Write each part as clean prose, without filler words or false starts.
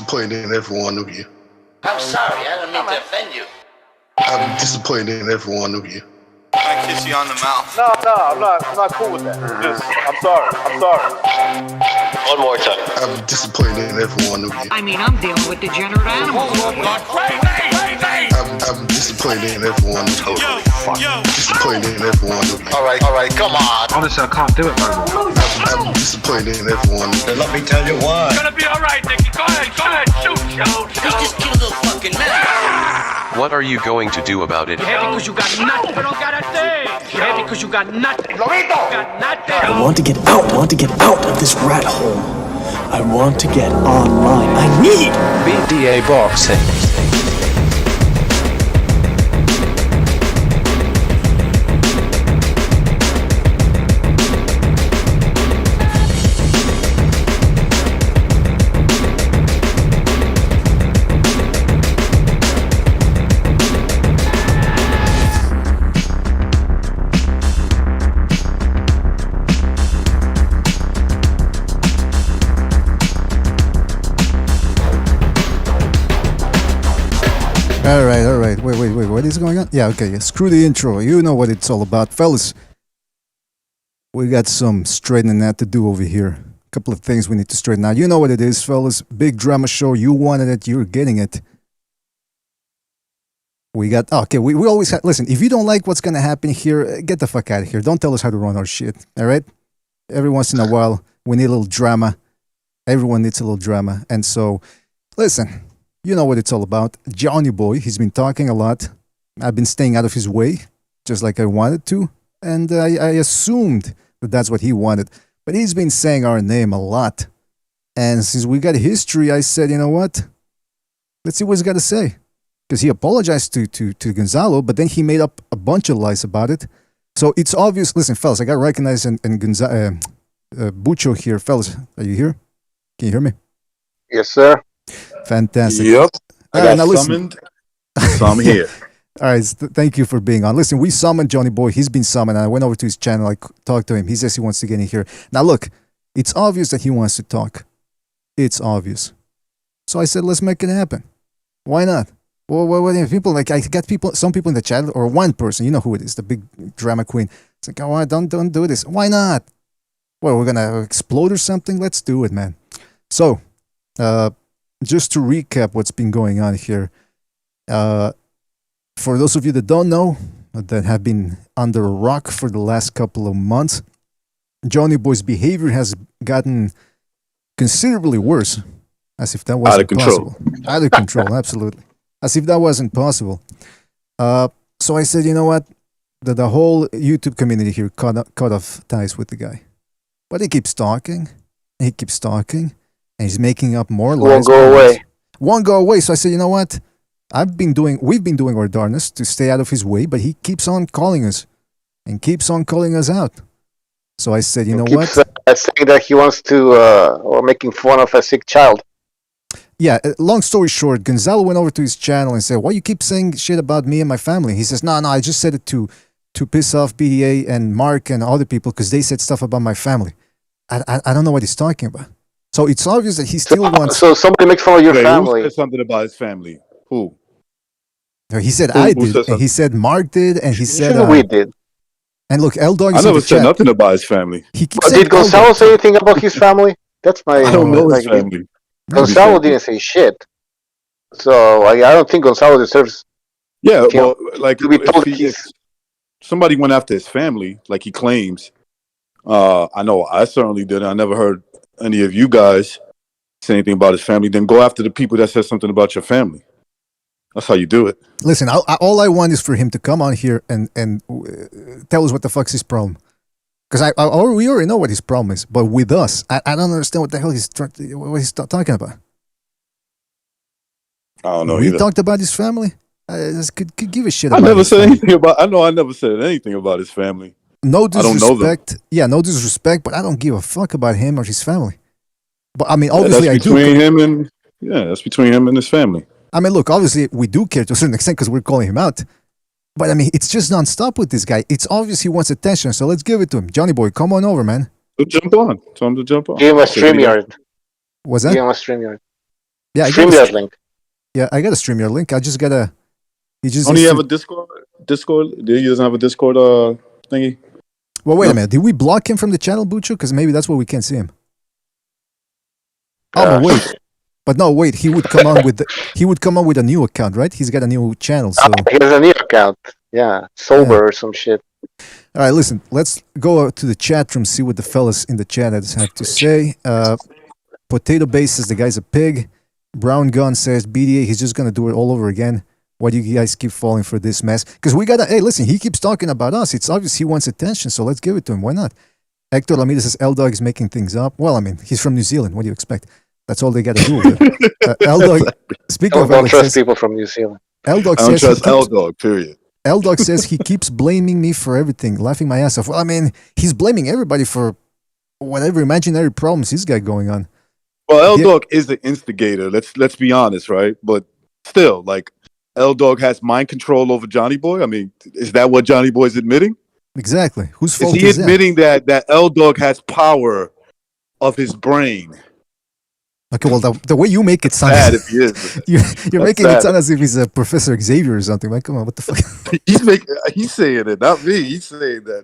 disappointed in every one of you. I'm sorry, I don't mean to offend you. I'm disappointed in every one of you. I kiss you on the mouth. No, I'm not cool with that. I'm sorry. One more time. I'm disappointed in every one of you. I mean, I'm dealing with degenerate animals. I'm disappointed in every one of you. Disappointed in every one of you. All right, come on. Honestly, I can't do it no more. I'm disappointed in every one of you. Let me tell you why. It's gonna be all right, Nicky. Go ahead, shoot. You just killed a fucking man. What are you going to do about it? Yeah, because you got nothing. You don't got a thing. Yeah, because you got nothing. You got nothing. I want to get out. I want to get out of this rat hole. I want to get online. I need BDA Boxing. All right. Wait. What is going on? Yeah, okay. Screw the intro. You know what it's all about. Fellas, we got some straightening out to do over here. A couple of things we need to straighten out. You know what it is, fellas. Big drama show. You wanted it. You're getting it. We got... Okay, we always... Listen, if you don't like what's going to happen here, get the fuck out of here. Don't tell us how to run our shit. All right? Every once in a while, we need a little drama. Everyone needs a little drama. And so, listen... You know what it's all about. Johnny Boy, he's been talking a lot. I've been staying out of his way, just like I wanted to. And I assumed that that's what he wanted. But he's been saying our name a lot. And since we got history, I said, you know what? Let's see what he's got to say. Because he apologized to Gonzalo, but then he made up a bunch of lies about it. So it's obvious. Listen, fellas, I got recognized and Bucho here. Fellas, are you here? Can you hear me? Yes, sir. Fantastic. Yep. I got now summoned, so I'm here. All right, thank you for being on. Listen, we summoned Johnny Boy. He's been summoned. I went over to his channel. I talked to him. He says he wants to get in here. Now, look, it's obvious that he wants to talk. It's obvious. So I said, let's make it happen. Why not? Well, people like I got some people in the chat, or one person, you know who it is, the big drama queen. It's like, oh, don't do this. Why not? Well, we're gonna explode or something. Let's do it, man. So, just to recap what's been going on here, for those of you that don't know, that have been under a rock for the last couple of months, Johnny Boy's behavior has gotten considerably worse, as if that wasn't possible. Out of control, absolutely. As if that wasn't possible. So I said, you know what? The whole YouTube community here cut off ties with the guy. But he keeps talking, and he's making up more lies. Won't go away. So I said, you know what? We've been doing our darnest to stay out of his way, but he keeps on calling us and keeps on calling us out. So I said, you know what? Saying that he wants to, or making fun of a sick child. Yeah, long story short, Gonzalo went over to his channel and said, why you keep saying shit about me and my family? He says, no, I just said it to piss off BDA and Mark and other people because they said stuff about my family. I don't know what he's talking about. So it's obvious that he still wants... So somebody makes fun of your family. Who said something about his family? Who? He said I did, and he said Mark did, and he said... we did. And look, L-Dog I never said nothing about his family. Did Gonzalo say anything about his family? That's my... I don't know his family. Gonzalo didn't say shit. So I don't think Gonzalo deserves... Yeah, well, like, if somebody went after his family, like he claims, I know I certainly didn't. I never heard any of you guys say anything about his family. Then go after the people that said something about your family. That's how you do it. Listen, all I want is for him to come on here and tell us what the fuck's his problem. Because we already know what his problem is. But with us, I don't understand what the hell he's talking about. I don't know We either. talked about his family? I could give a shit I about never his said family. anything about... I know I never said anything about his family. No disrespect. I don't know them. Yeah, no disrespect, but I don't give a fuck about him or his family. But I mean, obviously that's that's between him and his family. I mean, look, obviously we do care to a certain extent because we're calling him out. But I mean, it's just nonstop with this guy. It's obvious he wants attention, so let's give it to him. Johnny Boy, come on over, man. So jump on. Tell him to jump on. Give him a StreamYard. What's that? Give him a StreamYard. Yeah, I Stream got that link. Yeah, I got a StreamYard link. I just gotta. He just Don't he needs have to- a Discord? He doesn't have a Discord thingy. Well, wait No? a minute. Did we block him from the channel, Bucho? Because maybe that's why we can't see him. Oh, but wait. But no, wait. He would come on with a new account, right? He's got a new channel. So He has a new account. Yeah, sober or some shit. all right, listen. Let's go to the chat room, see what the fellas in the chat have to say. Potato Base says the guy's a pig. Brown Gun says BDA, he's just gonna do it all over again. Why do you guys keep falling for this mess? Because we gotta. Hey, listen. He keeps talking about us. It's obvious he wants attention. So let's give it to him. Why not? Hector Lamida says L Dog is making things up. Well, I mean, he's from New Zealand. What do you expect? That's all they got to do with it. L Dog. Speaking of Don't trust says, people from New Zealand. L Dog I don't says trust L Dog. Period. L Dog says he keeps blaming me for everything, laughing my ass off. Well, I mean, he's blaming everybody for whatever imaginary problems he's got going on. Well, L Dog is the instigator. Let's be honest, right? But still, like, L Dog has mind control over Johnny Boy. I mean, is that what Johnny Boy is admitting? Exactly. Whose Is fault he is admitting that L Dog has power of his brain? Okay, well, the way you make it sound, Bad if he is. you're making it sound as if he's a Professor Xavier or something. Man, come on, what the fuck? He's saying it, not me. He's saying that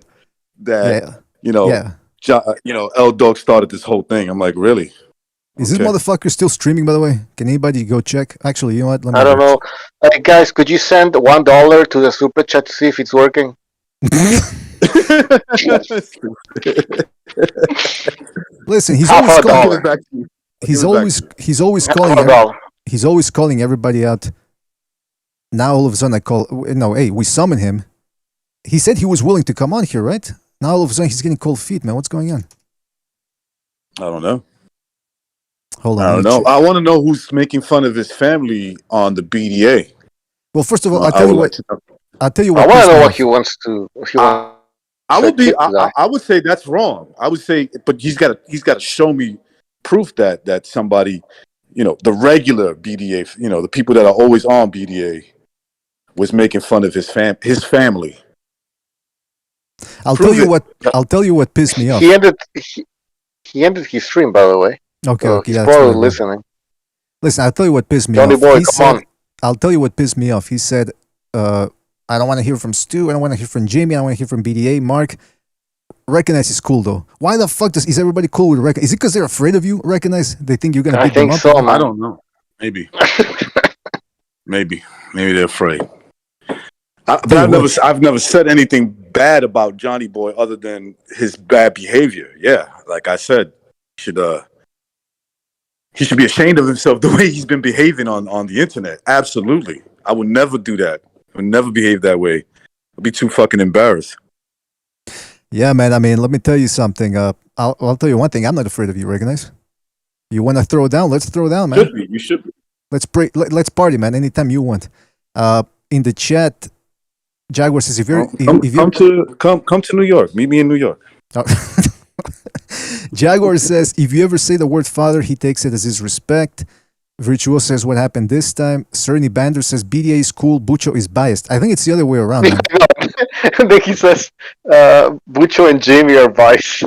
Yeah. you know, L Dog started this whole thing. I'm like, really? Is this motherfucker still streaming, by the way? Can anybody go check? Actually, you know what? Let me I don't know. Hey, guys, could you send $1 to the super chat to see if it's working? Listen, he's Half always a calling. dollar. He's always calling. He's always calling everybody out. Now all of a sudden I call. No, hey, we summon him. He said he was willing to come on here, right? Now all of a sudden he's getting cold feet, man. What's going on? I don't know. Hold on. I don't know. I want to know who's making fun of his family on the BDA. Well, first of all, I'll tell you what. I'll tell you what. I want to know pissed me what off. he wants to. If he wants I would be. that. I would say that's wrong. I would say, but he's got to show me proof that somebody, the regular BDA, the people that are always on BDA, was making fun of his family. I'll tell you what pissed me off. He ended his stream, by the way. Okay, So okay, he's that's probably fine. listening. Listen, I'll tell you what pissed me Johnny off. Boy, He come said, on. I'll tell you what pissed me off. He said, I don't want to hear from Stu. I don't want to hear from Jamie. I don't want to hear from BDA. Mark, Recognize is cool, though. Why the fuck is everybody cool with Recognize? Is it because they're afraid of you, Recognize? They think you're going to beat them up? So, man. I don't know. Maybe. Maybe they're afraid. I've never said anything bad about Johnny Boy other than his bad behavior. Yeah, like I said, he should be ashamed of himself the way he's been behaving on the internet. Absolutely, I would never do that. I would never behave that way. I'd be too fucking embarrassed. Yeah, man. I mean, let me tell you something. I'll tell you one thing. I'm not afraid of you, Recognize. You want to throw down? Let's throw down, man. You should be. Let's party, man. Anytime you want. In the chat, Jaguar says if you're come to New York. Meet me in New York. Jaguar says if you ever say the word father, he takes it as his respect. Virtuoso says what happened this time. Cerny Bander says BDA is cool, Bucho is biased. I think it's the other way around. Man. I think he says Bucho and Jamie are biased.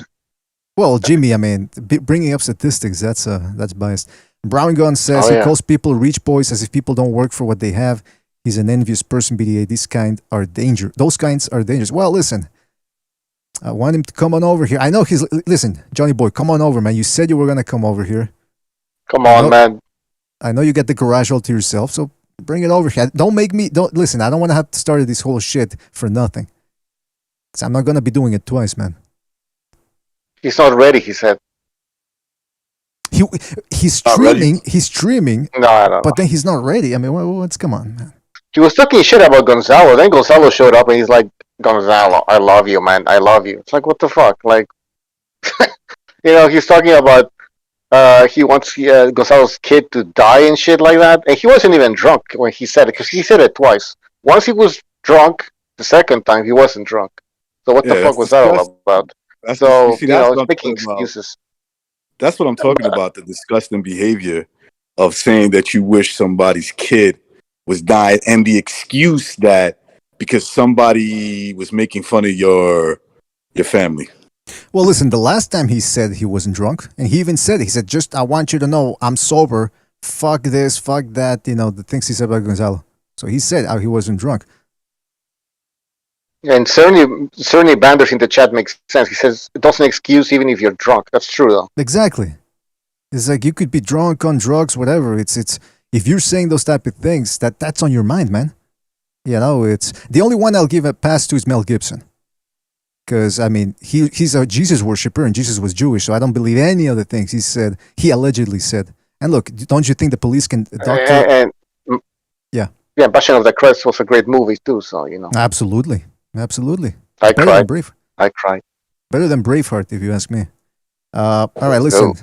Well, Jimmy, I mean, bringing up statistics, that's biased. Brown Gun says he calls people rich boys as if people don't work for what they have. He's an envious person, BDA. Those kinds are dangerous. Well, listen, I want him to come on over here. I know listen, Johnny Boy, come on over, man. You said you were going to come over here. Come on, man. I know you got the garage all to yourself, so bring it over here. Listen, I don't want to have to start this whole shit for nothing. So I'm not going to be doing it twice, man. He's not ready, he said. He's streaming. He's streaming. No, I don't know. But then he's not ready. I mean, come on, man. He was talking shit about Gonzalo. Then Gonzalo showed up and he's like, Gonzalo, I love you, man. I love you. It's like, what the fuck? Like, he's talking about he wants Gonzalo's kid to die and shit like that. And he wasn't even drunk when he said it, because he said it twice. Once he was drunk, the second time he wasn't drunk. So what the fuck was that all about? Making excuses. That's what I'm talking about, the disgusting behavior of saying that you wish somebody's kid was died, and the excuse that because somebody was making fun of your family. Well, listen, the last time he said he wasn't drunk, and he even said, just, I want you to know I'm sober, fuck this, fuck that, the things he said about Gonzalo. So he said how he wasn't drunk. And certainly Banders in the chat makes sense. He says it doesn't excuse even if you're drunk. That's true though. Exactly. It's like you could be drunk on drugs, whatever. It's if you're saying those type of things, that's on your mind, man. It's the only one I'll give a pass to is Mel Gibson. Because, I mean, he's a Jesus worshiper and Jesus was Jewish, so I don't believe any of the things he allegedly said. And look, don't you think the police can doctor? Yeah. Yeah, Passion of the Christ was a great movie too, so, Absolutely. I cried. I cried. Better than Braveheart, if you ask me. All right, listen.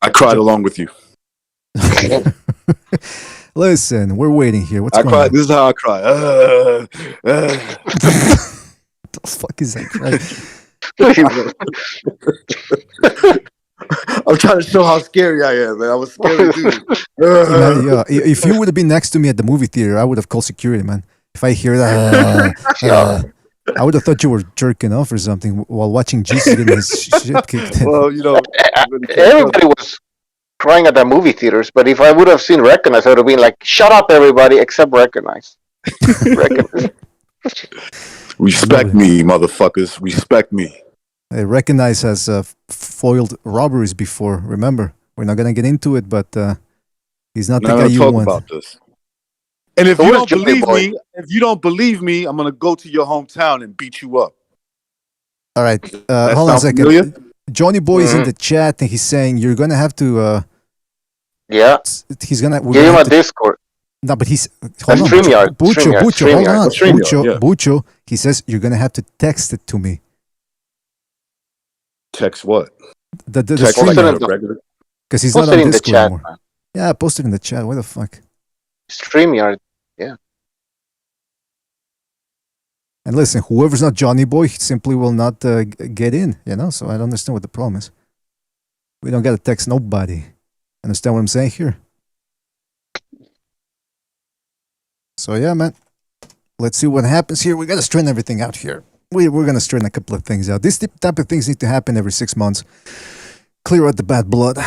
I cried along with you. Listen, we're waiting here. What's going on? This is how I cry. What the fuck is that cry? I'm trying to show how scary I am, man. I was scary dude. Yeah, if you would have been next to me at the movie theater, I would have called security, man. If I hear that, I would have thought you were jerking off or something while watching Jesus getting his shit kicked in. Well, everybody was crying at the movie theaters, but if I would have seen Recognize, I would have been like, shut up, everybody, except Recognize. Respect me, motherfuckers. Respect me. Hey, Recognize has foiled robberies before. Remember, we're not gonna get into it, but he's not the guy you want. About this. And if you don't believe me, I'm gonna go to your hometown and beat you up. All right, hold on a second. Familiar? Johnny Boy is in the chat and he's saying you're gonna have to. Yeah. He's gonna give him a Discord. No, but he's hold on. Bucho, hold on. Bucho. He says you're gonna have to text it to me. Text what? The StreamYard. Because he's not on Discord anymore. Man. Yeah, post it in the chat. What the fuck? StreamYard. Yeah. And listen, whoever's not Johnny Boy simply will not get in. So I don't understand what the problem is. We don't gotta text nobody. Understand what I'm saying here? So yeah, man. Let's see what happens here. We gotta straighten everything out here. We're gonna straighten a couple of things out. This type of things need to happen every 6 months. Clear out the bad blood.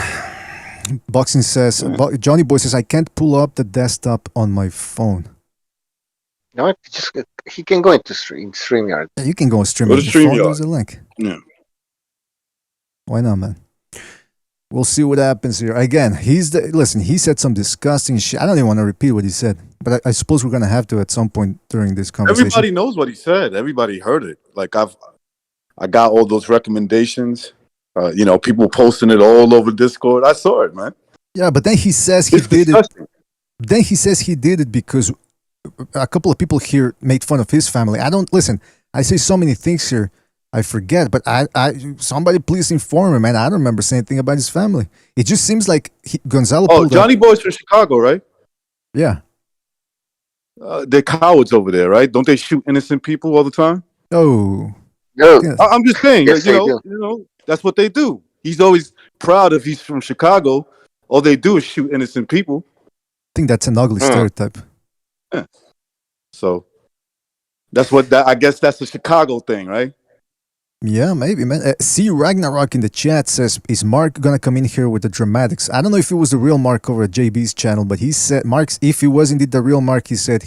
Boxing says, Johnny Boy says, I can't pull up the desktop on my phone. No, he can go into StreamYard. Yeah, you can go on StreamYard. There's a link. Yeah. Why not, man? We'll see what happens here. Again, he said some disgusting shit. I don't even want to repeat what he said, but I suppose we're going to have to at some point during this conversation. Everybody knows what he said. Everybody heard it. Like I got all those recommendations. People posting it all over Discord. I saw it, man. Yeah, but then he says he did it. Then he says he did it because a couple of people here made fun of his family. I say so many things here. I forget, but somebody please inform me, man. I don't remember saying anything about his family. It just seems like Gonzalo. Oh, Johnny Boy's from Chicago, right? Yeah. They're cowards over there, right? Don't they shoot innocent people all the time? Oh. No. Yes. I'm just saying. Yes, That's what they do. He's always proud if he's from Chicago. All they do is shoot innocent people. I think that's an ugly stereotype. Yeah. So I guess that's a Chicago thing, right? Yeah, maybe, man. See Ragnarok in the chat says, is Mark gonna come in here with the dramatics? I don't know if it was the real Mark over at JB's channel, but he said, if he was indeed the real Mark, he said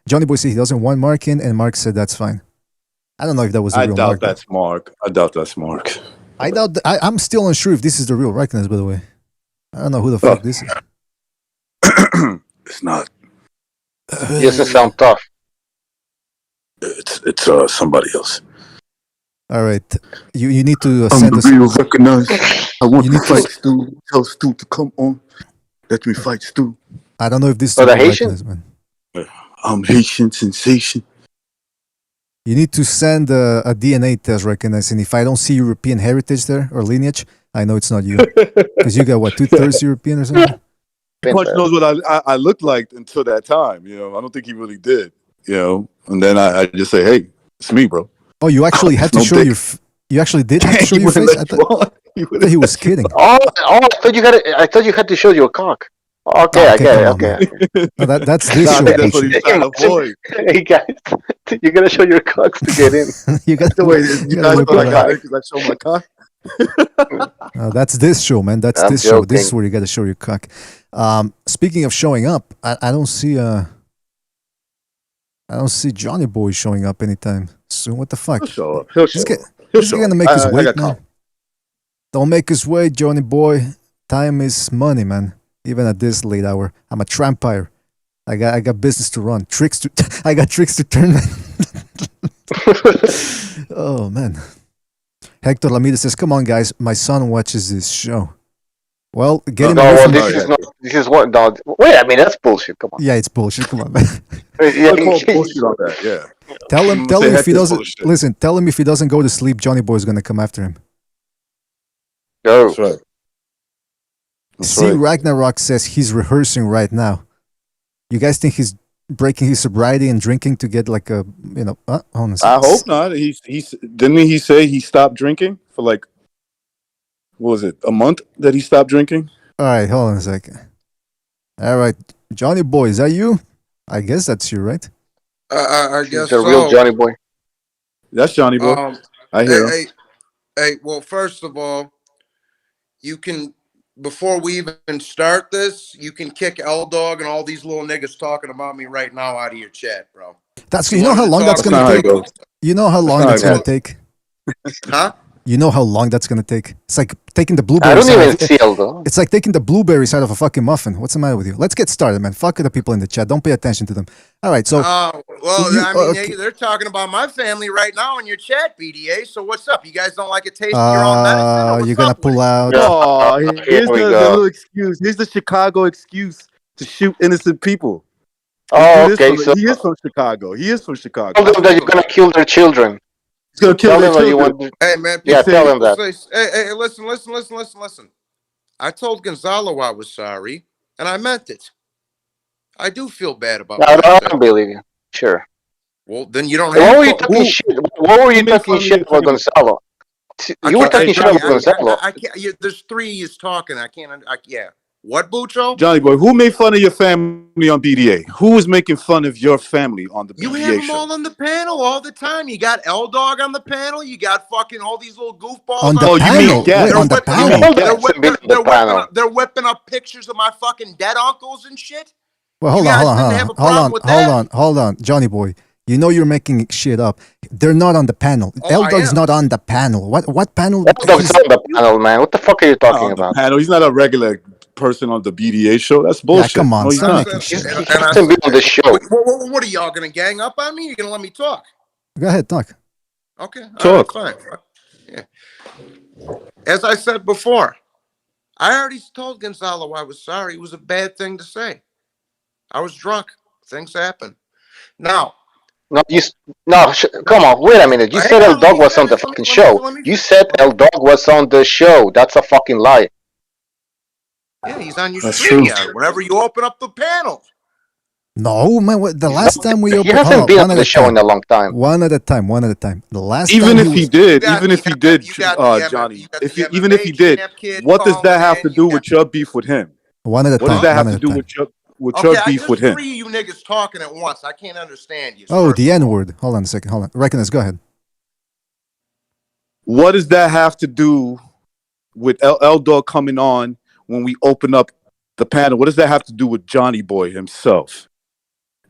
Johnny Boy said he doesn't want Mark in, and Mark said that's fine. I don't know if that was the real Mark. I doubt that's Mark. I'm still unsure if this is the real Ragnarok, by the way. I don't know who the fuck this is. It's not. It doesn't sound tough. It's somebody else. All right, you need to send us. Recognize. I want to fight Stu. Tell Stu to come on. Let me fight Stu. I don't know if this is the Haitian. Man. I'm Haitian sensation. You need to send a DNA test, recognize, and if I don't see European heritage there or lineage, I know it's not you because you got what 2/3 European or something. Punch knows what I looked like until that time. I don't think he really did. And then I just say, hey, it's me, bro. Oh, you actually had to show your. You actually did have to show your face. I thought he was kidding. I thought you had to show your cock. Okay, I get it. Okay. No, that's this show. That's what he's trying to avoid. Hey guys, you gotta show your cocks to get in. You got the way you guys thought I got it because I showed my cock. That's this show, man. That's I'm this show. This is joking. where you got to show your cock. Speaking of showing up, I don't see Johnny Boy showing up anytime soon. What the fuck? He'll show up. He'll show He's, up. he's gonna make his I weight, got man. confidence. Don't make us wait, Johnny Boy. Time is money, man. Even at this late hour, I'm a trampire. I got business to run. I got tricks to turn. Oh man. Hector Lamida says, "Come on, guys. My son watches this show." Well, get him. No, away well, from this is not. This is what. No, wait, I mean that's bullshit. Come on. Yeah, it's bullshit. Come on, man. Yeah, I call bullshit on that. Yeah. Tell him Say if he Hector's doesn't bullshit. listen. Tell him if he doesn't go to sleep, Johnny Boy's gonna come after him. Go. That's right. That's See, right. Ragnarok says he's rehearsing right now. You guys think he's breaking his sobriety and drinking to get like a, you know? Hold on a I second. hope not. Didn't he say he stopped drinking for like, what was it, a month that he stopped drinking? All right, hold on a second. All right, Johnny Boy, is that you? I guess that's you, right? I guess The so. real Johnny Boy. That's Johnny Boy. I hear him. Hey, well, first of all, you can, before we even start this, you can kick L Dog and all these little niggas talking about me right now out of your chat, bro. That's you know how long that's That's gonna not how it take. goes. You know how long not that's how gonna it take. Huh? You know how long that's gonna take. It's like taking the I blueberries. don't out even of, see Eldo. it's like taking the blueberries out of a fucking muffin. What's the matter with you? Let's get started, man. Fuck the people in the chat. Don't pay attention to them. All right, so Oh, well, you- I mean, okay. they're talking about my family right now in your chat, BDA. So what's up? You guys don't like a taste of your own medicine? Or what's you're gonna up with pull it? out. Oh, Here here's we the go. little excuse. Here's the Chicago excuse to shoot innocent people. Oh, He okay. So he is from Chicago. He is from Chicago. tell them that you're gonna kill their children. He's gonna kill Tell their them that you children. want. Hey, man. Yeah, People, tell him people that. say, hey, listen. I told Gonzalo I was sorry, and I meant it. I do feel bad about No, what no, I I said. don't believe you. Sure. Well, then you don't What have were you to. talking shit? What were you made talking fun of shit your about family? Gonzalo? You were talking Hey, shit Johnny about Boy. Gonzalo. I can't. There's three of yous talking. I can't. Yeah. What, Bucho? Johnny Boy, who made fun of your family on BDA? Who was making fun of your family on the You have BDA them show? all on the panel all the time. You got L Dog on the panel. You got fucking all these little goofballs On the Oh, you mean panel? guests? Wait, on the whipping panel? up, They're whipping they're whipping up pictures of my fucking dead uncles and shit. Well, You hold guys on, didn't have a problem with that? hold on, Johnny Boy. You know you're making shit up. They're not on the panel. Oh, L I Dog's am. not on the panel. What panel? Dog's on the panel, man. What the fuck are you talking On the about? panel. He's not a regular person on the BDA show. That's Yeah, bullshit. come on, No, he's stop not. making shit. He hasn't been on the show. What are y'all gonna gang up on me? You're gonna let me talk? Go ahead, talk. Okay, all Talk. right, fine. Yeah. As I said before, I already told Gonzalo I was sorry. It was a bad thing to say. I was drunk. Things happen. Now, No, come on, wait a minute. You hang said on, El let Dog me was on the finish, fucking let me- show. let me- You said El Dog was on the show. That's a fucking lie. Yeah, he's on your That's stream true. yard. Whenever you open up the panel. No, man. The last time we He opened, hasn't been one on at the a show in time. a long time. One at a time. One at a time. The last Even time if he was, did, You got even if he did, the Johnny, you got the even if he MMA did, champ kid what does that calling have in, to you do got- with your beef with him? one at a What time. does that One have at to a do time. with Okay, your beef with there's him? three of you niggas talking at once. I can't understand you. Oh, first the of all. N word. Hold on a second. Hold on. Reckoners, go ahead. What does that have to do with L Dog coming on when we open up the panel? What does that have to do with Johnny Boy himself?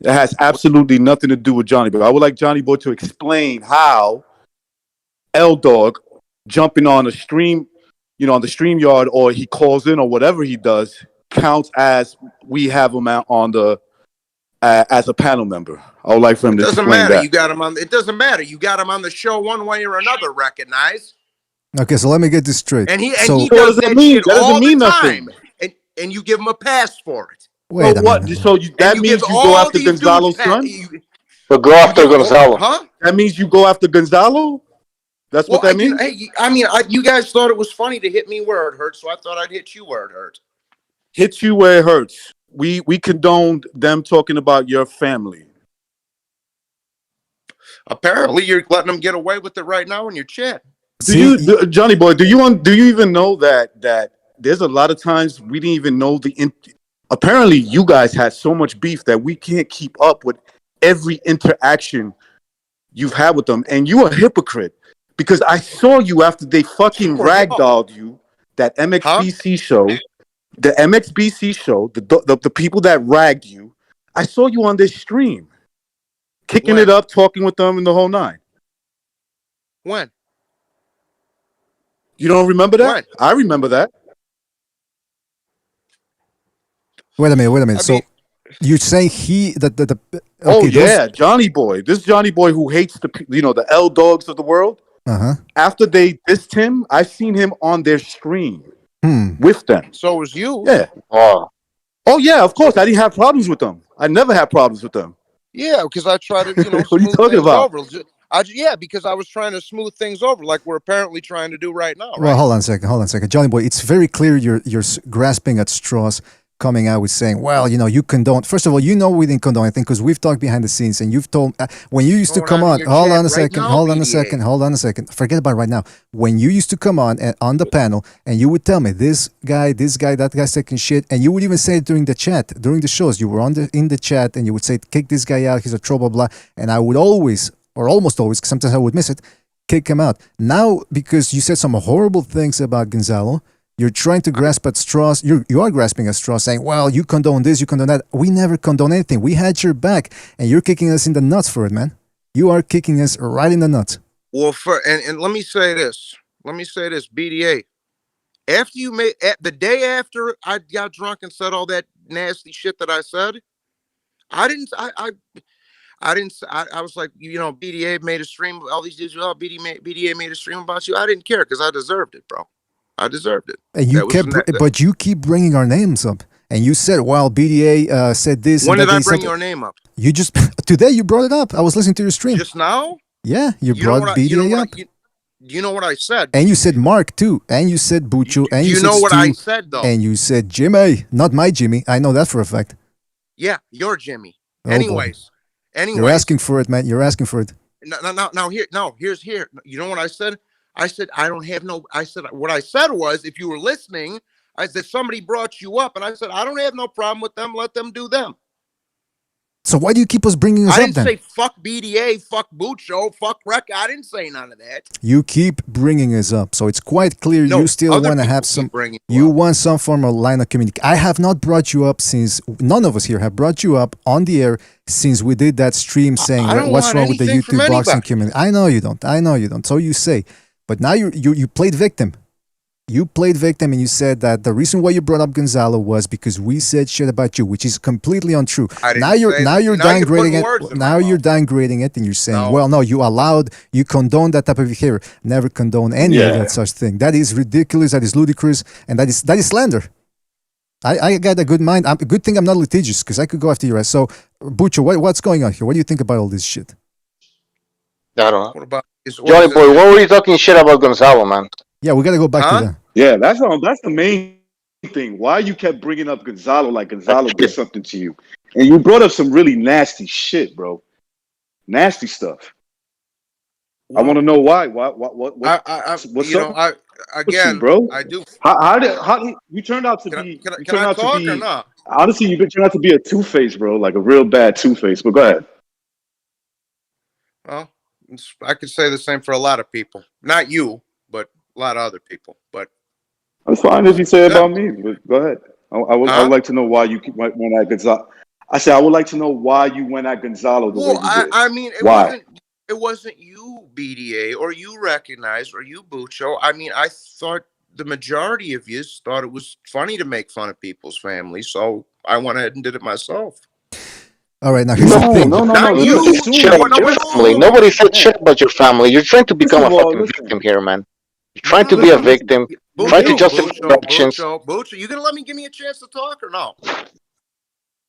It has absolutely nothing to do with Johnny Boy. I would like Johnny Boy to explain how L Dog jumping on a stream, on the stream yard, or he calls in or whatever he does, counts as we have him out on the as a panel member. I would like for him It to doesn't explain matter. that. You got him on. It doesn't matter. You got him on the show one way or another. Recognize. Okay, so let me get this straight. And he so, does What does that that mean? shit That doesn't all mean the nothing. time. And you give him a pass for it. wait So a what? minute. So that And means give you go all after these dudes Gonzalo's son? So go after Gonzalo. Huh? That means you go after Gonzalo? That's what that means? You guys thought it was funny to hit me where it hurt, so I thought I'd hit you where it hurt. Hit you where it hurts. We condoned them talking about your family. Apparently, you're letting them get away with it right now in your chat. Johnny Boy, do you even know that there's a lot of times we didn't even know apparently you guys had so much beef that we can't keep up with every interaction you've had with them, and you're a hypocrite Because I saw you after they fucking ragdolled you, that MXBC show, the MXBC show, the people that ragged you. I saw you on this stream, kicking it up, talking with them, and the whole nine. When? You don't remember that? When? I remember that. Wait a minute. So you're saying okay, oh yeah, Johnny Boy. This Johnny Boy who hates the L dogs of the world. After they dissed him, I've seen him on their stream with them. So it was you. Yeah. Oh yeah, of course. I didn't have problems with them. I never had problems with them. Yeah, because I try to, what are you talking about? over. Because I was trying to smooth things over, like we're apparently trying to do right now. Right? Well, hold on a second, Johnny Boy. It's very clear you're grasping at straws, coming out with saying, well, you condone. First of all, we didn't condone anything because we've talked behind the scenes, and you've told when you used to come on. Hold on a second. Forget about it right now. When you used to come on the panel, and you would tell me this guy, that guy's taking shit, and you would even say it during the chat, during the shows. You were in the chat, and you would say, kick this guy out. He's a trouble, blah. And I would always, or almost always, because sometimes I would miss it, kick him out. Now, because you said some horrible things about Gonzalo, you're trying to grasp at straws. You are grasping at straws, saying, well, you condone this, you condone that. We never condone anything. We had your back, and you're kicking us in the nuts for it, man. You are kicking us right in the nuts. Well, and let me say this. BDA. After the day after I got drunk and said all that nasty shit that I said, I was like, BDA made a stream. All these dudes, BDA made a stream about you. I didn't care because I deserved it, bro. I deserved it. And but you keep bringing our names up. And you said, well, BDA said this. When did I bring your name up? You just, today you brought it up. I was listening to your stream. Just now? Yeah, you brought BDA up. You know what I said? And you said Mark too. And you said Bucho. And you said know what Stu, I said though? And you said Jimmy. Not my Jimmy. I know that for a fact. Yeah, your Jimmy. Oh, Anyways. You're asking for it, man. You're asking for it. Here's. You know what I said? I said, what I said was, if you were listening, I said, somebody brought you up, and I said, I don't have no problem with them. Let them do them. So why do you keep us bringing us up then? I didn't say fuck BDA, fuck Bucho, fuck Rec. I didn't say none of that. You keep bringing us up. So it's quite clear you still want to have some, you want some form of line of communication. I have not brought you up since, none of us here have brought you up on the air since we did that stream saying what's wrong with the YouTube boxing community. I know you don't. So you say. But now you played victim. You played victim, and you said that the reason why you brought up Gonzalo was because we said shit about you, which is completely untrue. Now you're downgrading it. Now you're downgrading it, and you're saying, well, no, you condone that type of behavior. Never condone any of that such thing. That is ridiculous. That is ludicrous, and that is slander. I got a good mind. A good thing I'm not litigious because I could go after your ass. So, Bucho, what's going on here? What do you think about all this shit? I don't know. What about Johnny Boy? What were you talking shit about Gonzalo, man? Yeah, we got to go back to that. Yeah, that's the main thing. Why you kept bringing up Gonzalo like Gonzalo did something to you, and you brought up some really nasty shit, bro. Nasty stuff. I want to know why. What's up? Again, bro. I do. How you turned out to be? Can I talk or not? Honestly, you turned out to be a two-face, bro. Like a real bad two-face. But go ahead. Well, I could say the same for a lot of people. Not you, but a lot of other people. But that's fine if you say it about me. But go ahead. I would like to know why you went at Gonzalo. I said I would like to know why you went at Gonzalo the way you did. I mean, it wasn't you, BDA, or you recognized, or you, Bucho. I mean, I thought the majority of you thought it was funny to make fun of people's families, so I went ahead and did it myself. All right, now here's the thing. No. Nobody said shit about your family. You're trying to become a fucking victim here, man. You're trying to be a victim. Trying to justify actions. Bucho, you gonna let me give me a chance to talk or no?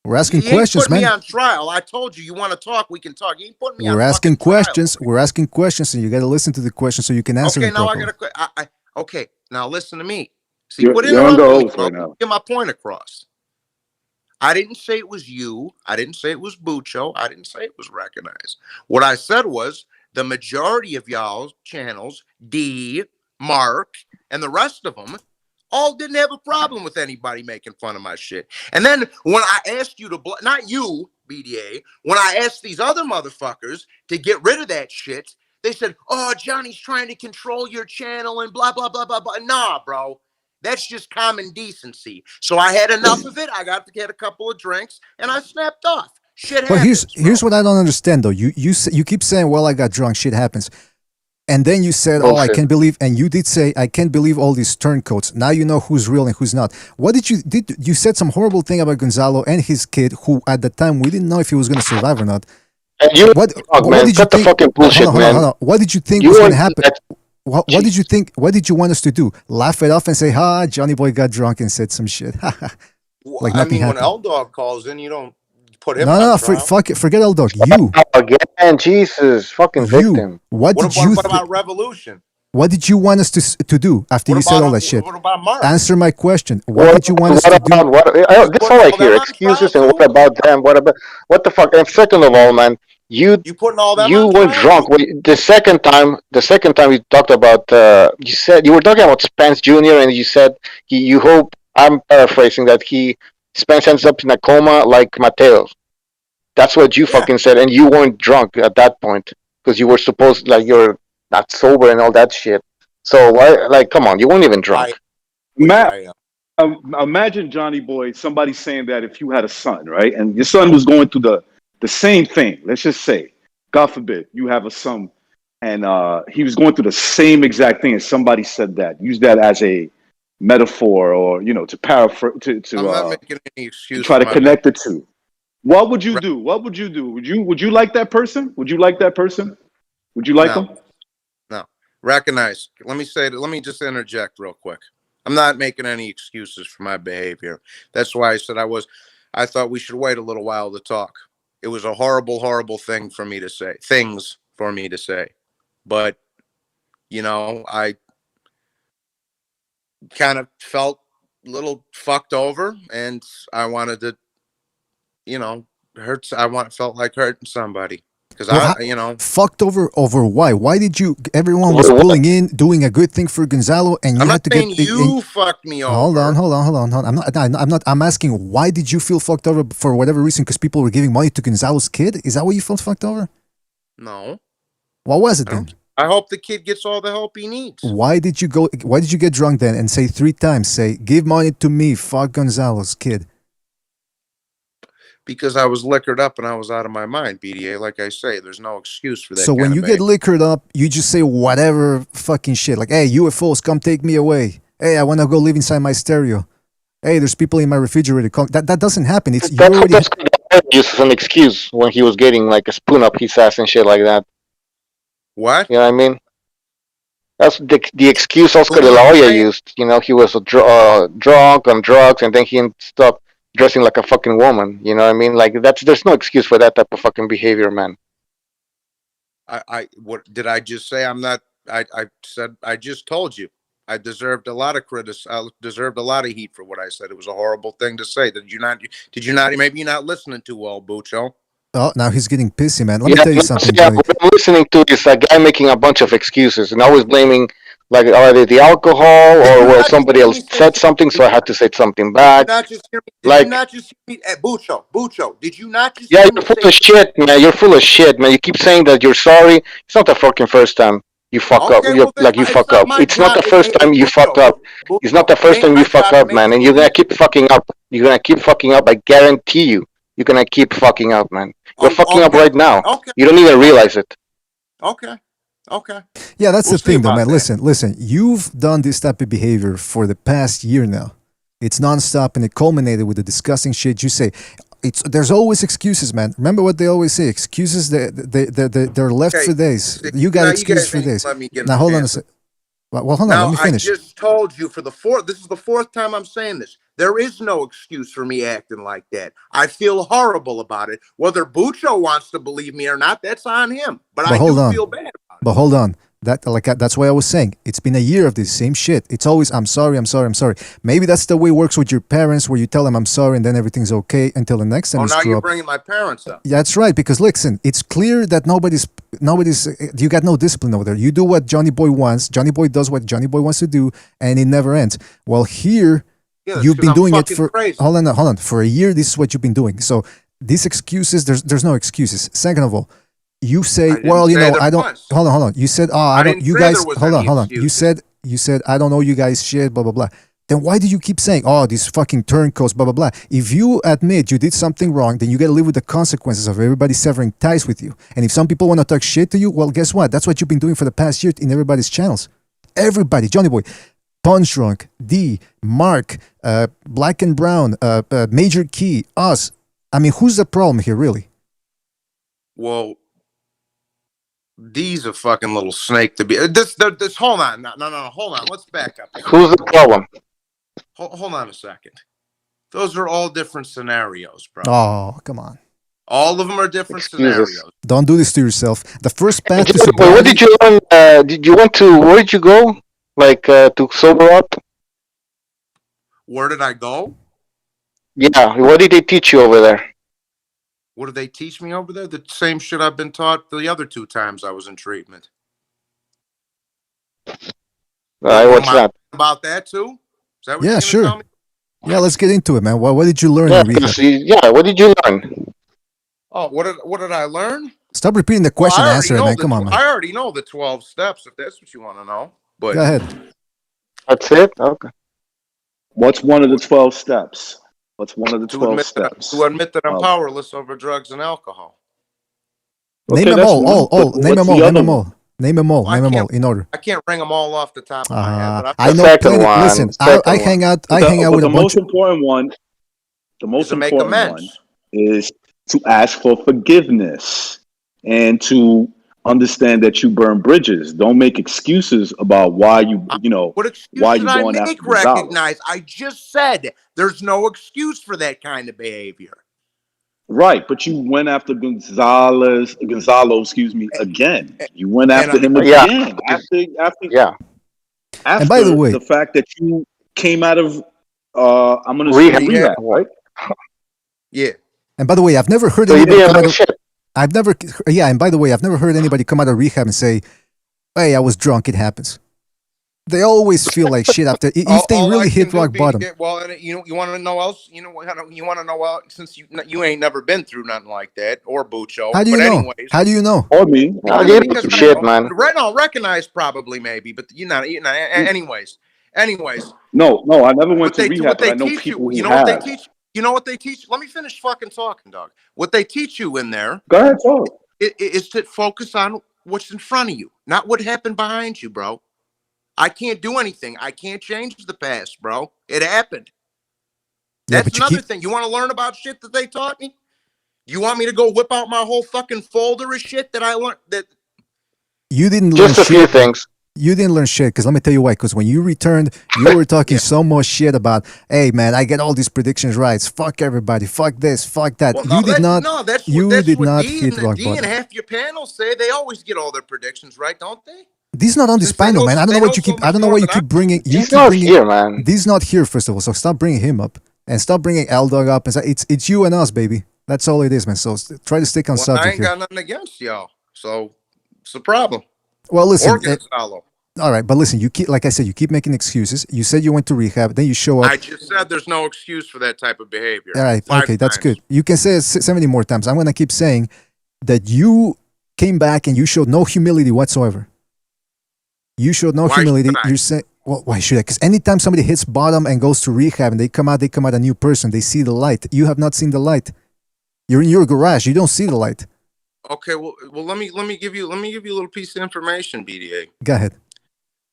We're asking questions, man. You ain't putting me on trial. I told you want to talk, we can talk. You ain't putting me on trial. We're asking questions. We're asking questions, and you got to listen to the questions so you can answer them properly. Okay, now listen to me. See, what get my point across. I didn't say it was you. I didn't say it was Bucho. I didn't say it was recognized. What I said was the majority of y'all's channels, D, Mark, and the rest of them, all didn't have a problem with anybody making fun of my shit. And then when I asked you to, not you, BDA, when I asked these other motherfuckers to get rid of that shit, They said, "Oh, Johnny's trying to control your channel and blah blah blah blah blah." Nah, bro, that's just common decency. So I had enough of it. I got to get a couple of drinks, and I snapped off. Shit But happens. here's what I don't understand though. You keep saying, "Well, I got drunk, shit happens," and then you said, "Oh, I can't believe," and you did say, "I can't believe all these turncoats." Now you know who's real and who's not. What did you said some horrible thing about Gonzalo and his kid, who at the time we didn't know if he was going to survive or not. And you, what did you think? Fucking bullshit, hold on. What did you think was going to happen? What did you think? What did you want us to do? Laugh it off and say, "Ha, Johnny Boy got drunk and said some shit." Like I mean, when L Dog calls in, you don't put him. No, fuck it, forget L Dog. You again, Jesus, fucking victim. What about Revolution? What did you want us to do after you said all that shit? What about Mark? Answer my question. What did you want us to do? This is all I hear. Excuses and what about them? What the fuck? And second of all, man, you putting all that. You were drunk. The second time you talked about, you said you were talking about Spence Jr. and you said you hope. I'm paraphrasing that Spence ends up in a coma like Mateo. That's what you fucking said, and you weren't drunk at that point because you were supposed you're not sober and all that shit. So come on, you weren't even drunk. Imagine Johnny Boy, somebody saying that if you had a son, right, and your son was going through the same thing. Let's just say, God forbid, you have a son, and he was going through the same exact thing, and somebody said that. Use that as a metaphor, or to paraphrase, to I'm not making any excuse. Try to connect the two. What would you do? What would you do? Would you like that person? Would you like that person? Would you like them? No. Recognize. Let me just interject real quick. I'm not making any excuses for my behavior. That's why I said I thought we should wait a little while to talk. It was a horrible, horrible thing for me to say. Things for me to say. But I kind of felt a little fucked over, and I wanted to, felt like hurting somebody because fucked over why? Why did you? Everyone was pulling in, doing a good thing for Gonzalo, and you had to get. You fucked me over. Hold on. I'm not. I'm asking, why did you feel fucked over for whatever reason? Because people were giving money to Gonzalo's kid. Is that what you felt fucked over? No. What was it then? I hope the kid gets all the help he needs. Why did you get drunk then and say 3 times, say, give money to me, fuck Gonzalo's kid? Because I was liquored up and I was out of my mind, BDA. Like I say, there's no excuse for that. So when you get liquored up, you just say whatever fucking shit. Like, hey, UFOs, come take me away. Hey, I want to go live inside my stereo. Hey, there's people in my refrigerator. That doesn't happen. It's used as an excuse when he was getting like a spoon up his ass and shit like that. What? You know what I mean? That's the excuse Oscar de la Hoya used. He was drunk on drugs, and then he ended up dressing like a fucking woman. You know what I mean? Like there's no excuse for that type of fucking behavior, man. What did I just say? I'm not. I said I just told you. I deserved a lot of I deserved a lot of heat for what I said. It was a horrible thing to say. Did you not? Maybe you're not listening too well, Bucho. Oh, now he's getting pissy, man. Let me tell you something. What I'm listening to is a guy making a bunch of excuses and always blaming, like, either the alcohol or somebody else said something, so I had to say something back. Did you not just hear me? Bucho, did you not just hear me? You're full of shit, man. You're full of shit, man. You keep saying that you're sorry. It's not the fucking first time you fuck up. You fuck up. It's not the first time you fucked up. It's not the first time you fuck up, man. And you're going to keep fucking up. You're going to keep fucking up. I guarantee you. You're going to keep fucking up, man. You're fucking up right now. Okay. You don't even realize it. Okay. Yeah, that's the thing, though, man. Listen. You've done this type of behavior for the past year now. It's nonstop, and it culminated with the disgusting shit you say. There's always excuses, man. Remember what they always say: excuses. They're left for days. You got excuses for days. Now hold on a second. Well, hold on. Let me finish. I just told you this is the 4th time I'm saying this. There is no excuse for me acting like that. I feel horrible about it. Whether Bucho wants to believe me or not, that's on him. But I do feel bad about it. But hold on. That's why I was saying it's been a year of this same shit. It's always I'm sorry. Maybe that's the way it works with your parents, where you tell them I'm sorry and then everything's okay until the next time you screw up. Now you're bringing my parents up. Yeah, that's right. Because listen, it's clear that nobody's. You got no discipline over there. You do what Johnny Boy wants. Johnny Boy does what Johnny Boy wants to do, and it never ends. Well, here you've been doing it for. Crazy. Hold on. For a year, this is what you've been doing. So these excuses, there's no excuses. Second of all, You say, I didn't well, you say know, there I don't. was. Hold on. You said, oh, I don't. didn't You say guys, there was hold on, any hold on. excuses. You said, I don't know you guys shit, blah blah blah. Then why do you keep saying, oh, these fucking turncoats, blah blah blah? If you admit you did something wrong, then you got to live with the consequences of everybody severing ties with you. And if some people want to talk shit to you, well, guess what? That's what you've been doing for the past year in everybody's channels. Everybody, Johnny Boy, Punch Drunk, D, Mark, Black and Brown, Major Key, us. I mean, who's the problem here, really? Well, D's a fucking little snake to be. This hold on. No, hold on. Let's back up. Who's the problem? Hold on a second. Those are all different scenarios, bro. Oh, come on. All of them are different scenarios. Don't do this to yourself. The first path to Wait, sobriety. what did you learn? Did you went to? Where did you go? Like to sober up? Where did I go? Yeah. What did they teach you over there? What did they teach me over there? The same shit I've been taught the other 2 times I was in treatment. What's that? About that too? Is that what Yeah, you're sure. tell me? Yeah, let's get into it, man. What did you learn in rehab? Yeah, what did you learn? Oh, what did I learn? Stop repeating the question. Answer it, man. Come on, man. I already know the 12 steps, if that's what you want to know. But go ahead. That's it? Okay. What's one of the 12 steps? What's one of the 12 steps? To admit that I'm powerless over drugs and alcohol. Name them all. Name them all. Name them all in order. I can't ring them all off the top of my head. But I know plenty. Listen, I hang out with a bunch of... The most important one is to ask for forgiveness and to understand that you burn bridges. Don't make excuses about why why you going after recognize? I just said there's no excuse for that kind of behavior. Right, but you went after Gonzalo, again. You went after him again. After and by the way, the fact that you came out of I'm gonna say rehab, right? Yeah. And by the way, I've never heard anybody come out of, and by the way, I've never heard anybody come out of rehab and say, "Hey, I was drunk. It happens." They always feel like shit after if they really hit rock bottom. Well, and you want to know else? You want to know since you ain't never been through nothing like that or Bucho. How do you know? Anyways, how do you know? Or me? Shit, man. Recognized probably maybe, but anyways. No, I never went to rehab. But I know people who have. What they teach? You know what they teach? Let me finish fucking talking, dog. What they teach you in there? Go ahead, talk. Is to focus on what's in front of you, not what happened behind you, bro. I can't do anything. I can't change the past, bro. It happened. That's another thing. You want to learn about shit that they taught me? You want me to go whip out my whole fucking folder of shit that I learned? That you didn't learn just a few things. You didn't learn shit, because let me tell you why. Because when you returned, you were talking so much shit about, hey man, I get all these predictions right. Fuck everybody. Fuck this. Fuck that. Well, you did not. That's you what did not D hit rock D bottom. and half your panel say they always get all their predictions right, don't they? This is not on this panel, man. I don't know what you keep. I don't know why you keep bringing. He's not here, man. This is not here, first of all. So stop bringing him up and stop bringing L Dog up. And say, it's you and us, baby. That's all it is, man. So try to stick on subject. I ain't got nothing against y'all, so it's a problem. Well, listen. All right, but listen. You keep, like I said, you keep making excuses. You said you went to rehab, then you show up. I just said there's no excuse for that type of behavior. All right, okay, that's good. You can say it 70 more times. I'm gonna keep saying that you came back and you showed no humility whatsoever. You showed no humility. You're saying, well, why should I? Because anytime somebody hits bottom and goes to rehab and they come out a new person. They see the light. You have not seen the light. You're in your garage. You don't see the light. Okay, well, let me give you a little piece of information, BDA. Go ahead.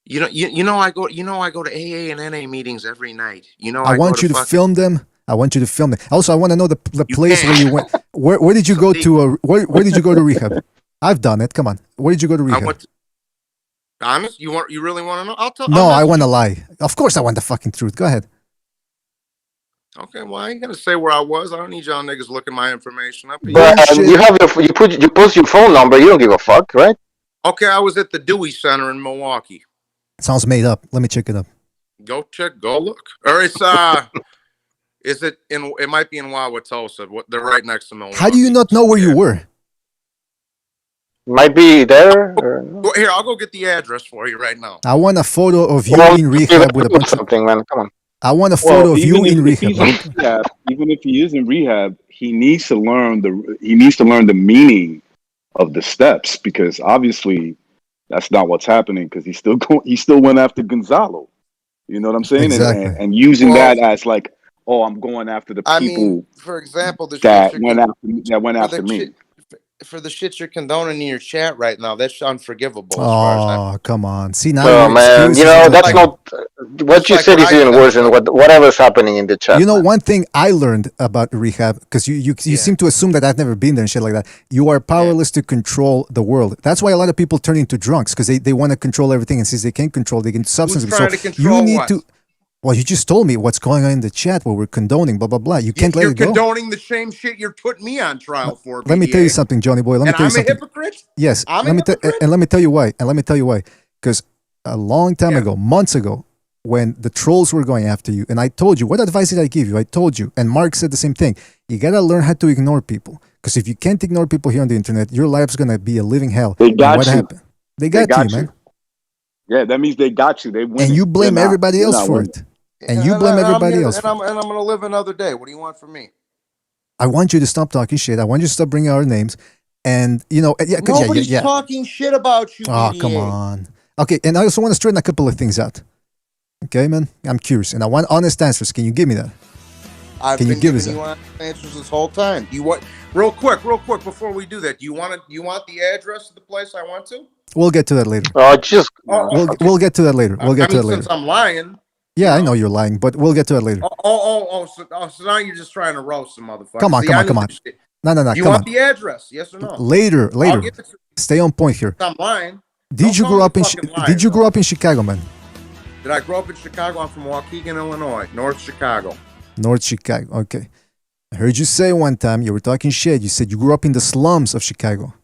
You know I go to AA and NA meetings every night. I want you to film them. I want you to film it. Also, I want to know the place where you went. Where did you go to? Where did you go to rehab? I've done it. Come on. Where did you go to rehab? Honest? You really want to know? I'll tell. No, I want to lie. Of course, I want the fucking truth. Go ahead. Okay, well, I ain't gonna say where I was. I don't need y'all niggas looking my information up. But you post your phone number. You don't give a fuck, right? Okay, I was at the Dewey Center in Milwaukee. Sounds made up. Let me check it up. Go look. Or it's it might be in Wauwatosa. They're right next to Milwaukee. How do you not know where you were? Might be there. Here, I'll go get the address for you right now. I want a photo of you in rehab with a bunch of something, man. Come on. I want a photo of you in rehab. Even if he is in rehab, he needs to learn the meaning of the steps, because obviously that's not what's happening, because he still went after Gonzalo. You know what I'm saying? Exactly. And using Well, that as like, oh, I'm going after the I people mean, for example, the shit that you're went for after the me. shit for the shit you're condoning in your chat right now. That's unforgivable as far as I'm. Oh, come on. See, now Oh your man, you excuses know are that's like, Like not what it's you like said what is I even said, worse than bro. whatever's happening in the chat, you know, man. one thing I learned about rehab, because you Yeah. seem to assume that I've never been there and shit like that. You are powerless to control the world. That's why a lot of people turn into drunks, because they want to control everything, and since they can't control, they can substance Who's abuse. trying to control you need what? to. Well, you just told me what's going on in the chat, what we're condoning, blah blah blah. You can't let You're it go. condoning the same shit you're putting me on trial for, Let me tell you BDA. something, Johnny boy. Let me And tell you I'm a something. hypocrite? Yes, I'm a let me hypocrite? and let me tell you why. And let me tell you why. Because a long time ago, months ago, when the trolls were going after you, and I told you, what advice did I give you? I told you, and Mark said the same thing. You gotta learn how to ignore people. Because if you can't ignore people here on the internet, your life's gonna be a living hell. They And got what you. happened? They got to you, man. Yeah, that means they got you. They winning. And you blame everybody else for winning. it. And you blame everybody else. I'm gonna live another day. What do you want from me? I want you to stop talking shit. I want you to stop bringing our names. And you know, yeah, Nobody's yeah. talking shit about you, Oh, BDA. come on. Okay, and I also want to straighten a couple of things out. Okay, man? I'm curious, and I want honest answers. Can you give me that? I've Can you been give us giving you that? honest answers this whole time. You want real quick before we do that? You want the address of the place I went to? We'll get to that later. Just Okay. We'll get to that later. We'll get to that later. Since I'm lying. Yeah, I know you're lying, but we'll get to that later. So now you're just trying to roast some motherfucker. Come on, See, come I on, knew come on. this shit. No, You come want on. the address? Yes or no? Later. I'll give it to you. Stay on point here. I'm lying. Did you grow up in Chicago, man? Did I grow up in Chicago? I'm from Waukegan, Illinois, North Chicago. North Chicago. Okay. I heard you say one time you were talking shit. You said you grew up in the slums of Chicago.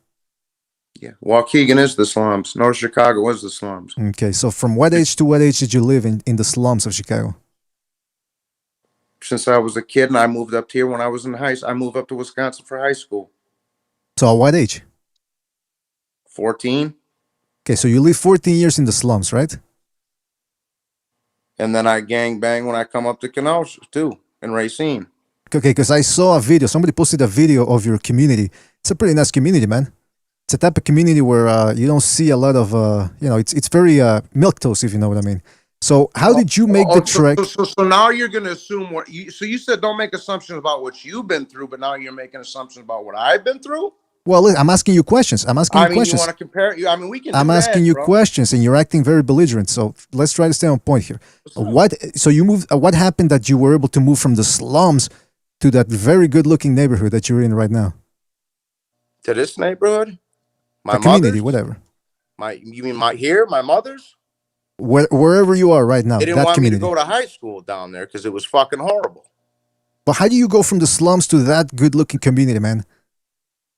Yeah, Waukegan is the slums. North Chicago is the slums. Okay, so from what age to what age did you live in the slums of Chicago? Since I was a kid, and I moved up here when I was in I moved up to Wisconsin for high school. So at what age? 14. Okay, so you lived 14 years in the slums, right? And then I gang bang when I come up to Kenosha, too, in Racine. Okay, because I saw a video. Somebody posted a video of your community. It's a pretty nice community, man. It's a type of community where you don't see a lot of, it's very milquetoast, if you know what I mean. So how did you make the trek? So now you're going to assume what you said don't make assumptions about what you've been through, but now you're making assumptions about what I've been through? Well, listen, I'm asking you questions. You want to compare? We can. I'm asking you questions, and you're acting very belligerent. So let's try to stay on point here. So you moved. What happened that you were able to move from the slums to that very good-looking neighborhood that you're in right now? To this neighborhood, my community, whatever. You mean my mother's? Wherever you are right now. They didn't want me to go to high school down there because it was fucking horrible. But how do you go from the slums to that good-looking community, man?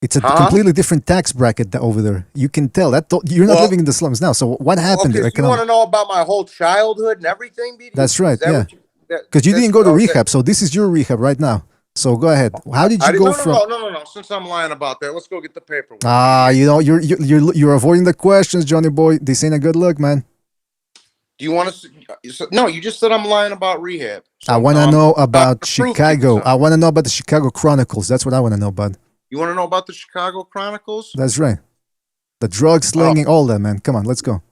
It's a completely different tax bracket over there. You can tell that you're not living in the slums now. So what happened there? So you want to know about my whole childhood and everything? BD? That's right. Yeah. Because you didn't go to rehab, so this is your rehab right now. So go ahead. How did you go from? No. Since I'm lying about that, let's go get the paperwork. You're avoiding the questions, Johnny boy. This ain't a good look, man. Do you want to? No, you just said I'm lying about rehab. So, I want to know about Chicago. I want to know about the Chicago Chronicles. That's what I want to know, bud. You want to know about the Chicago Chronicles? That's right. The drug slinging, all that, man. Come on, let's go.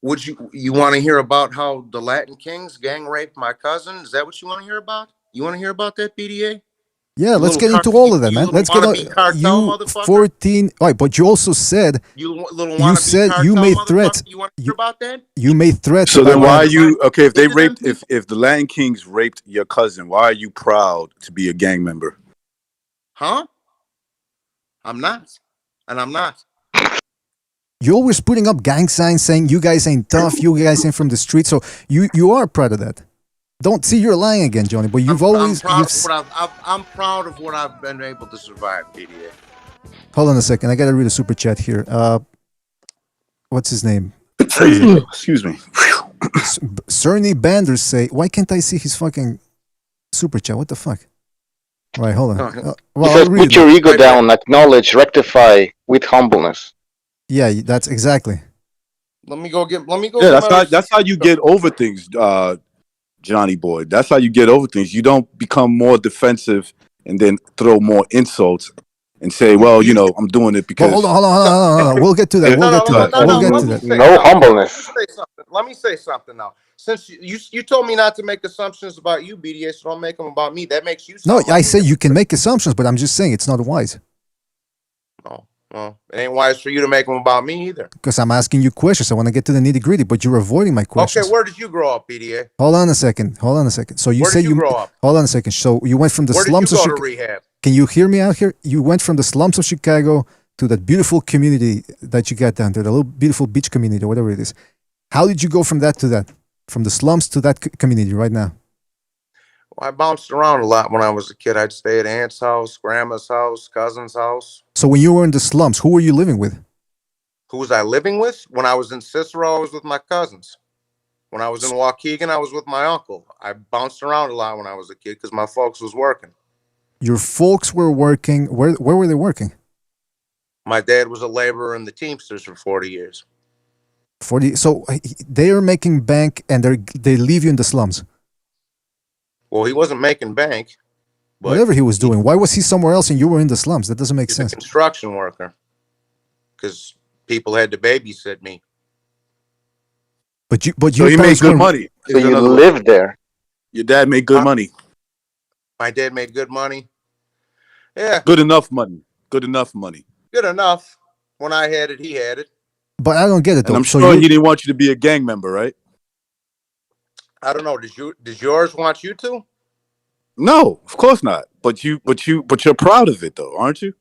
Would you want to hear about how the Latin Kings gang raped my cousin? Is that what you want to hear about? You want to hear about that, BDA? Yeah, let's get into all of that, man. Let's get on. You 14. All right, but you also said you made threats. You want to hear about that? You made threats. So then, why are you okay? If they raped, if the Latin Kings raped your cousin, why are you proud to be a gang member? Huh? I'm not, and I'm not. You're always putting up gang signs saying you guys ain't tough, you guys ain't from the street. So you are proud of that. Don't see you're lying again, Johnny. But you've always. I'm proud of what I've been able to survive, BDA. Hold on a second. I gotta read a super chat here. What's his name? Excuse me. Cerny Banders say, why can't I see his fucking super chat? What the fuck? All right, hold on. Because put your ego down, acknowledge, rectify with humbleness. Yeah, that's exactly. Let me go. Yeah, that's how you get over things, Johnny boy. That's how you get over things. You don't become more defensive and then throw more insults and say, well, you know, I'm doing it because. Hold on. We'll get to that. We'll get to that. We'll get to that. No humbleness. Let me say something now. Since you told me not to make assumptions about you, BDA, so don't make them about me. That makes you. No, I say you can make assumptions, but I'm just saying it's not wise. No, well, it ain't wise for you to make them about me either. Because I'm asking you questions. I want to get to the nitty gritty, but you're avoiding my questions. Okay, where did you grow up, BDA? Hold on a second. So you say you grow up? Hold on a second. So you went from the slums of Chicago. Where did you go to rehab? Can you hear me out here? You went from the slums of Chicago to that beautiful community that you got down there, the little beautiful beach community or whatever it is. How did you go from that to that? From the slums to that community right now? Well, I bounced around a lot when I was a kid. I'd stay at aunt's house, grandma's house, cousin's house. So when you were in the slums, who were you living with? Who was I living with? When I was in Cicero, I was with my cousins. When I was in Waukegan, I was with my uncle. I bounced around a lot when I was a kid because my folks was working. Your folks were working. Where were they working? My dad was a laborer in the Teamsters for 40 years. 40. So they are making bank and they leave you in the slums. Well, he wasn't making bank. Whatever he was doing. Why was he somewhere else and you were in the slums? That doesn't make sense. He's a construction worker. Because people had to babysit me. But you made good money. So you lived there. Your dad made good money. My dad made good money. Yeah. Good enough money. Good enough money. Good enough. When I had it, he had it. But I don't get it though. And I'm sure he didn't want you to be a gang member, right? I don't know. Does yours want you to? No, of course not. But you're proud of it though, aren't you?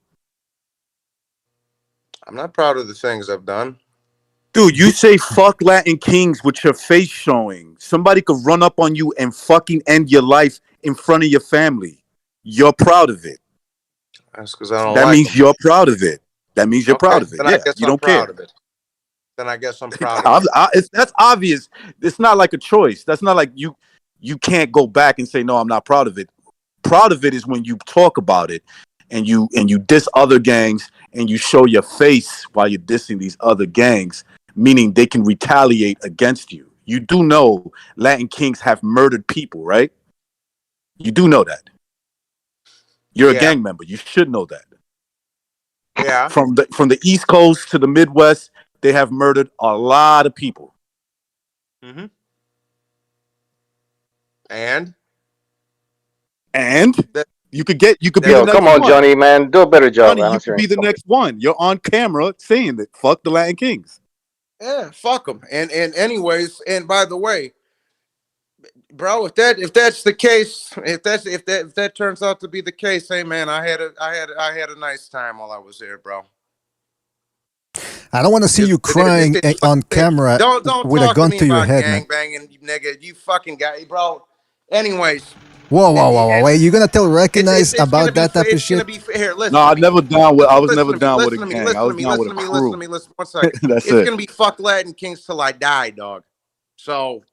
I'm not proud of the things I've done. Dude, you say fuck Latin Kings with your face showing. Somebody could run up on you and fucking end your life in front of your family. You're proud of it. That's because I don't That like means them. you're proud of it. That means you're proud of it. Then Yeah, I guess you I'm don't proud care. of it. Then I guess I'm proud of it. That's obvious. It's not like a choice. That's not like you can't go back and say, no, I'm not proud of it. Proud of it is when you talk about it and you diss other gangs and you show your face while you're dissing these other gangs, meaning they can retaliate against you. You do know Latin Kings have murdered people, right? You do know that. You're a gang member. You should know that. Yeah. From the East Coast to the Midwest, they have murdered a lot of people. Mm-hmm. And you could be the next come on, one. Johnny, man, do a better job. Johnny, you could be the next one. You're on camera saying that. Fuck the Latin Kings. yeah, fuck them. And anyways, and by the way, bro, if that's the case, if that turns out to be the case, hey man, I had a nice time while I was there, bro. I don't want to see you crying on camera don't with a gun to your head, man. Banging, nigga, you fucking guy, bro. Anyways. Whoa. Wait, you're going to recognize about that type of shit? Here, listen. No, I was never down with a gang. I was down with a crew. Listen to me. 1 second. That's it's it. going to be fuck Latin Kings till I die, dog. So.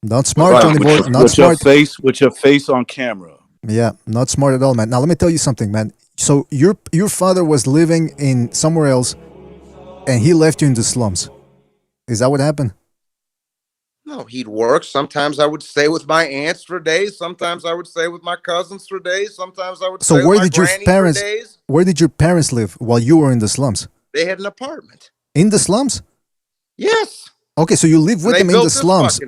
Not smart, Johnny boy. Not smart. With your face on camera. Yeah, not smart at all, man. Now, let me tell you something, man. So your father was living in somewhere else, and he left you in the slums. Is that what happened? No, he'd work. Sometimes I would stay with my aunts for days. Sometimes I would stay with my cousins for days. Sometimes I would stay with my granny for days. Where did your parents live while you were in the slums? They had an apartment. In the slums? Yes. Okay, so you lived with them in the slums.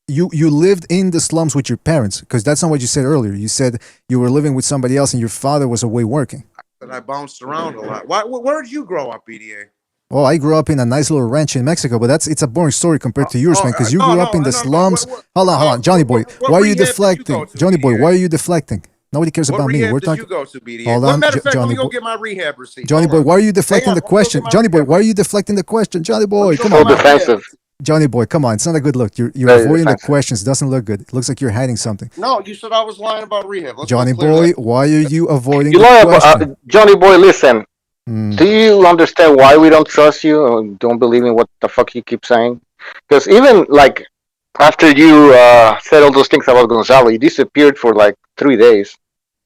You lived in the slums with your parents, because that's not what you said earlier. You said you were living with somebody else and your father was away working. But I bounced around a lot. Where did you grow up, BDA? Oh, I grew up in a nice little ranch in Mexico, but it's a boring story compared to yours, man, because you grew up in the slums. Hold on, Johnny boy. Why are you deflecting? Johnny boy, why are you deflecting? Nobody cares about me. We're talking. You go to, BDA? Hold on, matter of fact, Johnny let me go boy. get my rehab receipt. Johnny boy, why are you deflecting the question? Johnny boy, why are you deflecting the question? Johnny boy, come So on. defensive. Johnny boy, come on. It's not a good look. You're avoiding the questions. It doesn't look good. It looks like you're hiding something. No, you said I was lying about rehab. Johnny boy, why are you avoiding You the lie question? about, Johnny boy, listen. Do you understand why we don't trust you or don't believe in what the fuck you keep saying? Because even like after you said all those things about Gonzalo, you disappeared for like 3 days.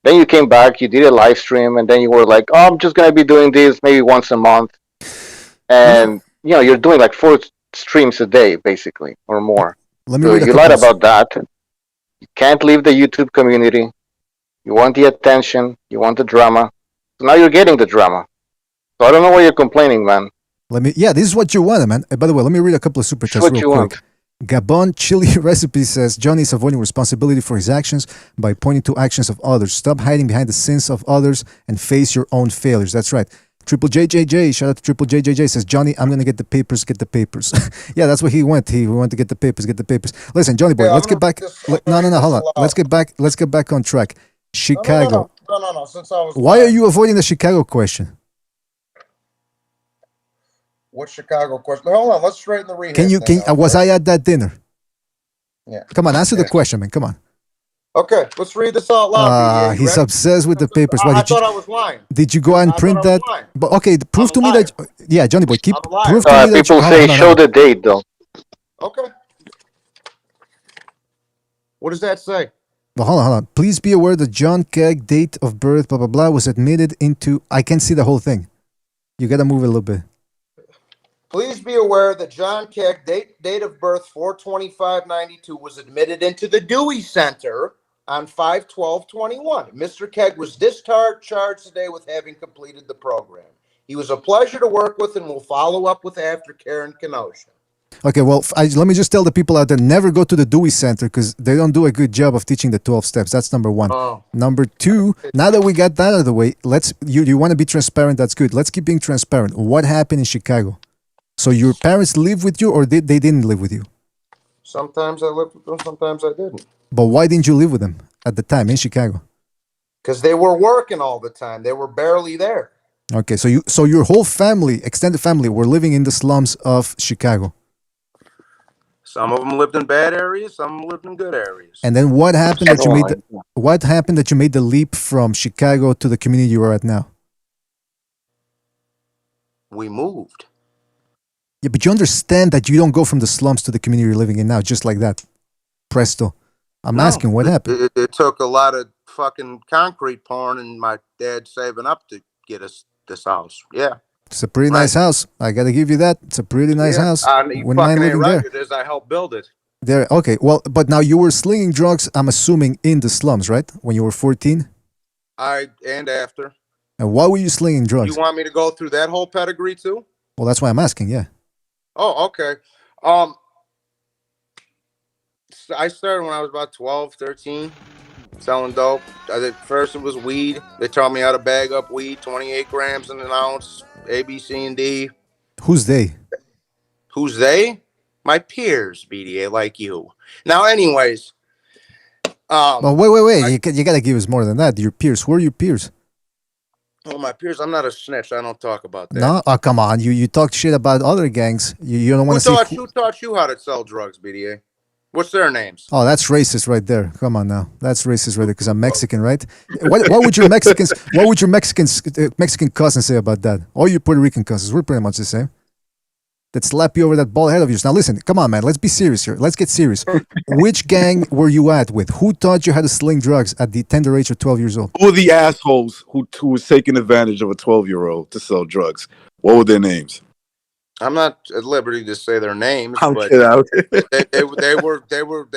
Then you came back, you did a live stream, and then you were like, "Oh, I'm just gonna be doing this maybe once a month," and you know you're doing like 4 streams a day basically or more. Let me So read you lied about that. You can't leave the YouTube community. You want the attention. You want the drama. So now you're getting the drama. So I don't know why you're complaining, man. Yeah, this is what you wanted, man. By the way, let me read a couple of super chats real quick. Gabon Chili Recipe says, Johnny is avoiding responsibility for his actions by pointing to actions of others. Stop hiding behind the sins of others and face your own failures. That's right. Triple JJJ, shout out to Triple JJJ, says, Johnny, I'm going to get the papers. Yeah, that's what he went. He went to get the papers. Listen, Johnny boy, let's get back. No, hold on. Let's get back on track. Chicago. No. Since I was Why are you avoiding the Chicago question? What Chicago question? Hold on, let's straighten the rehab. Was I at that dinner? Yeah. Come on, answer the question, man. Come on. Okay, let's read this out loud. He's obsessed with the papers. I thought I was lying. Did you go out and print that? But okay, prove to me that. Yeah, Johnny boy, prove to me that. People say show the date though. Okay. What does that say? Well, hold on. Please be aware that John Keg date of birth, blah blah blah, was admitted into. I can't see the whole thing. You gotta move it a little bit. Please be aware that John Keck, date of birth 4/25/92, was admitted into the Dewey Center on 5/12/21. Mr. Keck was discharged today with having completed the program. He was a pleasure to work with and will follow up with aftercare and Kenosha. Okay, well, let me just tell the people out there, never go to the Dewey Center because they don't do a good job of teaching the 12 steps. That's number one. Oh. Number two, now that we got that out of the way, you want to be transparent, that's good. Let's keep being transparent. What happened in Chicago? So your parents live with you or they didn't live with you? Sometimes I lived with them, sometimes I didn't. But why didn't you live with them at the time in Chicago? Because they were working all the time. They were barely there. Okay, so your whole family, extended family, were living in the slums of Chicago. Some of them lived in bad areas, some of them lived in good areas. And then what happened that you made the leap from Chicago to the community you are at now? We moved. Yeah, but you understand that you don't go from the slums to the community you're living in now, just like that. Presto. I'm asking what happened. It took a lot of fucking concrete pouring and my dad saving up to get us this house. Yeah. It's a pretty nice house. I got to give you that. It's a pretty nice house. When fucking ain't right, it is. I helped build it. There. Okay. Well, but now you were slinging drugs, I'm assuming, in the slums, right? When you were 14? And after. And why were you slinging drugs? You want me to go through that whole pedigree too? Well, that's why I'm asking, yeah. Oh, okay. I started when I was about 12, 13, selling dope. First it was weed. They taught me how to bag up weed, 28 grams in an ounce, A, B, C, and D. Who's they? Who's they? My peers, BDA, like you. Now, anyways. Well, wait. You got to give us more than that. Your peers. Who are your peers? Oh, my peers, I'm not a snitch. I don't talk about that. No? Oh, come on. You talk shit about other gangs. You don't want to see... Who taught you how to sell drugs, BDA? What's their names? Oh, that's racist right there. Come on now. That's racist right there because I'm Mexican, right? What would your Mexican cousins say about that? Or your Puerto Rican cousins? We're pretty much the same. That slap you over that bald head of yours. Now listen, come on, man. Let's be serious here. Let's get serious. Which gang were you at with? Who taught you how to sling drugs at the tender age of 12 years old? Who were the assholes who was taking advantage of a 12-year-old to sell drugs? What were their names? I'm not at liberty to say their names, but they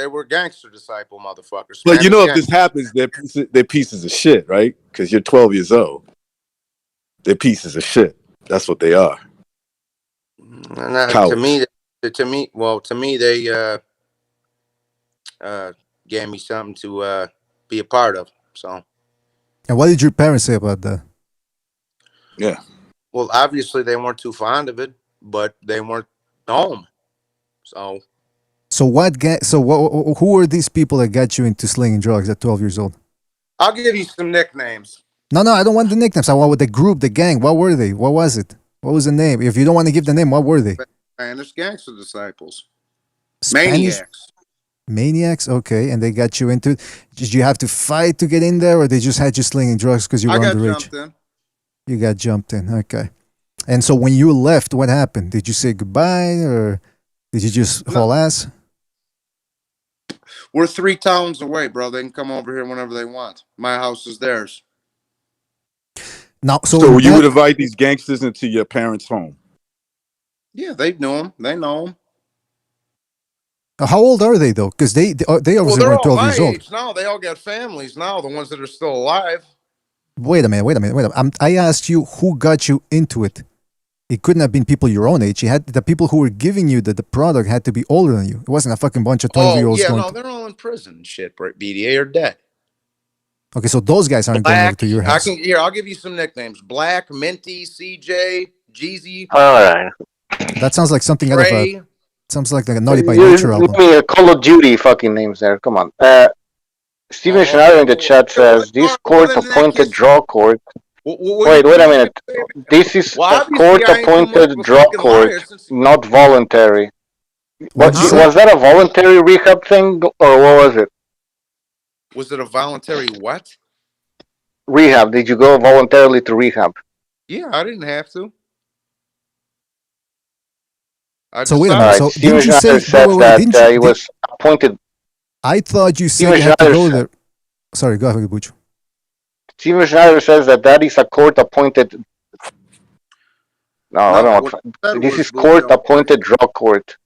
were gangster disciple motherfuckers. But you know, if this happens, they're pieces of shit, right? Because you're 12 years old. They're pieces of shit. That's what they are. To me, they gave me something to be a part of. So. And what did your parents say about that? Yeah. Well, obviously they weren't too fond of it, but they weren't home. So. Who are these people that got you into slinging drugs at 12 years old? I'll give you some nicknames. No, I don't want the nicknames. I want the group, the gang. What were they? What was it? What was the name? If you don't want to give the name, what were they? Spanish gangster disciples. Maniacs? Okay. And they got you into it. Did you have to fight to get in there, or they just had you slinging drugs because you were underage? You got jumped in. Okay. And so when you left, what happened? Did you say goodbye, or did you just haul ass? We're 3 towns away, bro. They can come over here whenever they want. My house is theirs. Now, so you would invite these gangsters into your parents' home? Yeah, they knew them. They know them. How old are they though? Because they obviously weren't 12 years old. Now they all got families now. The ones that are still alive. Wait a minute. I asked you who got you into it. It couldn't have been people your own age. You had the people who were giving you the product had to be older than you. It wasn't a fucking bunch of 12-year-olds yeah, going. no, they're all in prison and shit. BDA are dead. Okay, so those guys aren't going over to your house. I'll give you some nicknames: Black, Minty, CJ, Jeezy. All right. That sounds like something out of Trey. a. Sounds like a Naughty by Nature album. Give me a Call of Duty fucking names there. Come on. Steven Schneider in the chat says, this court-appointed draw court. Wait a minute. This is a court-appointed draw court, not voluntary. Was that a voluntary rehab thing, or what was it? Was it a voluntary what? Rehab. Did you go voluntarily to rehab? Yeah, I didn't have to. So wait a minute. So didn't you say that he was appointed? I thought you said you had to go there. Sorry, go ahead, Bucho. Steven Schneider says that is a court-appointed. No, I don't know. This is court-appointed draw court.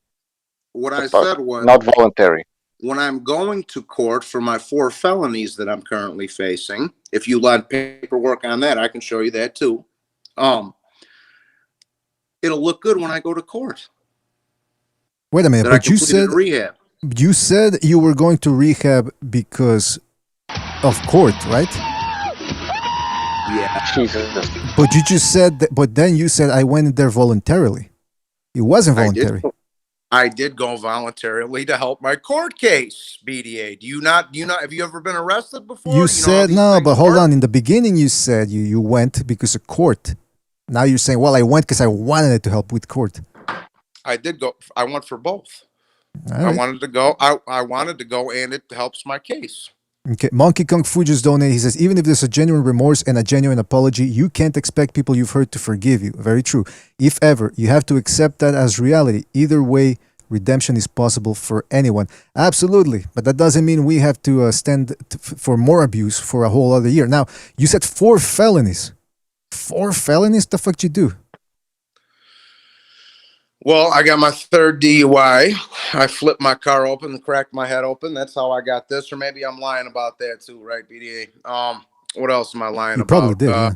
What I said was not voluntary. When I'm going to court for my 4 felonies that I'm currently facing, if you led paperwork on that, I can show you that too. It'll look good when I go to court. Wait a minute, but you said rehab. You said you were going to rehab because of court, right? Yeah. Jesus. But you just said that, but then you said I went there voluntarily. It wasn't voluntary. I did go voluntarily to help my court case, BDA. Do you not, have you ever been arrested before? You said, no, but hold on. In the beginning, you said you went because of court. Now you're saying, well, I went because I wanted to help with court. I did go. I went for both. Right. I wanted to go. I wanted to go, and it helps my case. Okay, Monkey Kung Fu just donated. He says, even if there's a genuine remorse and a genuine apology, you can't expect people you've hurt to forgive you. Very true. If ever, you have to accept that as reality. Either way, redemption is possible for anyone. Absolutely. But that doesn't mean we have to stand for more abuse for a whole other year. Now, you said 4 felonies. 4 felonies? The fuck you do? Well, I got my 3rd DUI. I flipped my car open and cracked my head open. That's how I got this. Or maybe I'm lying about that too, right, BDA? What else am I lying about? Probably did, yeah.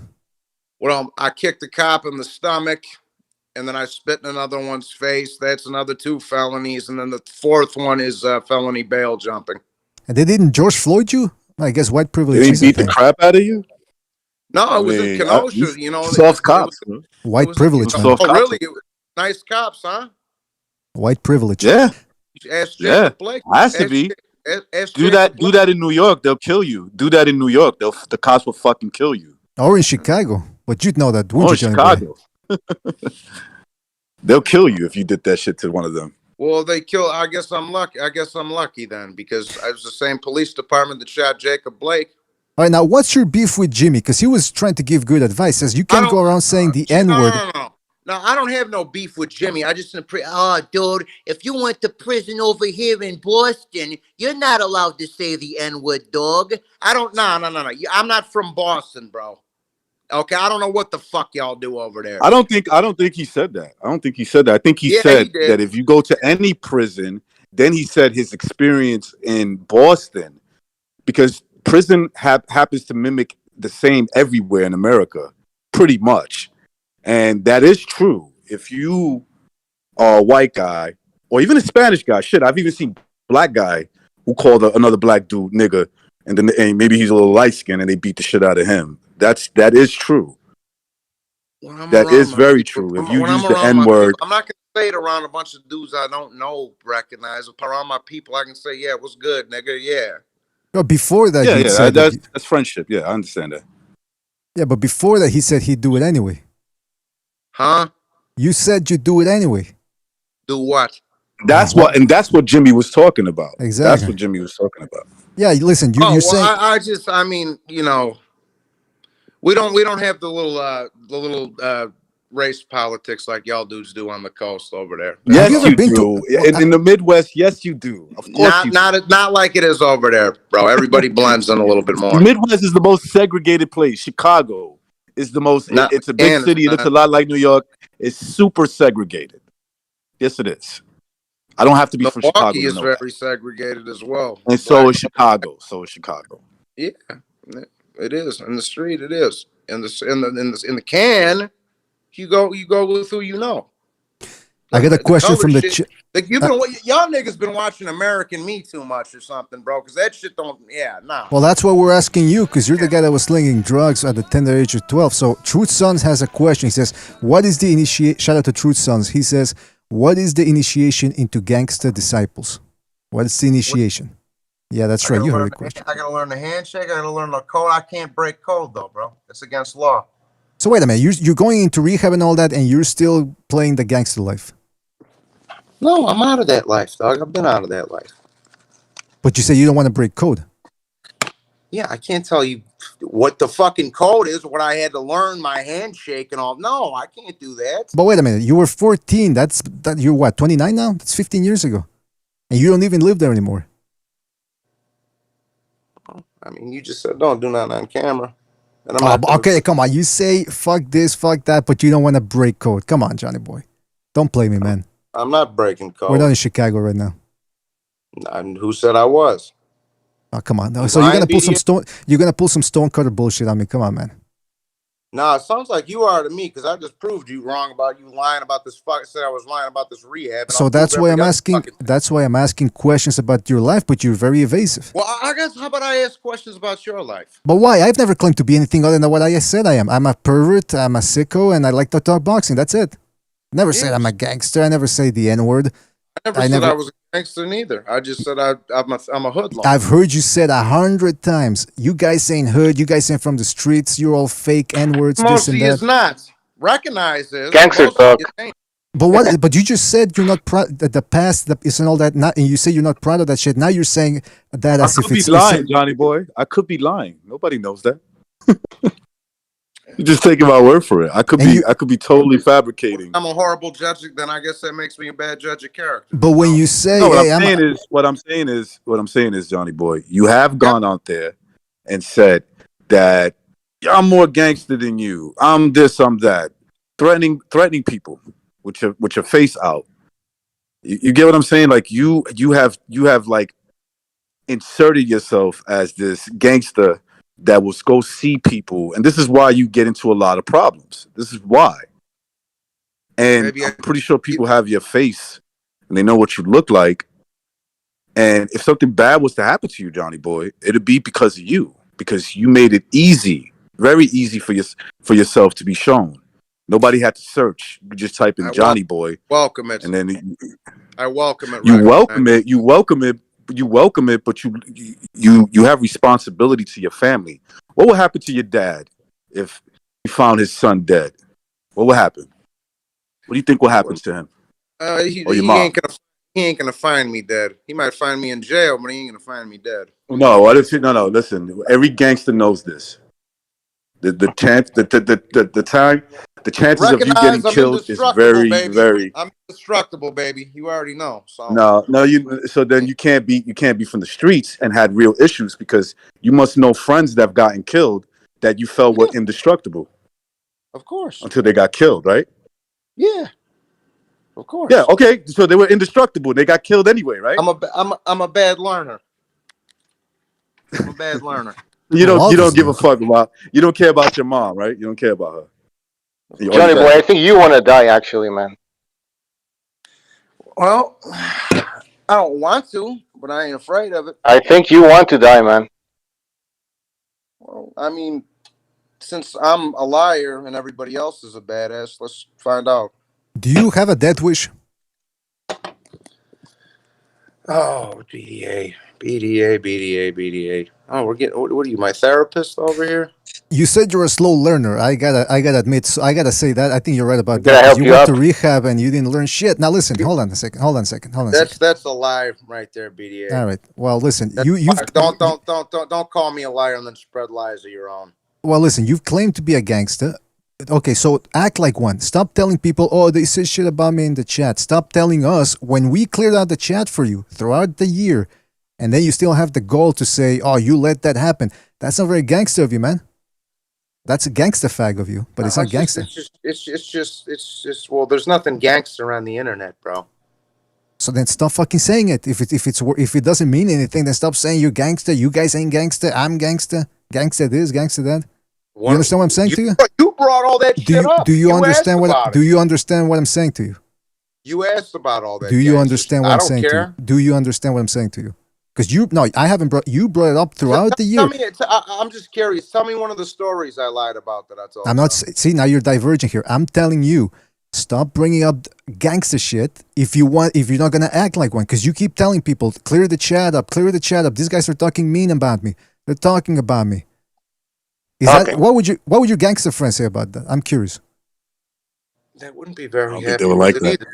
Well, I kicked a cop in the stomach, and then I spit in another one's face. That's another 2 felonies. And then the 4th one is felony bail jumping. And they didn't George Floyd you? I guess white privilege. They beat the crap out of you? No, it was in Kenosha. Soft cops. White privilege, man. Oh, really? Nice cops, huh? White privilege. Yeah. Yeah. Blake. Has to be. Do that in New York, they'll kill you. Do that in New York, the cops will fucking kill you. Or in Chicago. But you'd know that, wouldn't you, Chicago. They'll kill you if you did that shit to one of them. Well, I guess I'm lucky then, because I was the same police department that shot Jacob Blake. All right, now what's your beef with Jimmy? Because he was trying to give good advice. Says you can't go around saying the N-word. No, I don't have no beef with Jimmy. I just, dude, if you went to prison over here in Boston, you're not allowed to say the N-word, dog. No. I'm not from Boston, bro. Okay, I don't know what the fuck y'all do over there. I don't think he said that. I think he said that if you go to any prison, then he said his experience in Boston, because prison happens to mimic the same everywhere in America, pretty much. And that is true. If you are a white guy, or even a Spanish guy, shit, I've even seen black guy who called another black dude nigga, and then maybe he's a little light skinned and they beat the shit out of him. That is true. That is very true. If you use the N-word, I'm not gonna say it around a bunch of dudes I don't know, recognize. Around my people, I can say, "Yeah, what's good, nigga?" Yeah. No, before that, that's friendship. Yeah, I understand that. Yeah, but before that, he said he'd do it anyway. Huh? You said you'd do it anyway. Do what? That's what Jimmy was talking about. Exactly. That's what Jimmy was talking about. Yeah, listen, you're saying. We don't have the little race politics like y'all dudes do on the coast over there. Yes, you do. In the Midwest, yes, you do. Of course, not like it is over there, bro. Everybody blends in a little bit more. The Midwest is the most segregated place. Chicago is the most. It's a big city. It looks a lot like New York. It's super segregated. Yes, it is. I don't have to be from Chicago. Milwaukee is very segregated as well. And so is Chicago. Yeah. It is in the street. It is in the can. You go with who you know. I got a The question color from the shit. Like y'all niggas been watching American Me too much or something, bro. Because that shit don't. Yeah, nah. well, that's what we're asking you, because you're the guy that was slinging drugs at the tender age of 12. So Truth Sons has a question. He says, what is the initiation? Shout out to Truth Sons. He says, what is the initiation into gangster disciples? What is the initiation? Yeah, that's right. You heard the question. I gotta learn the handshake. I gotta learn the code. I can't break code though, bro. It's against law. So wait a minute. You're going into rehab and all that, and you're still playing the gangster life. No, I'm out of that life, dog. I've been out of that life. But you say you don't want to break code. Yeah, I can't tell you what the fucking code is, what I had to learn, my handshake and all. No, I can't do that. But wait a minute. You were 14. You're what, 29 now? That's 15 years ago. And you don't even live there anymore. I mean, you just said don't do nothing on camera. And I'm okay, come on. You say fuck this, fuck that, but you don't want to break code. Come on, Johnny boy. Don't play me, man. I'm not breaking code. We're not in Chicago right now. And who said I was? Oh, come on. So you're gonna pull some stone. You're gonna pull some stone cutter bullshit on me. Come on, man. Nah, it sounds like you are to me because I just proved you wrong about you lying about this. Said I was lying about this rehab. So that's why I'm asking. That's why I'm asking questions about your life, but you're very evasive. Well, I guess how about I ask questions about your life? But why? I've never claimed to be anything other than what I said I am. I'm a pervert. I'm a sicko, and I like to talk boxing. That's it. Never said I'm a gangster. I never say the N-word. I never said I was a gangster neither. I just said I'm a hoodlum. I've heard you said 100 times. You guys ain't hood. You guys ain't from the streets. You're all fake N-words. Most this and of that. is not. Recognize this. Gangster talk. But what? But you just said you're not proud that the past is and all that. Not, and you say you're not proud of that shit. Now you're saying that as if it's lying, Johnny boy. I could be lying. Nobody knows that. You're just taking my word for it. I could be totally fabricating. I'm a horrible judge. Then I guess that makes me a bad judge of character. But when you say, what I'm saying is, Johnny boy, you have gone out there and said that I'm more gangster than you. I'm this, I'm that, threatening people with your face out. You get what I'm saying? Like you have like inserted yourself as this gangster that will go see people, and this is why you get into a lot of problems. This is why. And I'm pretty sure people have your face and they know what you look like. And if something bad was to happen to you, Johnny boy, it'd be because of you, because you made it easy, very easy for yourself to be shown. Nobody had to search. You just type in Johnny boy. Welcome it. And then I welcome it. You welcome it. You welcome it. You welcome it, but you have responsibility to your family. What would happen to your dad if you found his son dead? What would happen? What do you think will happen to him? He ain't gonna find me dead. He might find me in jail, but he ain't gonna find me dead. No, no. Listen, every gangster knows this. The chances of you getting killed is very, very. I'm indestructible, baby. You already know. So no. So then you can't be from the streets and had real issues, because you must know friends that have gotten killed that you felt were indestructible. Of course. Until they got killed, right? Yeah. Of course. Yeah. Okay. So they were indestructible. They got killed anyway, right? I'm a bad learner. I'm a bad learner. You don't give a fuck about. You don't care about your mom, right? You don't care about her. Johnny boy, I think you want to die, actually, man. Well, I don't want to, but I ain't afraid of it. I think you want to die, man. Well, I mean, since I'm a liar and everybody else is a badass, let's find out. Do you have a death wish? Oh, BDA. Oh, we're getting. What are you, my therapist over here? You said you're a slow learner. I gotta admit. So I gotta say that. I think you're right about that. Help you went to rehab and you didn't learn shit. Now listen. Hold on a second. That's a lie right there, BDA. All right. Well, listen. Don't call me a liar and then spread lies of your own. Well, listen. You've claimed to be a gangster. Okay, so act like one. Stop telling people, oh, they say shit about me in the chat. Stop telling us when we cleared out the chat for you throughout the year, and then you still have the goal to say, oh, you let that happen. That's not very gangster of you, man. That's a gangster fag of you, but it's not gangster. It's just, well, there's nothing gangster on the internet, bro. So then stop fucking saying it. If it doesn't mean anything, then stop saying you're gangster. You guys ain't gangster. I'm gangster. Gangster this, gangster that. You understand what I'm saying to you? You brought all that shit up. Do you understand what? Do you understand what I'm saying to you? You asked about all that. Do you understand what I'm saying care. to you? Do you understand what I'm saying to you? Because I haven't brought it up throughout the year. I'm just curious. Tell me one of the stories I lied about that I told. I'm not. See, now you're diverging here. I'm telling you, stop bringing up gangster shit if you're not gonna act like one. Because you keep telling people, clear the chat up. These guys are talking mean about me. They're talking about me. What would your gangster friends say about that? I'm curious. They wouldn't be very happy. They would like that.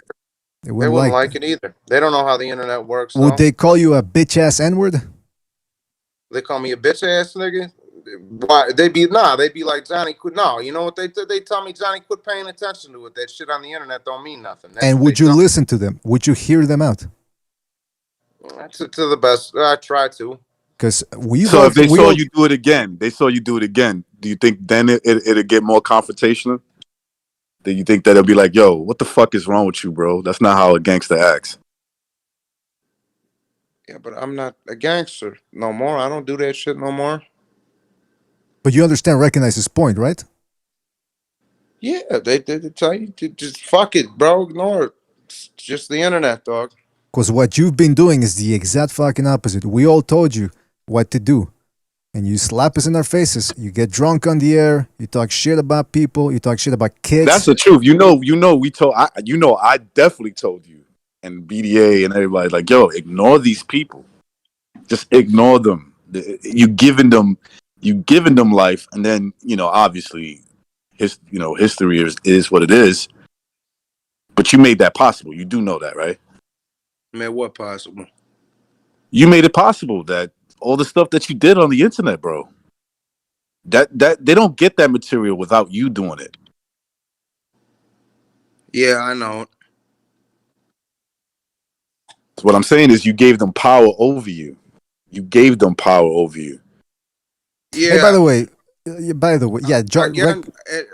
They wouldn't like it either. They don't know how the internet works. Would they call you a bitch ass N-word? They call me a bitch ass nigga. Why? They'd be like, Johnny, quit. No, you know what they tell me, Johnny, quit paying attention to it. That shit on the internet don't mean nothing. And would you listen to them? Would you hear them out? To the best, I try to. Because if they saw you do it again, do you think then it'll get more confrontational? Do you think that it'll be like, yo, what the fuck is wrong with you, bro? That's not how a gangster acts. Yeah, but I'm not a gangster no more. I don't do that shit no more. But you recognize his point, right? Yeah, they tell you to just fuck it, bro. Ignore it. It's just the internet, dog. Because what you've been doing is the exact fucking opposite. We all told you what to do. And you slap us in our faces. You get drunk on the air. You talk shit about people. You talk shit about kids. That's the truth. I definitely told you and BDA and everybody, like, yo, ignore these people. Just ignore them. You giving them life, and then obviously, history is what it is. But you made that possible. You do know that, right? Made what possible? You made it possible that all the stuff that you did on the internet, bro. That they don't get that material without you doing it. Yeah, I know. So what I'm saying is, you gave them power over you. Yeah. Hey, by the way, yeah.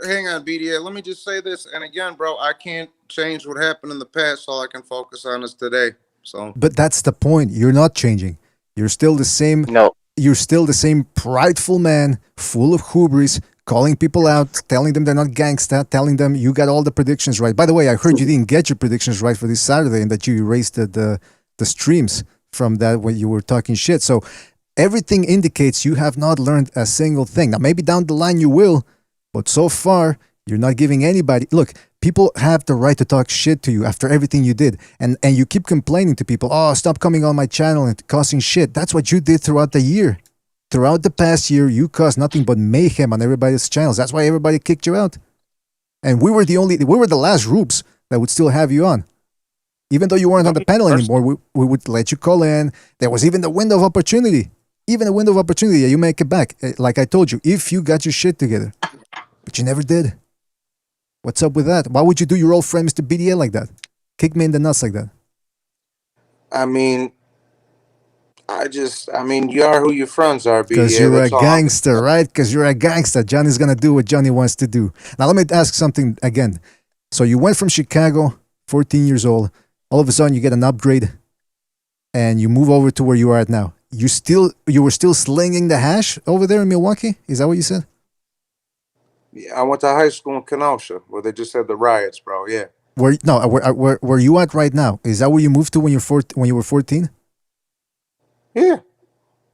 Hang on, BDA. Let me just say this, and again, bro, I can't change what happened in the past. All I can focus on is today. So, but that's the point. You're not changing. You're still the same. No. You're still the same prideful man, full of hubris, calling people out, telling them they're not gangsta, telling them you got all the predictions right. By the way, I heard you didn't get your predictions right for this Saturday and that you erased the streams from that when you were talking shit. So everything indicates you have not learned a single thing. Now, maybe down the line you will, but so far you're not giving anybody... Look, people have the right to talk shit to you after everything you did. And you keep complaining to people, oh, stop coming on my channel and causing shit. That's what you did throughout the year. Throughout the past year, you caused nothing but mayhem on everybody's channels. That's why everybody kicked you out. And we were the last groups that would still have you on. Even though you weren't on the panel anymore, we would let you call in. There was even the window of opportunity. Even a window of opportunity that you make it back. Like I told you, if you got your shit together. But you never did. What's up with that? Why would you do your old friend Mr. BDA like that? Kick me in the nuts like that. I mean, you are who your friends are, BDA. Because you're a gangster, right? Because you're a gangster. Johnny's going to do what Johnny wants to do. Now, let me ask something again. So you went from Chicago, 14 years old. All of a sudden, you get an upgrade. And you move over to where you are at now. You were still slinging the hash over there in Milwaukee? Is that what you said? Yeah, I went to high school in Kenosha, where they just had the riots, bro. Yeah. Where you at right now? Is that where you moved to when you were 14? Yeah.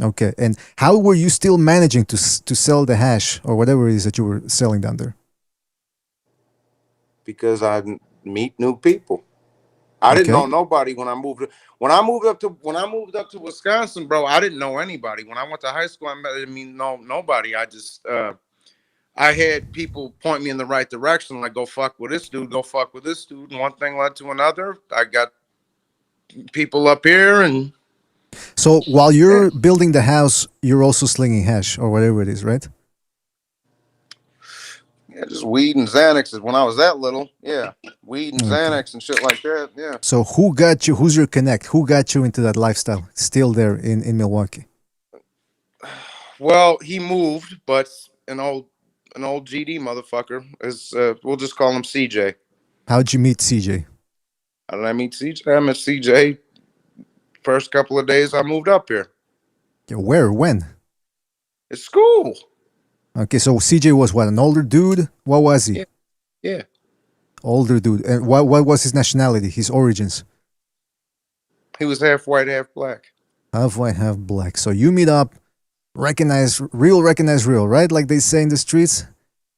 Okay. And how were you still managing to sell the hash or whatever it is that you were selling down there? Because I meet new people. I didn't know nobody when I moved. When I moved up to Wisconsin, bro, I didn't know anybody. When I went to high school, nobody. I had people point me in the right direction, like, go fuck with this dude, go fuck with this dude. And one thing led to another. I got people up here. And so while you're building the house, you're also slinging hash or whatever it is, right? Yeah, just weed and Xanax when I was that little. Yeah, weed and Xanax and shit like that. Yeah. So who got you? Who's your connect? Who got you into that lifestyle? Still there in Milwaukee? Well, he moved, but an old GD motherfucker is. We'll just call him CJ. How'd you meet CJ? And I meet CJ. I met CJ first couple of days I moved up here. Yeah, where? When? It's school. Okay, so CJ was what? An older dude? What was he? Yeah. Older dude. And what was his nationality? His origins? He was half white, half black. Half white, half black. So you meet up, recognize real, right? Like they say in the streets.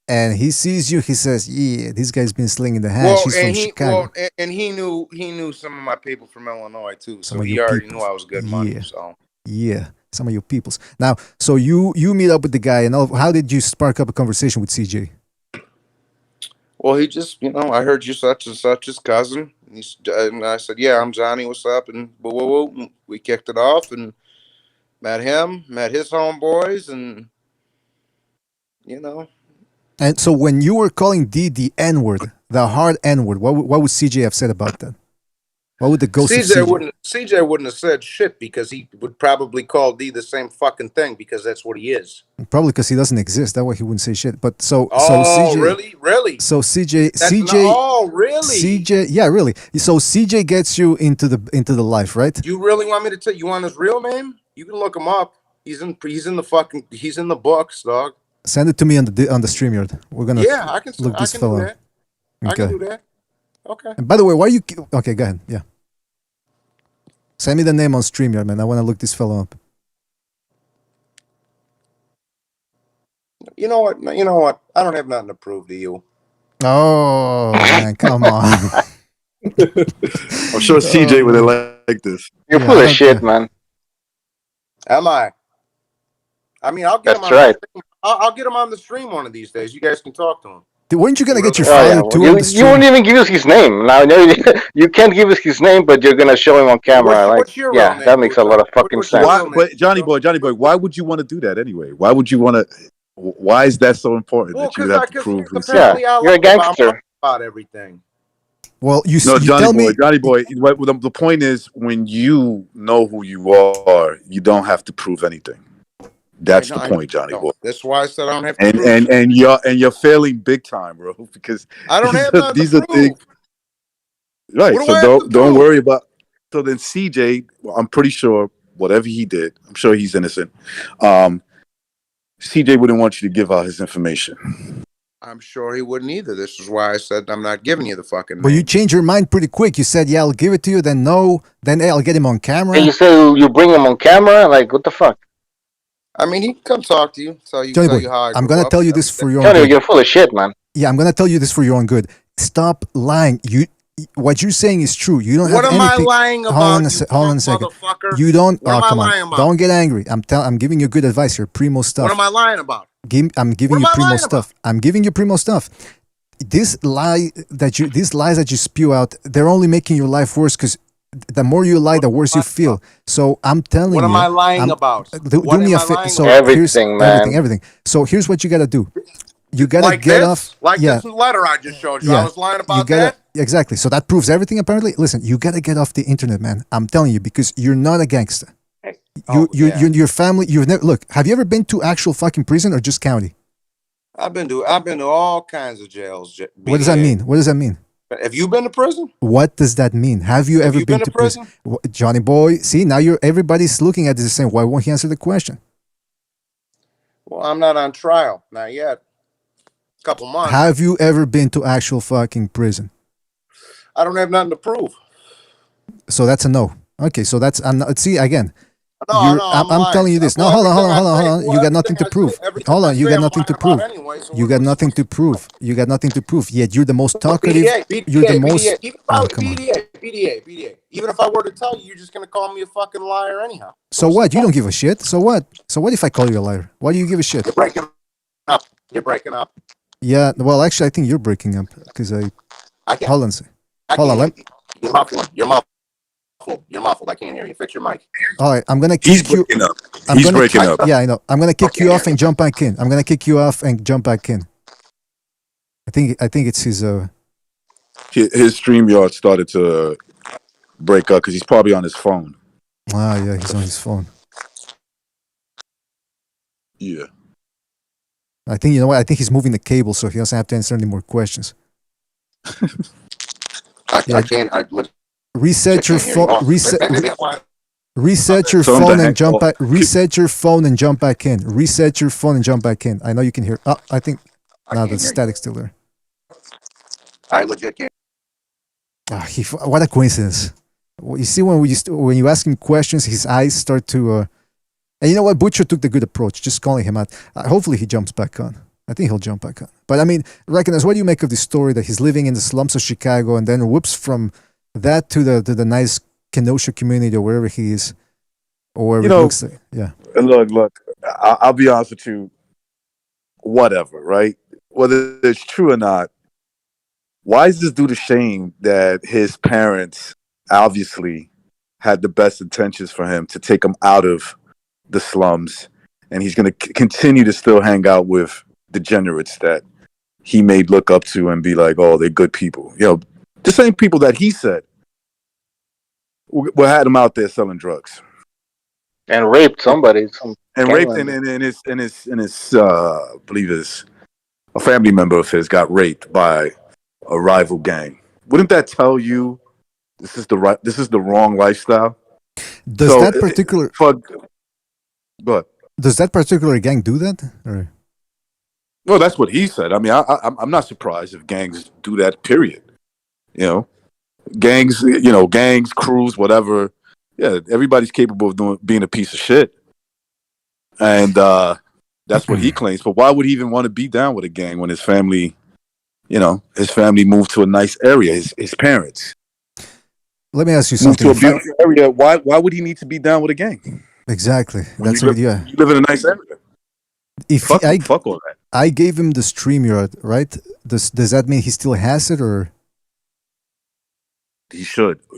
And he sees you. He says, "Yeah, this guy's been slinging the hash. He's from Chicago." And he knew some of my people from Illinois too. Some So of he your already peoples. knew I was good money. So Yeah, some of your peoples. Now, so you meet up with the guy, and how did you spark up a conversation with CJ? well, he just I heard you such and such his cousin. And I said, yeah, I'm Johnny. What's up? And whoa, whoa, whoa. And we kicked it off and met him, met his homeboys, and And so when you were calling D the N-word, the hard N-word, what would CJ have said about that? What would the ghost of CJ? CJ wouldn't have said shit because he would probably call D the same fucking thing because that's what he is. Probably because he doesn't exist. That way he wouldn't say shit. But so CJ, really? So CJ, really? CJ, yeah, really. So CJ gets you into the life, right? You really want me to tell you want his real name? You can look him up. He's in the books, dog. Send it to me on the StreamYard. We're gonna look this fellow. Do that. I can do that. Okay. And by the way, why are you? Okay, go ahead. Yeah. Send me the name on StreamYard, man. I want to look this fellow up. You know what? I don't have nothing to prove to you. Oh man, come on. I'm sure CJ would have like this. You're full of shit, man. Am I? I mean, I'll get him. Right. I'll get him on the stream one of these days. You guys can talk to him. Weren't you gonna get your father too on the stream? You won't even give us his name. Now you can't give us his name, but you're gonna show him on camera. What's your real name? That makes a lot of fucking sense. But Johnny boy, why would you want to do that anyway? Why would you want to? Why is that so important that you have to prove this? Yeah, you're a gangster. About everything. Well, you no, Johnny tell boy. The point is, when you know who you are, you don't have to prove anything. That's the point, Johnny boy. That's why I said I don't have to prove and you're failing big time, bro. Because I don't have these to are prove. things, right? So don't worry about. So then CJ, I'm pretty sure whatever he did, I'm sure he's innocent. CJ wouldn't want you to give out his information. I'm sure he wouldn't either. This is why I said I'm not giving you the fucking name. But you changed your mind pretty quick. You said, yeah, I'll give it to you. Then no. Then hey, I'll get him on camera. And you say you bring him on camera? Like, what the fuck? I mean, he can come talk to you. Tell you how I'm going to tell you this for your own Johnny, good. you're full of shit, man. Yeah, I'm going to tell you this for your own good. Stop lying. What you're saying is true. You don't have anything. What am I lying about? Hold on a second. You don't. What am come I on. lying about? Don't get angry. I'm giving you good advice here. Primo stuff. What am I lying about? I'm giving you primo stuff. I'm giving you primo stuff. These lies that you spew out, they're only making your life worse because the more you lie, the worse you feel. So I'm telling you. What am I lying about? Do me a favor. So everything, man. Everything. So here's what you got to do. You got to like get this? off. Like this letter I just showed you. I was lying about that? Exactly. So that proves everything, apparently. Listen, you got to get off the internet, man. I'm telling you, because you're not a gangster. Your family, you've never, look, have you ever been to actual fucking prison or just county? I've been to all kinds of jails. What does that mean? What does that mean? Have you been to prison? What does that mean? Have you ever been to prison? Johnny boy, see, now everybody's looking at this and saying, why won't he answer the question? Well, I'm not on trial. Not yet. A couple months. Have you ever been to actual fucking prison? I don't have nothing to prove. So that's a no. Okay, so that's, see, again. I'm telling you this. No, hold on. You got nothing to prove. Hold on, you got nothing to prove. You got nothing to prove. You got nothing to prove. Yet you're the most talkative. You're the most. BDA. Even if I were to tell you, you're just gonna call me a fucking liar anyhow. So what? You don't give a shit. So what? So what if I call you a liar? Why do you give a shit? You're breaking up. Yeah. Well, actually, I think you're breaking up because I hold on. Hold on. You're muffled. I can't hear you. Fix your mic. All right, I'm gonna kick you. He's breaking up. Yeah, I know. I'm gonna kick you off and jump back in. I think it's his. His StreamYard started to break up because he's probably on his phone. Ah, yeah, he's on his phone. Yeah. I think you know what? I think he's moving the cable, so he doesn't have to answer any more questions. I can't. Reset your phone. Reset your Tell him to phone and hang jump up. back. Reset your phone and jump back in. Reset your phone and jump back in. I know you can hear. Oh, I think now the static's still there. I legit can't. What a coincidence! You see, when you ask him questions, his eyes start to. And you know what? Butcher took the good approach, just calling him out. Hopefully, he jumps back on. I think he'll jump back on. But I mean, recognize, what do you make of the story that he's living in the slums of Chicago, and then whoops from that to the nice Kenosha community or wherever he is, or wherever it looks like. Yeah. Look. I'll be honest with you. Whatever, right? Whether it's true or not, why is this dude ashamed that his parents obviously had the best intentions for him to take him out of the slums, and he's going to continue to still hang out with degenerates that he may look up to and be like, oh, they're good people. You know, the same people that he said had him out there selling drugs and raped somebody. And raped, and his I believe a family member of his got raped by a rival gang. Wouldn't that tell you this is the wrong lifestyle? Does that particular But does that particular gang do that? Or? Well, that's what he said. I mean, I'm not surprised if gangs do that. Period. You know, gangs, crews, whatever. Yeah, everybody's capable of being a piece of shit, and that's what he claims. But why would he even want to be down with a gang when his family, moved to a nice area? His parents. Let me ask you something. Moved to a beautiful area. Why would he need to be down with a gang? Exactly. That's what. Yeah. You live in a nice area. Fuck all that. I gave him the StreamYard, right? Does that mean he still has it, or he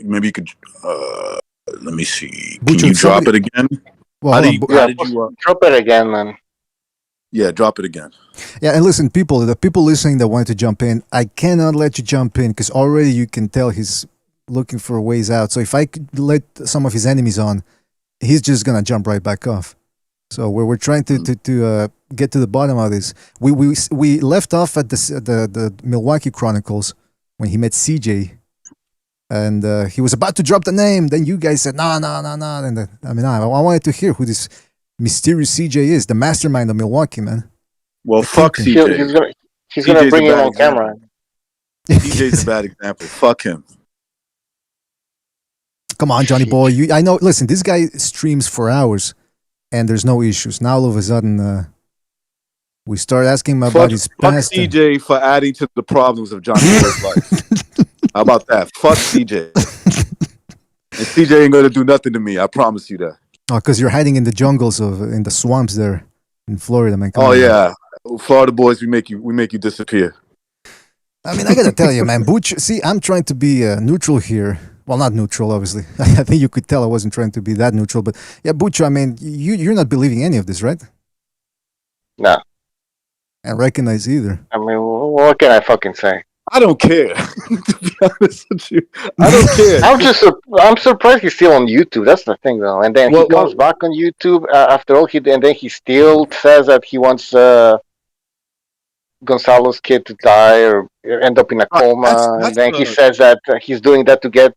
maybe you could? Let me see. Can you drop it again? Well, how did you drop it again, man? Yeah, drop it again. Yeah, and listen, the people listening that wanted to jump in, I cannot let you jump in because already you can tell he's looking for ways out. So if I could let some of his enemies on, he's just gonna jump right back off. So we're trying to get to the bottom of this. We left off at the Milwaukee Chronicles when he met CJ, and he was about to drop the name. Then you guys said no. And I wanted to hear who this mysterious CJ is, the mastermind of Milwaukee, man. Well, fuck CJ. He's gonna bring him on camera. CJ's a bad example. Fuck him. Come on, Johnny boy. I know. Listen, this guy streams for hours, and there's no issues. Now all of a sudden, we start asking him about his past. Fuck CJ for adding to the problems of Johnny boy's life. How about that? Fuck CJ. And CJ ain't gonna do nothing to me. I promise you that. Oh, because you're hiding in the jungles in the swamps there in Florida, man. Come on, yeah, Florida boys, we make you disappear. I mean, I gotta tell you, man, Butch. See, I'm trying to be neutral here. Well, not neutral, obviously. I think you could tell I wasn't trying to be that neutral, but yeah, Butch. I mean, you're not believing any of this, right? No. And recognize either. I mean, what can I fucking say? I don't care. To be honest with you, I don't care. I'm surprised he's still on YouTube. That's the thing, though. And then he comes back on YouTube after all. And then he still says that he wants Gonzalo's kid to die or end up in a coma. And then he says that he's doing that to get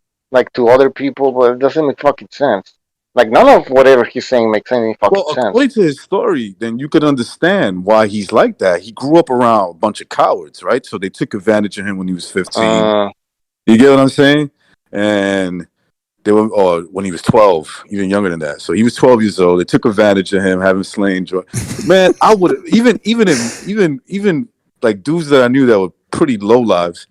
to other people, but it doesn't make fucking sense. Like, none of whatever he's saying makes any fucking sense. According to his story, then you could understand why he's like that. He grew up around a bunch of cowards, right? So they took advantage of him when he was 15. You get what I'm saying? And they were, or when he was 12, even younger than that. So he was 12 years old. They took advantage of him, having slain. Man, I would even like dudes that I knew that were pretty low lives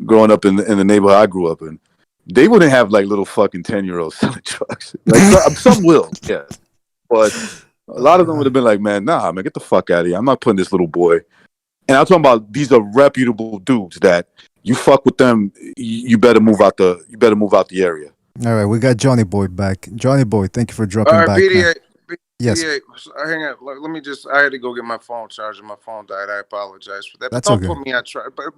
growing up in the neighborhood I grew up in. They wouldn't have like little fucking 10-year-olds selling drugs. Like some will, yeah, but a lot of them would have been like, man, nah, man, get the fuck out of here. I'm not putting this little boy. And I'm talking about these are reputable dudes that you fuck with them, you better move out the area. All right, we got Johnny Boy back. Johnny Boy, thank you for dropping back. BDA, Yes. BDA, hang on. Let me just. I had to go get my phone charged. My phone died. I apologize for that. But That's don't okay. put me on trial. But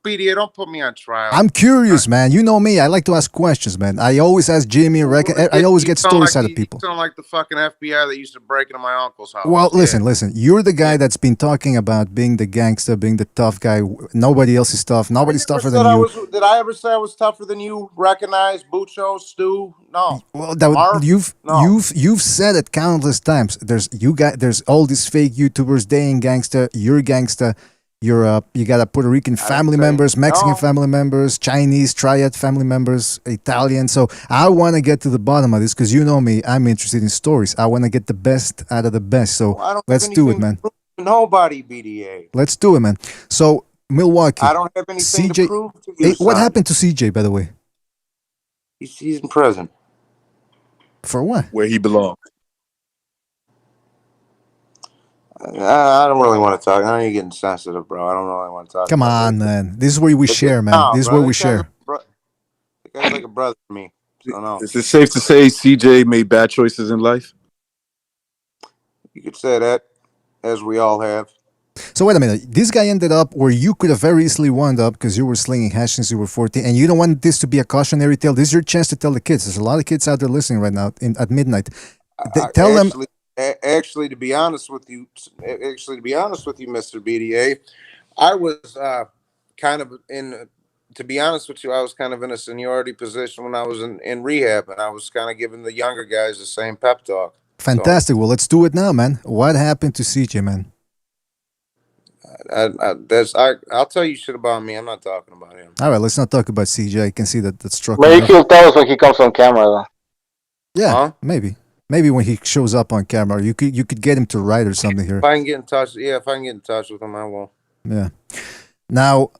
BDA, don't put me on trial. I'm curious, man. You know me. I like to ask questions, man. I always ask Jimmy. I always get stories out of people. You sound like the fucking FBI that used to break into my uncle's house. Well, listen. You're the guy that's been talking about being the gangster, being the tough guy. Nobody else is tough. Nobody's tougher than you. Did I ever say I was tougher than you? Recognize Bucho, Stu? No. Well, Marv? you've said it countless times. There's all these fake YouTubers. They ain't gangster. You're gangster. You got a Puerto Rican family members, Mexican family members, Chinese triad family members, Italian. So I want to get to the bottom of this because you know me. I'm interested in stories. I want to get the best out of the best. So let's do it, man. Nobody, BDA. Let's do it, man. So Milwaukee. I don't have anything to prove to you. Hey, what happened to CJ, by the way? He's in prison. For what? Where he belongs. I don't really want to talk. I know you're getting sensitive, bro. I don't really want to talk. Come on, man. This is where we share, man. This is where we share. The guy's like a brother to me. So no. Is it safe to say CJ made bad choices in life? You could say that, as we all have. So wait a minute. This guy ended up where you could have very easily wound up because you were slinging hash since you were 14, and you don't want this to be a cautionary tale. This is your chance to tell the kids. There's a lot of kids out there listening right now at midnight. Tell them. Actually, to be honest with you, Mr. BDA, I was kind of in. To be honest with you, I was kind of in a seniority position when I was in rehab, and I was kind of giving the younger guys the same pep talk. Fantastic. Well, let's do it now, man. What happened to CJ, man? I'll tell you shit about me. I'm not talking about him. All right, let's not talk about CJ. I can see that struck. Maybe he'll tell us when he comes on camera, though. Yeah, maybe when he shows up on camera, you could get him to write or something here. If I can get in touch, with him, I will. Yeah. Now,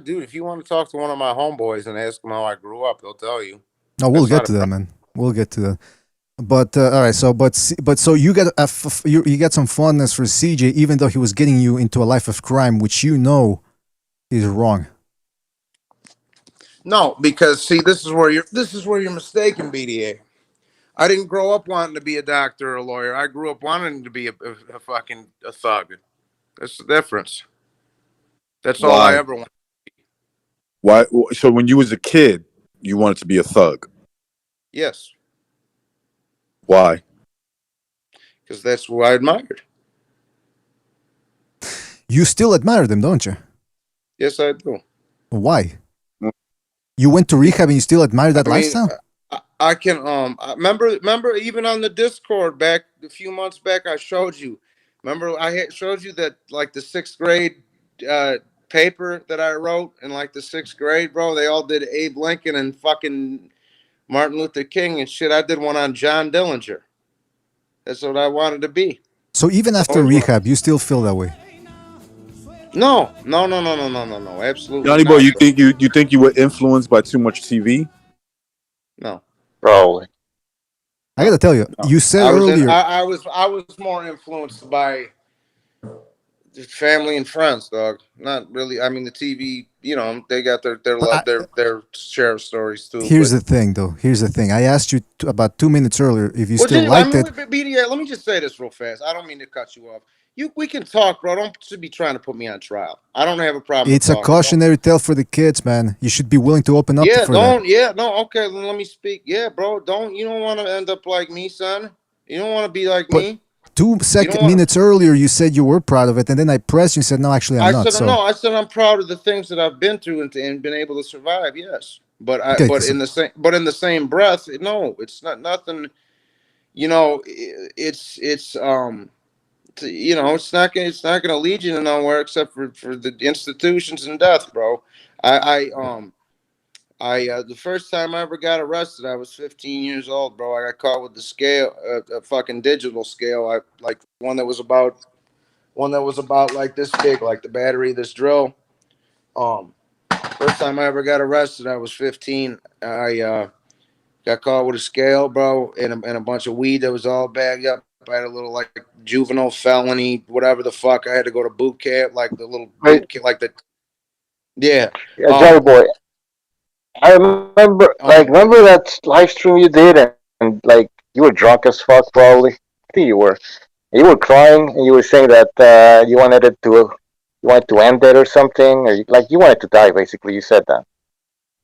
dude, if you want to talk to one of my homeboys and ask him how I grew up, they'll tell you. No, we'll get to that, man. We'll get to that. But all right, so you got you got some fondness for CJ, even though he was getting you into a life of crime, which you know is wrong. No, because see, this is where you're mistaken, BDA. I didn't grow up wanting to be a doctor or a lawyer. I grew up wanting to be a fucking thug. That's the difference. That's all I ever wanted. Why? So when you was a kid, you wanted to be a thug. Yes. Why? Because that's who I admired. You still admire them, don't you? Yes, I do. Why? You went to rehab and you still admire that lifestyle? I can remember even on the Discord back a few months back, I showed you. Remember I showed you that like the 6th grade paper that I wrote in like the 6th grade, bro. They all did Abe Lincoln and fucking Martin Luther King and shit. I did one on John Dillinger. That's what I wanted to be. So even after rehab, you still feel that way? No. Absolutely. Johnny boy, you think you were influenced by too much TV? No. Probably. I gotta tell you, you said earlier. I was more influenced by family and friends, dog. Not really. I mean, the TV. You know, they got their share of stories too. Here's the thing, though. Here's the thing. I asked you about 2 minutes earlier if you still liked it. BDA, let me just say this real fast. I don't mean to cut you off. We can talk, bro. Don't be trying to put me on trial. I don't have a problem. It's a cautionary tale for the kids, man. You should be willing to open up for that. Okay, then let me speak. Yeah, bro. You don't want to end up like me, son. You don't want to be like me. 2 minutes earlier, you said you were proud of it, and then I pressed you and said, no, actually, I'm not. I said I'm proud of the things that I've been through and been able to survive. Yes, but in the same breath, no, it's not nothing. You know, it's not gonna lead you to nowhere except for the institutions and death, bro. The first time I ever got arrested, I was 15 years old, bro. I got caught with the scale, a fucking digital scale. Like one that was about like this big, like the battery of this drill. First time I ever got arrested, I was 15. I got caught with a scale, bro, and a bunch of weed that was all bagged up. I had a little like juvenile felony, whatever the fuck. I had to go to boot camp, like the little boot camp, like the Johnny boy. I remember, remember that live stream you did, and like you were drunk as fuck, probably. think you were. You were crying, and you were saying that you wanted to end it or something, or you wanted to die. Basically, you said that.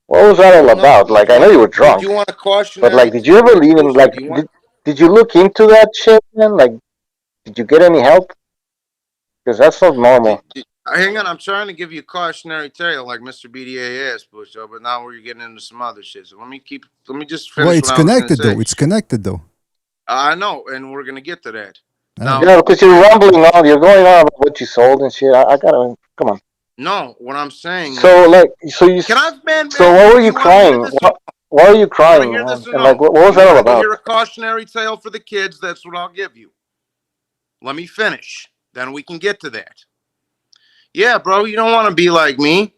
What was that all about? Like, I know you were Would drunk, you want a but cautionary like, did you ever tale? even like? Do you want? Did you look into that shit, man? Like, did you get any help? Because that's not normal. Hang on, I'm trying to give you a cautionary tale like Mr. BDA asked, Busho, but now we're getting into some other shit. So let me just Well, finish it's what I was going to connected say. though. It's connected though. I know, and we're going to get to that. Now, Yeah, because you're rambling on. You're going on about what you sold and shit. I gotta come on. No, what I'm saying So is, like, so you. can I, man, So what were do you you want to hear crying? this? Why are you You want to crying, hear man? this or And no? like, what was You that all want to about? hear a cautionary tale for the kids? That's what I'll give you. Let me finish. Then we can get to that. Yeah, bro, you don't want to be like me.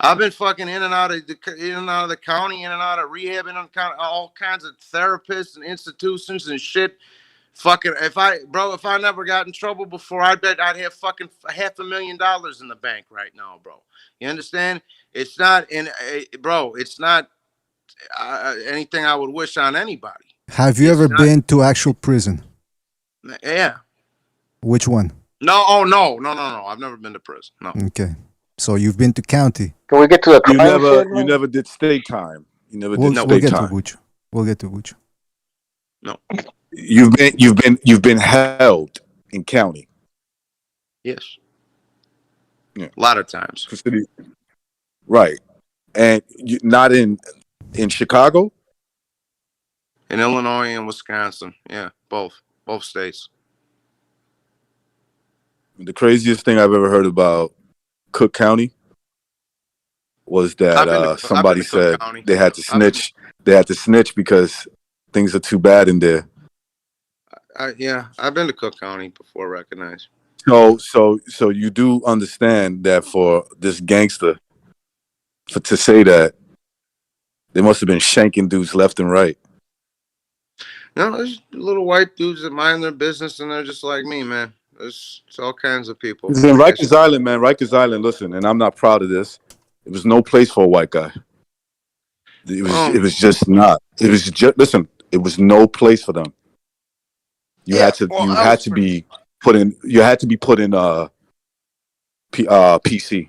I've been fucking in and out of the county, in and out of rehab, and all kinds of therapists and institutions and shit. Fucking, if I never got in trouble before, I bet I'd have fucking $500,000 in the bank right now, bro. You understand? It's not bro. It's not anything I would wish on anybody. have you ever been to actual prison? Yeah. Which one? No. Oh no. I've never been to prison. No. Okay. So you've been to county. Can we get to the crime shit, You man? never did state time. You never We'll did get state to time. Buch. We'll get to Buch. No. You've been held in county. Yes. Yeah. A lot of times. Right. And not in Chicago? In Illinois and Wisconsin. Yeah, both states. The craziest thing I've ever heard about Cook County was that somebody said they had to snitch. They had to snitch because things are too bad in there. Yeah, I've been to Cook County before, recognized. So you do understand that for this gangster to say that, they must have been shanking dudes left and right. No, there's little white dudes that mind their business, and they're just like me, man. There's all kinds of people. It's in Rikers Island, man. Rikers Island. Listen, and I'm not proud of this. It was no place for a white guy. It was just not. It was just listen. It was no place for them. You had to be put in PC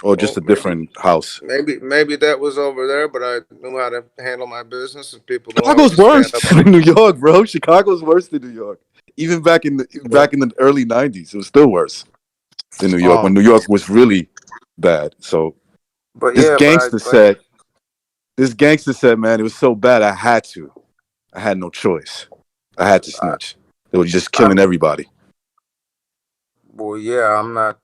or just a different house. Maybe that was over there, but I knew how to handle my business, and people. Chicago's worse than New York, bro. Chicago's worse than New York. Even back in the early '90s, it was still worse than New York when New York was really bad. So, this gangster said, man, it was so bad I had no choice. I had to snitch. They were just killing everybody. Well, yeah, I'm not.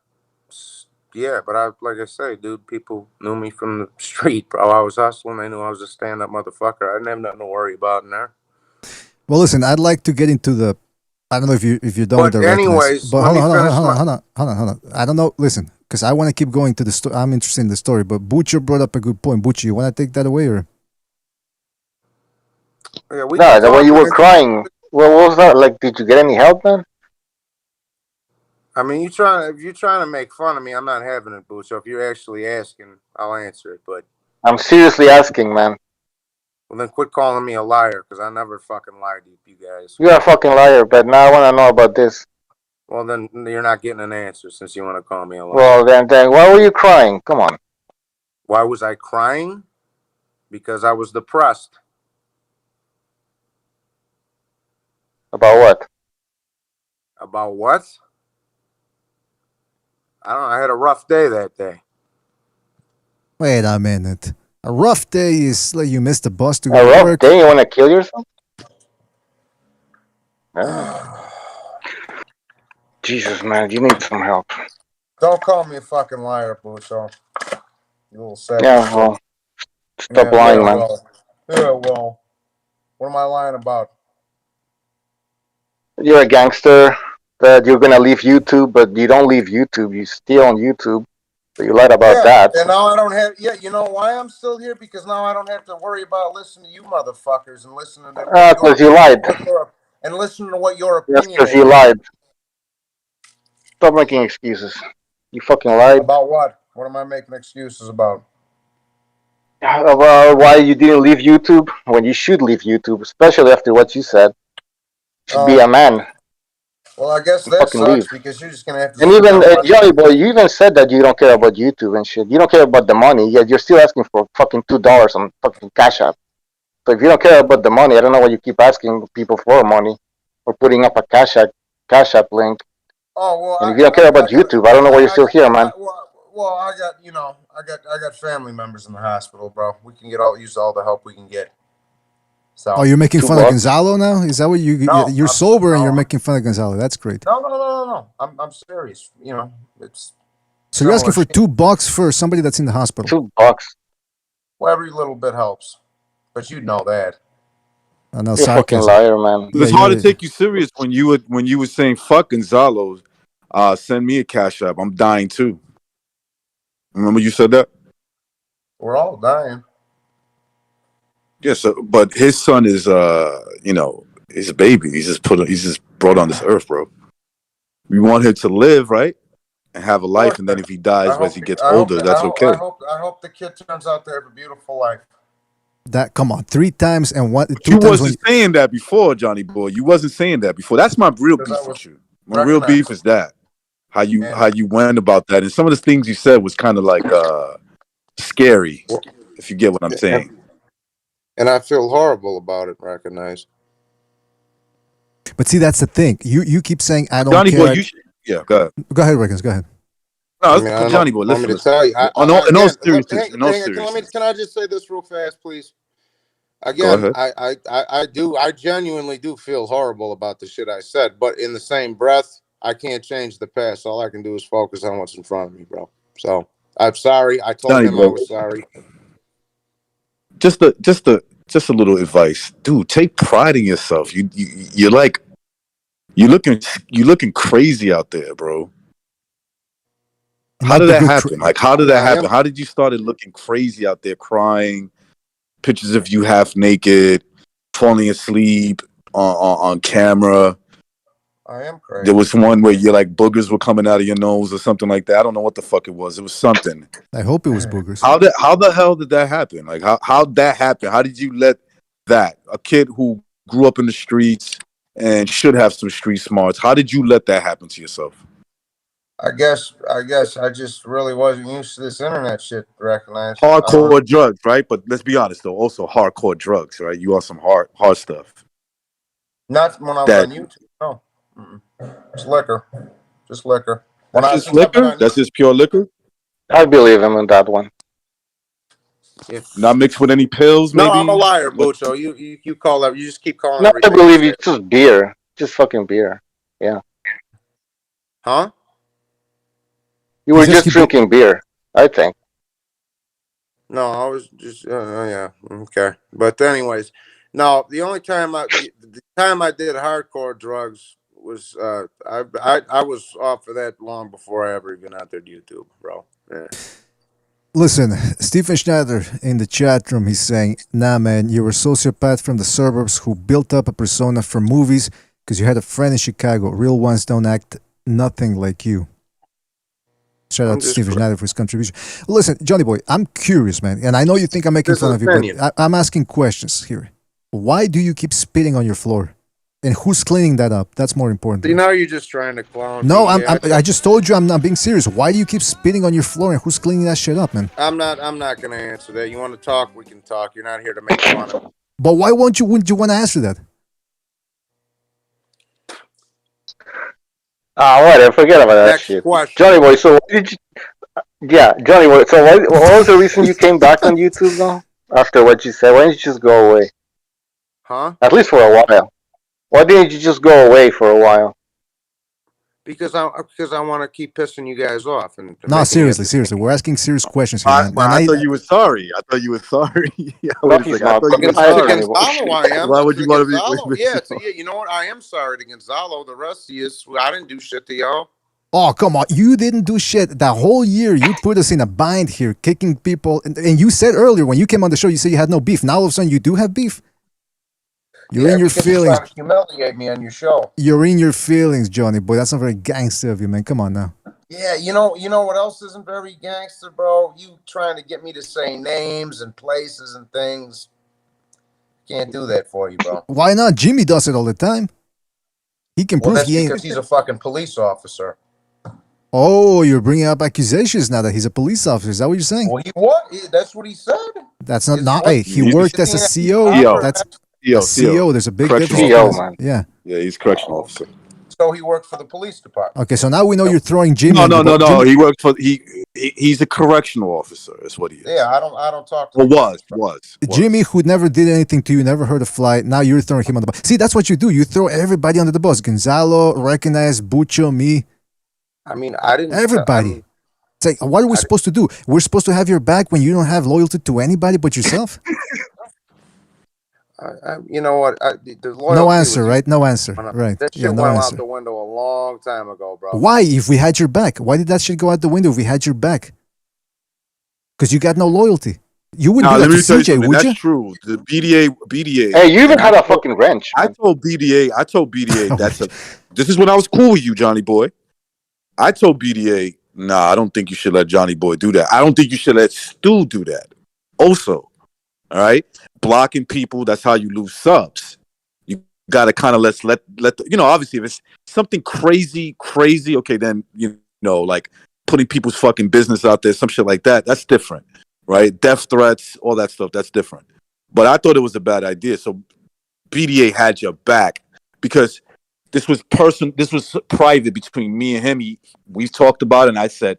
Yeah, but like I say, dude, people knew me from the street, bro. I was hustling. They knew I was a stand-up motherfucker. I didn't have nothing to worry about in there. Well, listen, I'd like to get into the. I don't know if you're done with the anyways, but hold on. I don't know. Listen, because I want to keep going to the story. I'm interested in the story, but Butcher brought up a good point. Butcher, you want to take that away, or? Yeah, the way you were crying. What was that? Like, did you get any help, man? I mean, if you're trying to make fun of me, I'm not having it, Boo. So if you're actually asking, I'll answer it. But I'm seriously asking, man. Well, then quit calling me a liar, because I never fucking lied to you guys. You're a fucking liar, but now I want to know about this. Well, then you're not getting an answer since you want to call me a liar. Well, then why were you crying? Come on. Why was I crying? Because I was depressed. About what? About what? I don't know. I had a rough day that day. Wait a minute. A rough day is like you missed the bus to go to work. A rough day? You want to kill yourself? Jesus, man, you need some help. Don't call me a fucking liar, Bucho. You little sad. Yeah, well, stop lying, man. Well, what am I lying about? You're a gangster. That you're gonna leave YouTube, but you don't leave YouTube. You stay on YouTube. So you lied about that. And now I don't have. Yeah, you know why I'm still here? Because now I don't have to worry about listening to you motherfuckers and listening to. Because you lied. And listening to what your opinion. Yes, because you lied. Stop making excuses. You fucking lied. About what? What am I making excuses about? About why you didn't leave YouTube when you should leave YouTube, especially after what you said. Be a man. Well, I guess And that fucking sucks leave. because you're just gonna have to. And sit even down and watch Johnny Boy, you even said that you don't care about YouTube and shit. You don't care about the money, yet you're still asking for fucking $2 on fucking Cash App. So if you don't care about the money, I don't know why you keep asking people for money or putting up a Cash App link. Oh well, And if you don't care about YouTube, I don't know why you're still here, man. Well, I got I got family members in the hospital, bro. We can use all the help we can get. So. Oh, you're making fun of $2? Gonzalo now? Is that what you're sober and you're making fun of Gonzalo? That's great. No. I'm serious. You know, it's. So you're asking for $2 for somebody that's in the hospital? $2. Well, every little bit helps, but you know that. I know, You're a fucking liar, man. It's hard to take you serious when you were saying fuck Gonzalo. Send me a Cash App. I'm dying too. Remember you said that? We're all dying. Yes, but his son is his baby. He's just brought on this earth, bro. We want him to live, right? And have a life, and then if he dies as he gets older, that's okay. I hope the kid turns out to have a beautiful life. That come on, 3 times and one. You wasn't saying that before, Johnny Boy. You wasn't saying that before. That's my real beef with you. My real beef is that how you went about that, and some of the things you said was kind of like scary. If you get what I'm saying. And I feel horrible about it. Recognize. But see, that's the thing. You keep saying I don't Johnny care. Boy, yeah, go ahead. Go ahead, Rickens. Go ahead. No, Johnny Boy, listen. To tell you, in all seriousness, can I just say this real fast, please? Again, I genuinely do feel horrible about the shit I said, but in the same breath, I can't change the past. All I can do is focus on what's in front of me, bro. So I'm sorry. I told him I was sorry. Just a little advice, dude. Take pride in yourself. You're looking crazy out there, bro. How did that happen? How did that happen? How did you started looking crazy out there, crying? Pictures of you half naked, falling asleep on camera. I am crazy. There was one where boogers were coming out of your nose or something like that. I don't know what the fuck it was. It was something. I hope it was boogers. How the hell did that happen? How'd that happen? How did you let a kid who grew up in the streets and should have some street smarts, how did you let that happen to yourself? I guess I just really wasn't used to this internet shit. Recognize hardcore drugs, right? But let's be honest, though, also hardcore drugs, right? You are some hard stuff. Not when I was on YouTube. No, it's liquor, just liquor. That's just liquor. That's just pure liquor. I believe him in that one. Not mixed with any pills, maybe. No, I'm a liar, Bucho. You call that? You just keep calling. No, I believe it's just beer, just fucking beer. Yeah. Huh? You were just drinking beer, I think. No, I was just yeah, okay. But anyways, no, the only time I did hardcore drugs was I was off of that long before I ever even entered YouTube, bro. Yeah. Listen, Stephen Schneider in the chat room, he's saying, nah, man, you're a sociopath from the suburbs who built up a persona for movies because you had a friend in Chicago. Real ones don't act nothing like you. Shout out to Stephen Schneider for his contribution. Listen, Johnny Boy, I'm curious, man, and I know you think I'm making fun of you, but I'm asking questions here. Why do you keep spitting on your floor? And who's cleaning that up? That's more important. See, now you're just trying to clown. No, I just told you I'm not being serious. Why do you keep spitting on your floor and who's cleaning that shit up, man? I'm not going to answer that. You want to talk, we can talk. You're not here to make fun of me. But why wouldn't you want to answer that? Whatever, forget about that shit. Question. Johnny Boy, so what did you... Yeah, Johnny Boy, so what was the reason you came back on YouTube, though? After what you said, why didn't you just go away? Huh? At least for a while. Why didn't you just go away for a while? Because I want to keep pissing you guys off. And no, seriously, we're asking serious questions here, man. I thought you were sorry. I thought you were sorry. Yeah, wait a second. I thought you were sorry. I am. Why would you want to be? Yeah, you know what? I am sorry to Gonzalo. The rest of you, I didn't do shit to y'all. Oh, come on. You didn't do shit. The whole year, you put us in a bind here, kicking people. And you said earlier, when you came on the show, you said you had no beef. Now, all of a sudden, you do have beef? You're in your feelings. You try to humiliate me on your show. You're in your feelings, Johnny Boy. That's not very gangster of you, man. Come on now. Yeah, you know what else isn't very gangster, bro? You trying to get me to say names and places and things. Can't do that for you, bro. Why not? Jimmy does it all the time. He can Well, prove that's he ain't. because he's a fucking police officer. Oh, you're bringing up accusations now that he's a police officer. Is that what you're saying? Well, he what? That's what he said. That's not. Is Not. what- Hey, he He's- worked as a CO. CO. That's CO. a CO. There's a big difference. CO, between- man. Yeah. Yeah, he's correctional officer. So he worked for the police department. Okay, so now we know you're throwing Jimmy. No, under no, the no, bus. no. Jimmy- He worked for he's a correctional officer. That's what he is. Yeah, I don't talk to. Well, was Jimmy, who never did anything to you, never heard a fly. Now you're throwing him on the bus. See, that's what you do. You throw everybody under the bus. Gonzalo, Recognize, Bucho, me, I mean, I didn't. everybody. It's like, what are we supposed to do? We're supposed to have your back when you don't have loyalty to anybody but yourself? You know what? The No loyalty answer, was- right? No answer, right? That shit Yeah, no went out answer. the window a long time ago, bro. Why? If we had your back, why did that shit go out the window if we had your back? Because you got no loyalty. You wouldn't Now, do let that me to tell you CJ, something. would That's you? true. The BDA. Hey, you even had a fucking wrench. I told BDA that's a. This is when I was cool with you, Johnny Boy. I told BDA, nah, I don't think you should let Johnny Boy do that. I don't think you should let Stu do that. Also, all right, blocking people. That's how you lose subs. You gotta kind of let the, obviously if it's something crazy, okay, then like putting people's fucking business out there, some shit like that. That's different, right? Death threats, all that stuff. That's different. But I thought it was a bad idea. So BDA had your back because this was private between me and him. We've talked about it, and I said,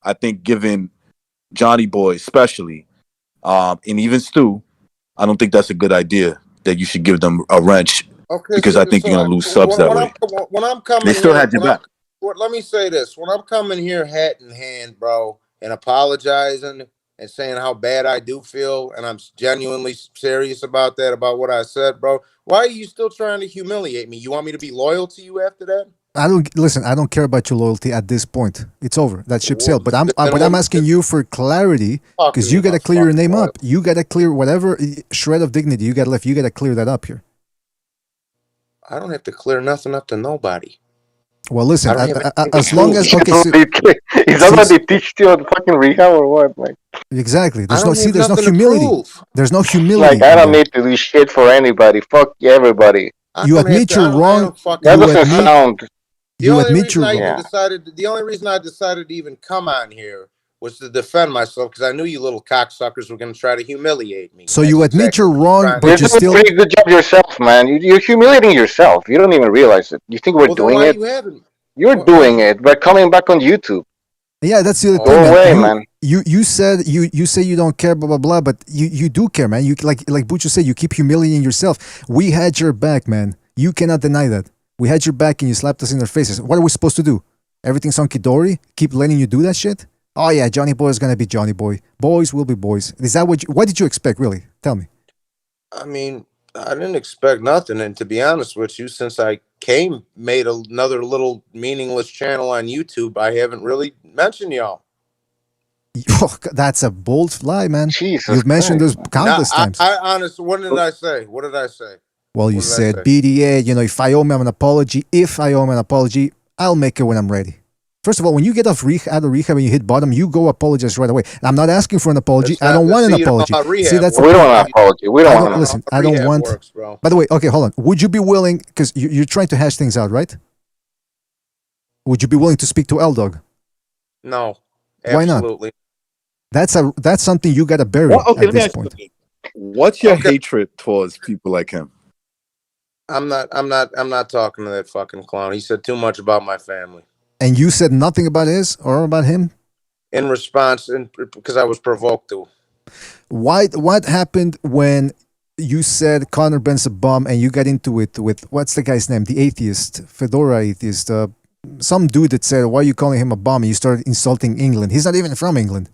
I think giving Johnny Boy especially, and even Stu, I don't think that's a good idea that you should give them a wrench because I think you're going to lose subs that way. When I'm coming, They still had your back. Let me say this: when I'm coming here, hat in hand, bro, and apologizing and saying how bad I do feel, and I'm genuinely serious about that, about what I said, bro. Why are you still trying to humiliate me? You want me to be loyal to you after that? I don't care about your loyalty at this point. It's over. That ship sailed. But I'm asking you for clarity because you got to clear your name up. You got to clear whatever shred of dignity you got left. You got to clear that up here. I don't have to clear nothing up to nobody. Well, listen, as long as Is that what they teach you at fucking rehab or what? Like exactly. There's no humility. There's no humility. Like I don't need to do shit for anybody. Fuck everybody. You admit you're wrong. That doesn't sound. The only reason I decided to even come on here was to defend myself because I knew you little cocksuckers were going to try to humiliate me. So you admit you're wrong, but you're doing a pretty good job yourself, man. You're humiliating yourself. You don't even realize it. You think we're doing it? You're doing it by coming back on YouTube. Yeah, that's the other thing. Go away, man. You said you say you don't care, blah blah blah, but you do care, man. You like Bucho said, you keep humiliating yourself. We had your back, man. You cannot deny that. We had your back and you slapped us in our faces. What are we supposed to do? Everything's hunky dory? Keep letting you do that shit? Oh yeah, Johnny Boy is gonna be Johnny Boy. Boys will be boys. Is that what did you expect, really? Tell me. I mean, I didn't expect nothing, and to be honest with you, since I made another little meaningless channel on YouTube, I haven't really mentioned y'all. Oh, that's a bold lie, man. Jesus You've mentioned this countless times. I honestly, what did I say? What did I say? Well, you said BDA, if I owe him an apology, I'll make it when I'm ready. First of all, when you get out of rehab and you hit bottom, you go apologize right away. I'm not asking for an apology. I don't want an apology. See, that's we don't want an apology. We don't want. Listen, I don't want. By the way, okay, hold on. Would you be willing? Because you're trying to hash things out, right? Would you be willing to speak to L-Dog? No. Why not? Absolutely. That's something you gotta bury at this point. What's your hatred towards people like him? I'm not talking to that fucking clown. He said too much about my family. And you said nothing about his or about him? In response, because I was provoked to. What happened when you said Connor Ben's a bum and you got into it with, what's the guy's name? The atheist, Fedora atheist. Some dude that said, why are you calling him a bum? And you started insulting England. He's not even from England.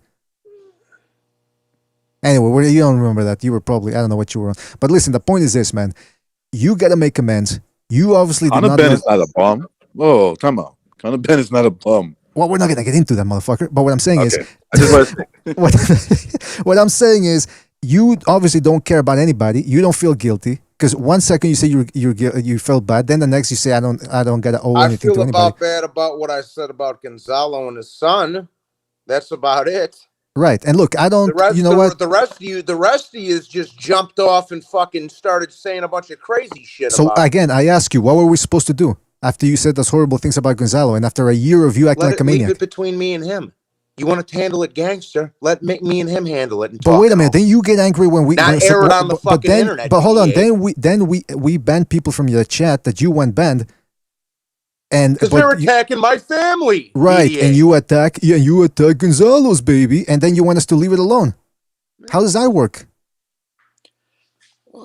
Anyway, you don't remember that. You were probably, I don't know what you were on. But listen, the point is this, man. You got to make amends. You obviously did Connor not... Ben is not a bum. Oh, come on. Connor Ben is not a bum. Well, we're not going to get into that, motherfucker. But what I'm saying is... I just want to say. What I'm saying is, you obviously don't care about anybody. You don't feel guilty. Because one second you say you felt bad. Then the next you say, I don't got to owe anything to anybody. I feel bad about what I said about Gonzalo and his son. That's about it. Right. And look, I don't, what? The rest of you just jumped off and fucking started saying a bunch of crazy shit. So again, I ask you, what were we supposed to do? after you said those horrible things about Gonzalo, and after a year of you acting Let like it a leave maniac. it between me and him. You want to handle it, gangster? Me and him handle it. And But talk wait a it minute, over. then you get angry when we Not air it on the but fucking then, internet, But hold on, BDA. then we banned people from your chat that you want banned, and Because they're attacking my family. right, BDA. and you attack Gonzalo's baby, and then you want us to leave it alone. How does that work?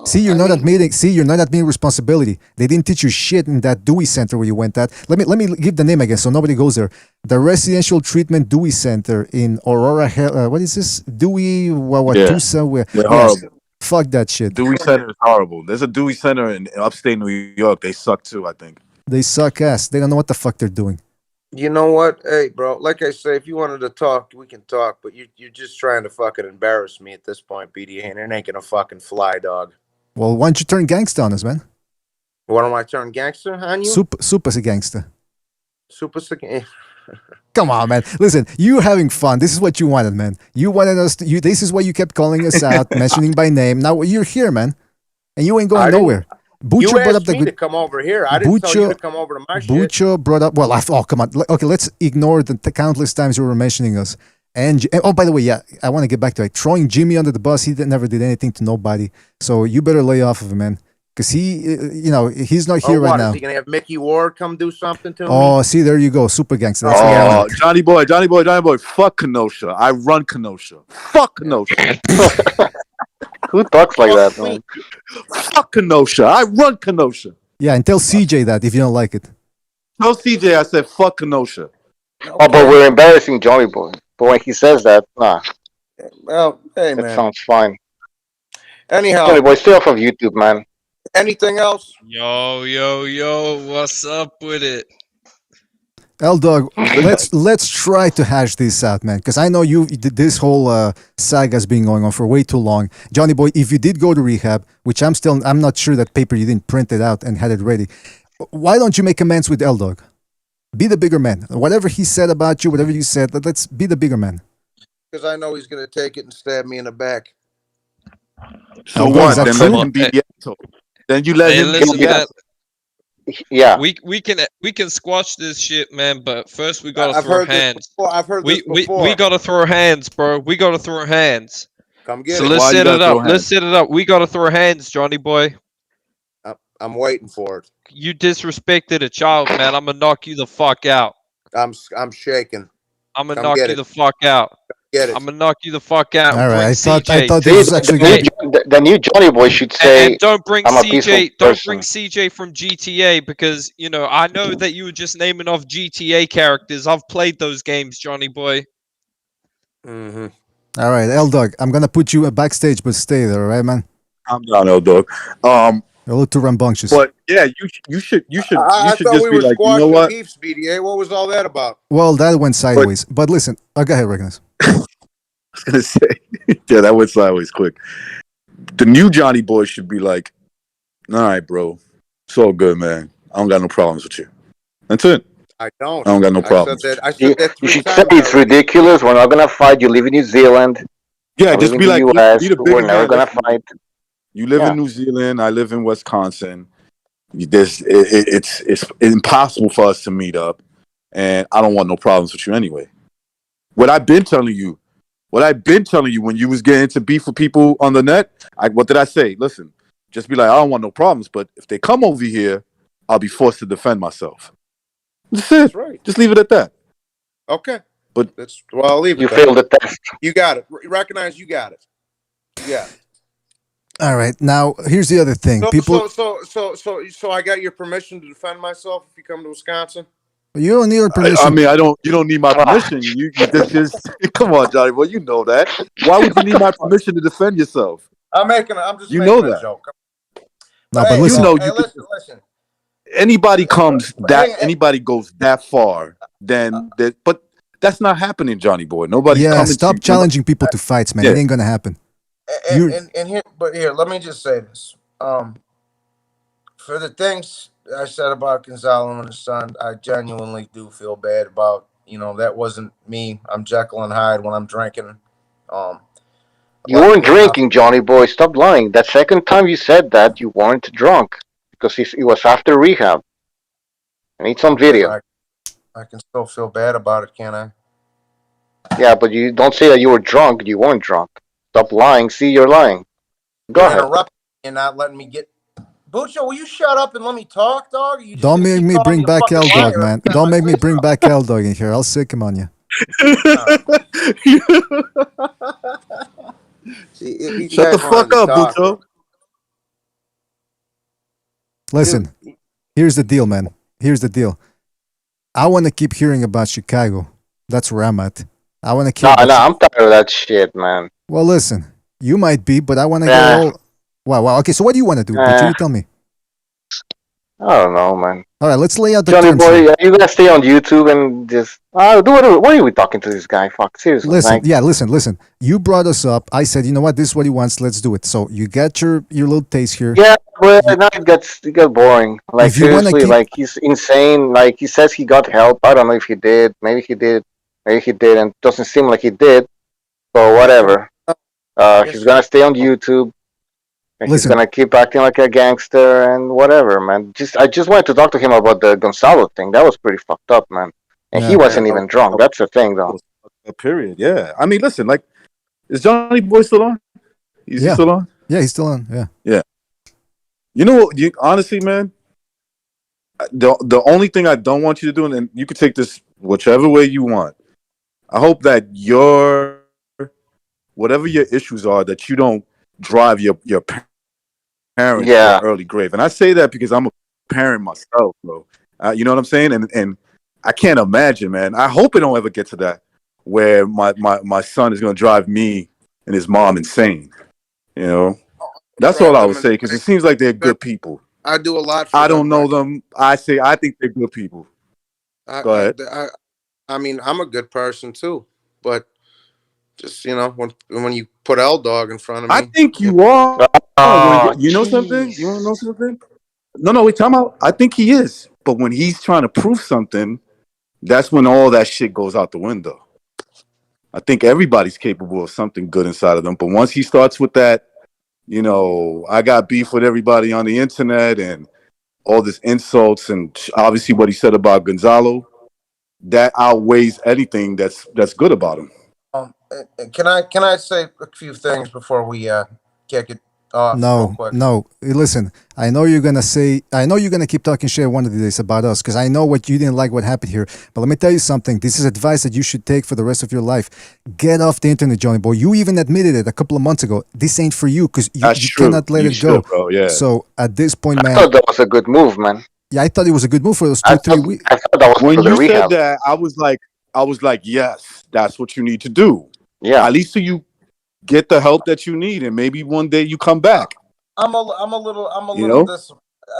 See, you're not admitting responsibility. They didn't teach you shit in that Dewey Center where you went at. Let me give the name again so nobody goes there. The Residential Treatment Dewey Center in Aurora. What is this? Dewey Wauwatosa. They're Yes. horrible. Fuck that shit. Dewey Center is horrible. There's a Dewey Center in upstate New York. They suck too, I think. They suck ass. They don't know what the fuck they're doing. You know what? Hey, bro, like I say, if you wanted to talk, we can talk, but you're just trying to fucking embarrass me at this point, BDA, and it ain't gonna fucking fly, dog. Well, why don't you turn gangster on us, man? What am I turn gangster on you? Super's a gangster. Super. Come on, man. Listen, you're having fun. This is what you wanted, man. You wanted us to. This is why you kept calling us out, mentioning by name. Now you're here, man, and you ain't going nowhere. Bucho You brought up asked the me good. to come over here. I didn't tell you to come over to my shit. Bucho brought up. Well, come on. Okay, let's ignore the countless times you were mentioning us. And oh, by the way, yeah, I want to get back to it. Throwing Jimmy under the bus. Never did anything to nobody. So you better lay off of him, man. Because he's not here right now. Is he gonna have Mickey Ward come do something to me? Oh, see, there you go, super gangster. That's Johnny boy. Fuck Kenosha. I run Kenosha. Fuck Kenosha. Who talks like that, man? Fuck Kenosha. I run Kenosha. Yeah, and tell CJ that if you don't like it. Tell CJ I said fuck Kenosha. Oh, but we're embarrassing Johnny Boy. But when he says that, nah. Well, hey, man. That sounds fine. Anyhow. Johnny Boy, stay off of YouTube, man. Anything else? Yo, what's up with it? L-Dog, let's try to hash this out, man, because I know this whole saga's been going on for way too long. Johnny Boy, if you did go to rehab, which I'm not sure that paper you didn't print it out and had it ready, why don't you make amends with L-Dog? Be the bigger man. Whatever he said about you, whatever you said, let's be the bigger man. Because I know he's going to take it and stab me in the back. So what? Then let him be the Then you let him listen, yeah. We can squash this shit, man, but first we gotta throw hands. I've heard this before. We gotta throw hands, bro. We gotta throw hands. Come get so it. let's set it up. Let's set it up. We gotta throw hands, Johnny Boy. I'm waiting for it. You disrespected a child, man. I'm gonna knock you the fuck out. I'm shaking. I'm gonna knock you the fuck out. Get it. I'm gonna knock you the fuck out. All right, I thought this was actually good. The new Johnny Boy should say, and don't bring I'm a CJ. Don't bring CJ from GTA because I know that you were just naming off GTA characters. I've played those games, Johnny Boy. Mm-hmm. All right, L-Dog, I'm gonna put you backstage, but stay there, all right, man? I'm down, L-Dog. A little too rambunctious. But yeah, you should I just thought we be were like, you know what? beefs, BDA. What was all that about? Well, that went sideways. But listen, go ahead, Regnus. I was gonna say, yeah, that went sideways quick. The new Johnny Boy should be like, all right, bro, it's all good, man. I don't got no problems with you. That's it. I don't. I don't got no problems. I said that you 3 should times say it's already. ridiculous. We're not gonna fight. You live in New Zealand. Yeah, I just live be in like, the US. be the bigger We're never man. gonna Listen, fight. you live in New Zealand. I live in Wisconsin. It's impossible for us to meet up, and I don't want no problems with you anyway. What I've been telling you when you was getting into beef with people on the net, what did I say? Listen, just be like, I don't want no problems, but if they come over here, I'll be forced to defend myself. That's it. That's right. Just leave it at that. Okay. But I'll leave it. You failed the test. You got it. Recognize you got it. You got it. All right, now here's the other thing. So I got your permission to defend myself if you come to Wisconsin? You don't need our permission. I mean, you don't need my permission. You just come on, Johnny. Well, you know that. Why would you need my permission to defend yourself? I'm just making a joke. No, but listen. Listen. Anybody goes that far, then but that's not happening, Johnny Boy. Nobody. Yeah, stop challenging people to fights, man. It ain't gonna happen. And here, let me just say this. For the things I said about Gonzalo and his son, I genuinely do feel bad about. That wasn't me. I'm Jekyll and Hyde when I'm drinking. You weren't drinking, Johnny Boy. Stop lying. That second time you said that, you weren't drunk because it was after rehab. I need some video. I can still feel bad about it, can't I? Yeah, but you don't say that you were drunk. You weren't drunk. Stop lying. See, you're lying. Go You're ahead. interrupting me and not letting me get. Bucho, will you shut up and let me talk, dog? You just Don't gonna make keep me calling bring a back fucking L Dog, liar man. every time Don't I make me say bring something. back L Dog in here. I'll sick him on you. See, you Shut the guys wanted fuck to up, talk. Bucho. Listen, here's the deal, man. Here's the deal. I want to keep hearing about Chicago. That's where I'm at. I want to keep. No, I'm tired of that shit, man. Well, listen, you might be, but I want to get all. Wow. Okay, so what do you want to do, Bucho? You tell me. I don't know, man. All right, let's lay out the Johnny terms boy, here. are you gonna stay on YouTube and just do whatever? Why are we talking to this guy? Fuck, seriously. Listen. You brought us up. I said, you know what? This is what he wants. Let's do it. So you get your little taste here. Yeah, but now it got boring. Like If you wanna seriously, keep- like he's insane. Like he says he got help. I don't know if he did. Maybe he did. Maybe he didn't. Doesn't seem like he did. So whatever. He's gonna stay on YouTube. And he's gonna keep acting like a gangster and whatever, man. I just wanted to talk to him about the Gonzalo thing. That was pretty fucked up, man. And he wasn't even drunk. That's the thing, though. Period. Yeah. I mean, listen. Like, is Johnny Boy still on? Is he still on? Yeah, he's still on. Yeah. Yeah. You know what? Honestly, man, the only thing I don't want you to do, and you can take this whichever way you want. I hope that whatever your issues are, that you don't drive your parents to an early grave. And I say that because I'm a parent myself, bro. You know what I'm saying? And I can't imagine, man. I hope it don't ever get to that where my son is going to drive me and his mom insane. You know, that's all I would say, because it seems like they're good people. I do a lot for I don't know them. I think they're good people. Go ahead. I mean, I'm a good person too, but just, you know, when you put L Dog in front of me, I think you are. You know something? You want to know something? No, wait, time out. I think he is. But when he's trying to prove something, that's when all that shit goes out the window. I think everybody's capable of something good inside of them. But once he starts with that, you know, I got beef with everybody on the internet and all this insults, and obviously what he said about Gonzalo, that outweighs anything that's good about him. Can I say a few things before we kick it off? real quick? No. Listen, I know you're gonna keep talking shit one of the days about us, because I know what you didn't like what happened here. But let me tell you something. This is advice that you should take for the rest of your life. Get off the internet, Johnny boy. You even admitted it a couple of months ago. This ain't for you, because you cannot let it go. Bro, yeah. So at this point, man. I thought that was a good move, man. Yeah, I thought it was a good move for those 2-3 weeks. I thought that was when for the you rehab. said that, I was like, yes, that's what you need to do. Yeah. At least so you get the help that you need, and maybe one day you come back. I'm a little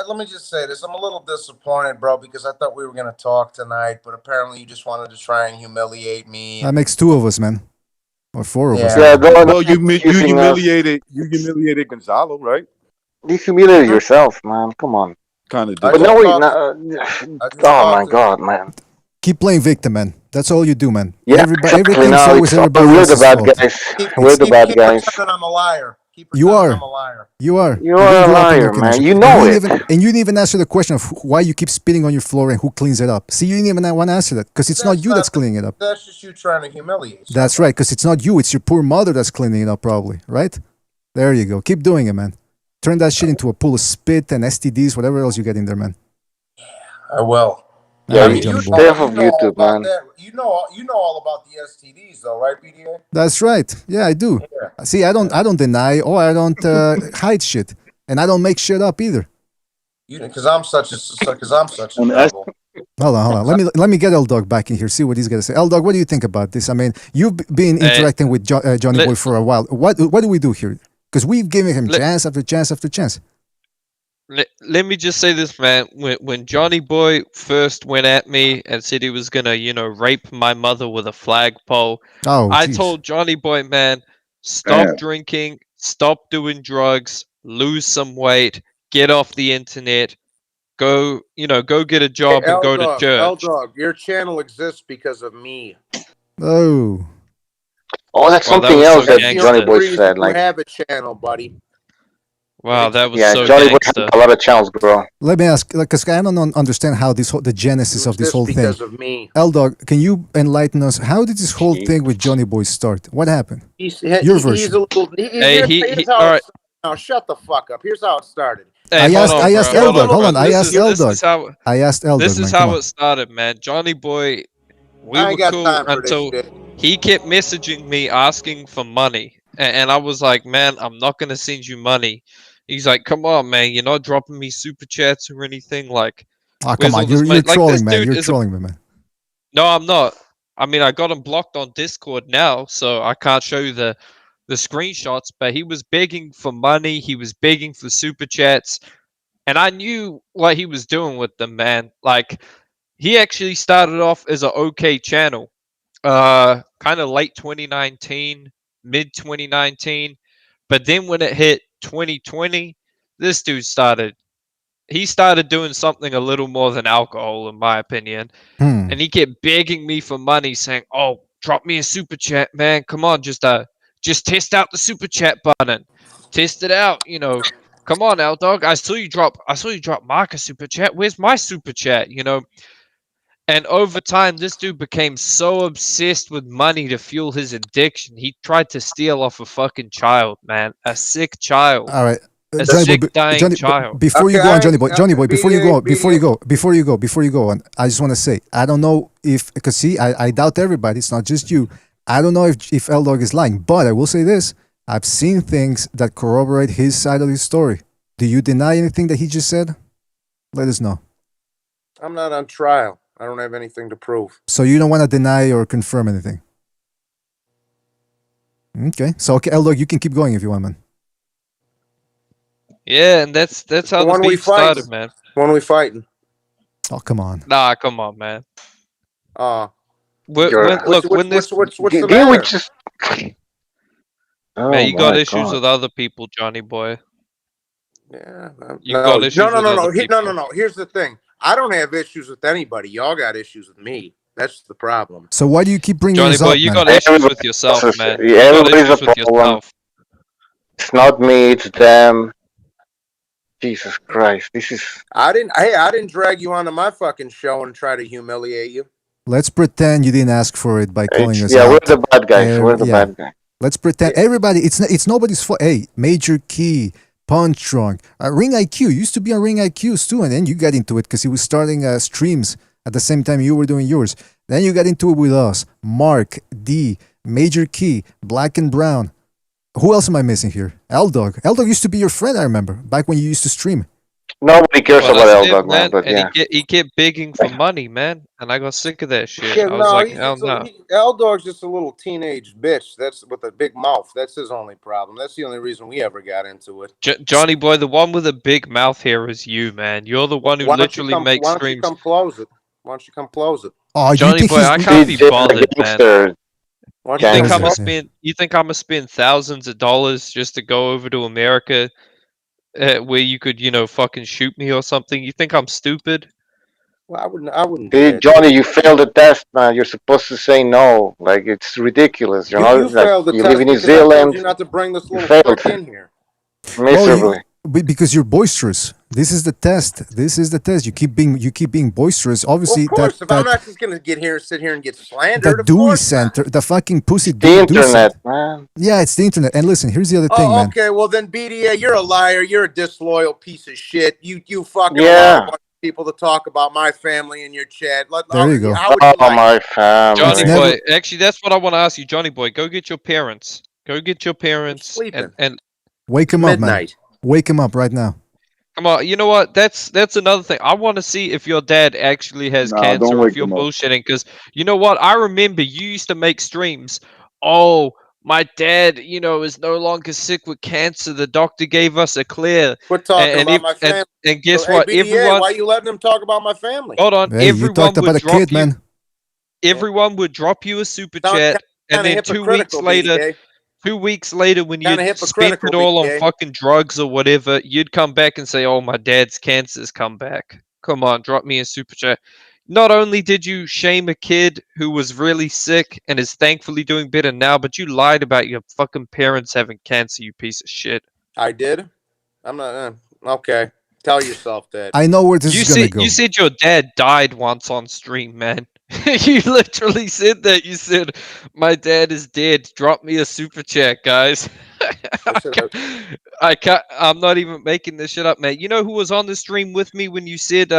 let me just say this. I'm a little disappointed, bro, because I thought we were going to talk tonight, but apparently you just wanted to try and humiliate me. That makes 2 of us, man. Or 4 of us. Yeah, well, you humiliated Gonzalo, right? You humiliated yourself, man. Come on. Kind of did. But no, oh my God, man. Keep playing victim, man. That's all you do, man. Yeah, everything's always everybody we're the else's bad fault. guys. We're the bad guys. I'm a liar. You are. I'm a liar. You are. You are a liar, man. You know it. And you didn't even answer the question of why you keep spitting on your floor and who cleans it up. See, you didn't even want to answer that, because it's not you that's cleaning it up. That's just you trying to humiliate. That's right, because it's not you. It's your poor mother that's cleaning it up, probably. Right? There you go. Keep doing it, man. Turn that shit into a pool of spit and STDs, whatever else you get in there, man. I will. Yeah, stay off of YouTube, man. You know all about the STDs, though, right, BDA? That's right. Yeah, I do. Yeah. See, I don't deny or I don't hide shit, and I don't make shit up either. Because I'm such a devil. Hold on. Let me get L Dog back in here. See what he's gonna say. L Dog, what do you think about this? I mean, you've been interacting with Johnny Boy for a while. What do we do here? Because we've given him chance after chance after chance. Let me just say this, man. When Johnny Boy first went at me and said he was gonna, rape my mother with a flagpole, I told Johnny Boy, man, stop drinking, stop doing drugs, lose some weight, get off the internet, go get a job and go to church. L Dog, your channel exists because of me. Oh, that's something else that Johnny Boy said. You have a channel, buddy. Wow, that was Yeah, so Johnny Boy gangster. had a lot of channels, bro. Let me ask, because I don't understand how the genesis of this whole thing. Because of me. L-Dog, can you enlighten us? How did this whole thing with Johnny Boy start? What happened? Your version. He's a little. Here's how all it started. Now shut the fuck up. Here's how it started. Hey, I asked L-Dog. Hold on. I asked L-Dog. This is how it started, man. Johnny Boy, we I were ain't got cool time for until this shit. he kept messaging me asking for money. And I was like, man, I'm not going to send you money. He's like, come on, man. You're not dropping me super chats or anything. Like, oh, come on. You're trolling, man. You're trolling me, man. No, I'm not. I mean, I got him blocked on Discord now, so I can't show you the screenshots, but he was begging for money. He was begging for super chats. And I knew what he was doing with them, man. Like, he actually started off as an okay channel. Kind of late 2019, mid 2019. But then when it hit 2020, this dude started doing something a little more than alcohol, in my opinion. And he kept begging me for money, saying, "Oh, drop me a super chat, man. Come on, just test out the super chat button. Test it out, you know. Come on, L-Dog. I saw you drop Mark a super chat. Where's my super chat? You know." And over time, this dude became so obsessed with money to fuel his addiction. He tried to steal off a fucking child, man. A sick child. All right. A Johnny sick, Boy, dying child. Before you go on, Johnny Boy, before you go on, I just want to say, I don't know if, because see, I doubt everybody, it's not just you. I don't know if L-Dog is lying, but I will say this. I've seen things that corroborate his side of the story. Do you deny anything that he just said? Let us know. I'm not on trial. I don't have anything to prove. So you don't want to deny or confirm anything? Okay. So, okay, L-Dog, you can keep going if you want, man. Yeah, and that's how the beef started, man. When we fighting? Oh, come on. Nah, come on, man. What's the matter? Man, you got issues with other people, Johnny Boy. Yeah. You got issues with other people. No. Here's the thing. I don't have issues with anybody. Y'all got issues with me. That's the problem. So why do you keep bringing this up, Johnny Boy, you man? got issues with yourself, man. Yeah, everybody's a problem. It's not me, it's them. Jesus Christ, this is... I didn't drag you onto my fucking show and try to humiliate you. Let's pretend you didn't ask for it by calling us out. Yeah, we're the bad guys. We're the bad guys. Let's pretend everybody. It's nobody's fault. Hey, Major Key, Punch Drunk, Ring IQ used to be on Ring IQs too, and then you got into it because he was starting streams at the same time you were doing yours. Then you got into it with us, Mark D, Major Key, Black and Brown. Who else am I missing here? L-Dog. L-Dog used to be your friend, I remember, back when you used to stream. Nobody cares about L-Dog, man. But and he kept begging for money, man, and I got sick of that shit. Yeah, I was like, hell no. L-Dog's just a little teenage bitch. That's with a big mouth. That's his only problem. That's the only reason we ever got into it. Johnny Boy, the one with a big mouth here is you, man. You're the one who literally makes streams. Why don't you come close it? Why don't you come close it? Oh, Johnny Boy, I can't be bothered, man. You think I'm gonna spend thousands of dollars just to go over to America, where you could, fucking shoot me or something? You think I'm stupid? Well, I wouldn't. Hey, Johnny, you failed the test, man. You're supposed to say no. Like, it's ridiculous. You know, failed the test. You live in New I told Zealand. you not to bring this little fuck in here. Miserably. Because you're boisterous. This is the test. This is the test. You keep being boisterous. Obviously, well, of course, if I'm not just gonna sit here and get slandered. The Dewey Center, the fucking pussy. The internet, man. Yeah, it's the internet. And listen, here's the other thing, man. Okay, well then, BDA, you're a liar. You're a disloyal piece of shit. You fucking allow a bunch of people to talk about my family in your chat. There you go. My family. Johnny Boy, actually, that's what I want to ask you, Johnny Boy. Go get your parents. Go get your parents and wake them up, man. Wake him up right now. Come on, you know what? That's another thing. I want to see if your dad actually has cancer or if you're bullshitting. Because you know what? I remember you used to make streams. Oh, my dad, is no longer sick with cancer. The doctor gave us a clear. Quit talking about my family. And guess what? BDA, everyone. Why are you letting them talk about my family? Hold on. Hey, you talked about a kid, man. Everyone would drop you a super chat, and then 2 weeks later. BDA. 2 weeks later, when you spent it all on fucking drugs or whatever, you'd come back and say, "Oh, my dad's cancer's come back." Come on, drop me a super chat. Not only did you shame a kid who was really sick and is thankfully doing better now, but you lied about your fucking parents having cancer, you piece of shit. I did. I'm not. Okay. Tell yourself that. I know where this is gonna go. You said your dad died once on stream, man. You literally said that. You said, "My dad is dead. Drop me a super chat, guys." I can't. I'm not even making this shit up, man. You know who was on the stream with me when you said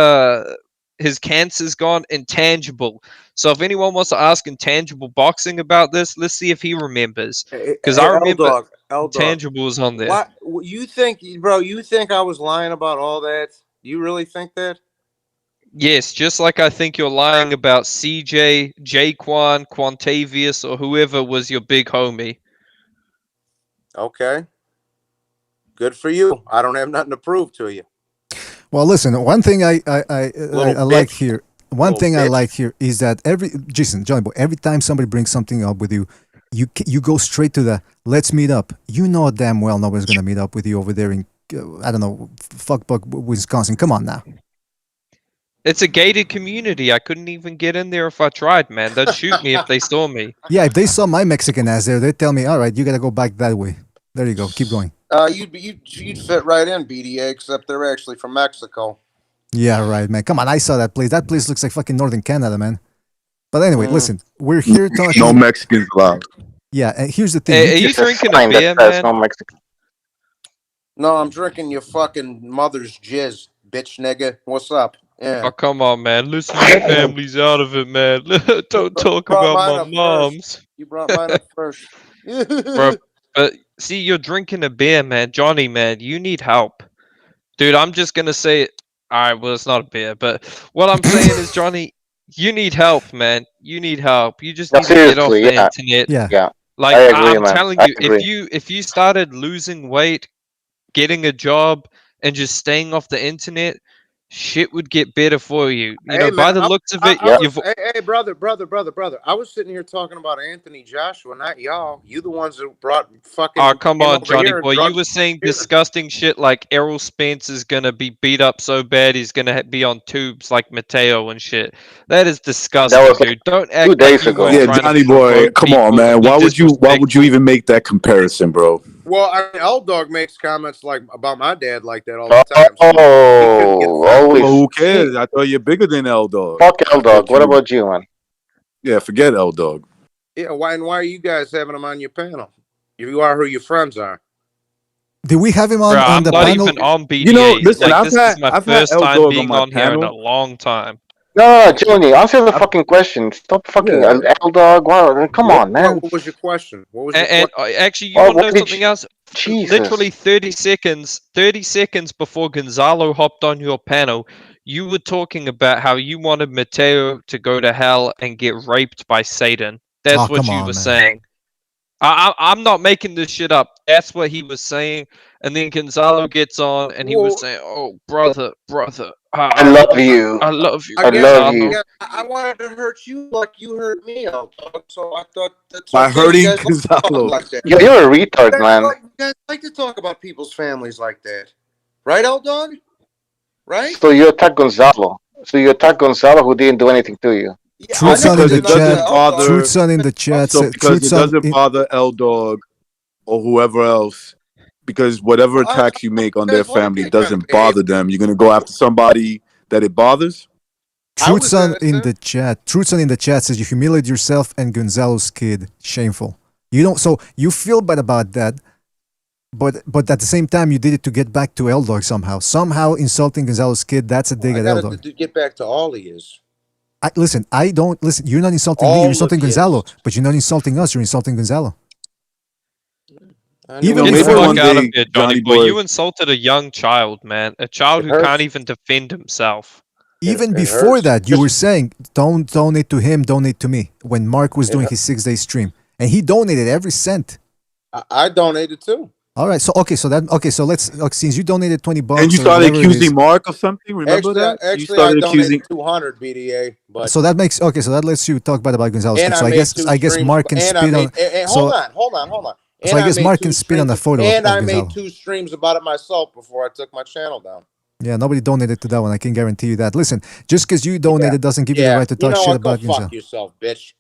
his cancer's gone? Intangible. So if anyone wants to ask Intangible Boxing about this, let's see if he remembers. Because I remember Intangible was on there. What you think, bro? You think I was lying about all that? You really think that? Yes, just like I think you're lying about CJ, Jaquan, Quantavius, or whoever was your big homie. Okay. Good for you. I don't have nothing to prove to you. Well, listen. One thing I like here. One thing I like here is that Johnny Boy, every time somebody brings something up with you, you go straight to the let's meet up. You know damn well nobody's gonna meet up with you over there in I don't know, fuckbuck Wisconsin. Come on now. It's a gated community. I couldn't even get in there if I tried, man. They'd shoot me if they saw me. Yeah, if they saw my Mexican ass there, they'd tell me, all right, you gotta go back that way. There you go. Keep going. You'd fit right in, BDA, except they're actually from Mexico. Yeah, right, man. Come on, I saw that place. That place looks like fucking Northern Canada, man. But anyway, listen, we're here talking. No Mexicans allowed. Yeah, and here's the thing. Hey, are you drinking a beer, man? No, I'm drinking your fucking mother's jizz, bitch nigga. What's up? Yeah. Oh, come on, man. Listen, your family's out of it, man. Don't talk about my moms. You brought mine up first. Bro, but see, you're drinking a beer, man. Johnny, man, you need help. Dude, I'm just going to say it. All right, well, it's not a beer, but what I'm saying is, Johnny, you need help, man. You need help. You just need to get off the internet. Yeah. Like, I agree, I'm man. telling you, if you started losing weight, getting a job, and just staying off the internet, shit would get better for you. You know, by the looks of it, hey, brother. I was sitting here talking about Anthony Joshua, not y'all. You the ones that brought fucking. Oh, come on, Johnny boy. You were saying disgusting shit like Errol Spence is gonna be beat up so bad he's gonna be on tubes like Mateo and shit. That is disgusting, That was dude. Don't act 2 days like you ago. weren't Yeah, trying Johnny to boy, provoke come on, people man. and be Why would you even make that comparison, bro? Well, I mean, L-Dog makes comments like about my dad like that all the time. Well, who cares? I thought you're bigger than L-Dog. Fuck L-Dog. What about you, man? Yeah, forget L-Dog. Yeah, why are you guys having him on your panel? You are who your friends are. Did we have him on, Bro, on the I'm panel? not even on BDA. You know, listen, like, this is my first time L-Dog being on on my here in a panel. long time. No, Johnny, answer the fucking question. Stop fucking L-Dog. Wow, come on, man. What was your question? What was And actually, you want to know something else? Jesus. Literally 30 seconds before Gonzalo hopped on your panel, you were talking about how you wanted Mateo to go to hell and get raped by Satan. That's what you were saying. I'm not making this shit up. That's what he was saying. And then Gonzalo gets on and he was saying, "Oh, brother, I love you. I love you. I love you." I wanted to hurt you like you hurt me, L-Dog, so I thought that's By okay. hurting You guys like to talk Gonzalo. like that. You're a retard, man. You guys like to talk about people's families like that, right, L-Dog? Right? So you attack Gonzalo. Who didn't do anything to you. Yeah, Truth Son in the chat. bother- Truth Son in the chat. So said- because Truth it Son doesn't in- bother L-Dog or whoever else, because whatever attacks you make on their family doesn't bother them, you're gonna go after somebody that it bothers? Truth Son in the chat. Truth Son in the chat says you humiliate yourself and Gonzalo's kid. Shameful. You don't. So you feel bad about that, but at the same time you did it to get back to L-Dog somehow. Somehow insulting Gonzalo's kid. That's a dig at L-Dog. To get back to all he is. Listen. You're not insulting me. You're insulting Gonzalo. But you're not insulting us. You're insulting Gonzalo. Even before out of here, Johnny boy, you insulted a young child, man. A child who can't even defend himself. Even before that, you were saying, don't donate to him, donate to me. When Mark was doing his 6-day stream. And he donated every cent. I donated too. All right. So let's since you donated $20 And you started accusing Mark of something. Remember that? Actually, you started I accusing 200 BDA. But so that makes so that lets you talk bad about Gonzalo's kid. So I guess Mark can spit on. Hold on. So I guess Mark can spit on the photo. And I Gonzalo. made 2 streams about it myself before I took my channel down. Yeah, nobody donated to that one. I can guarantee you that. Listen, just because you donated doesn't give you the right to talk shit about Go Gonzalo. fuck yourself, bitch.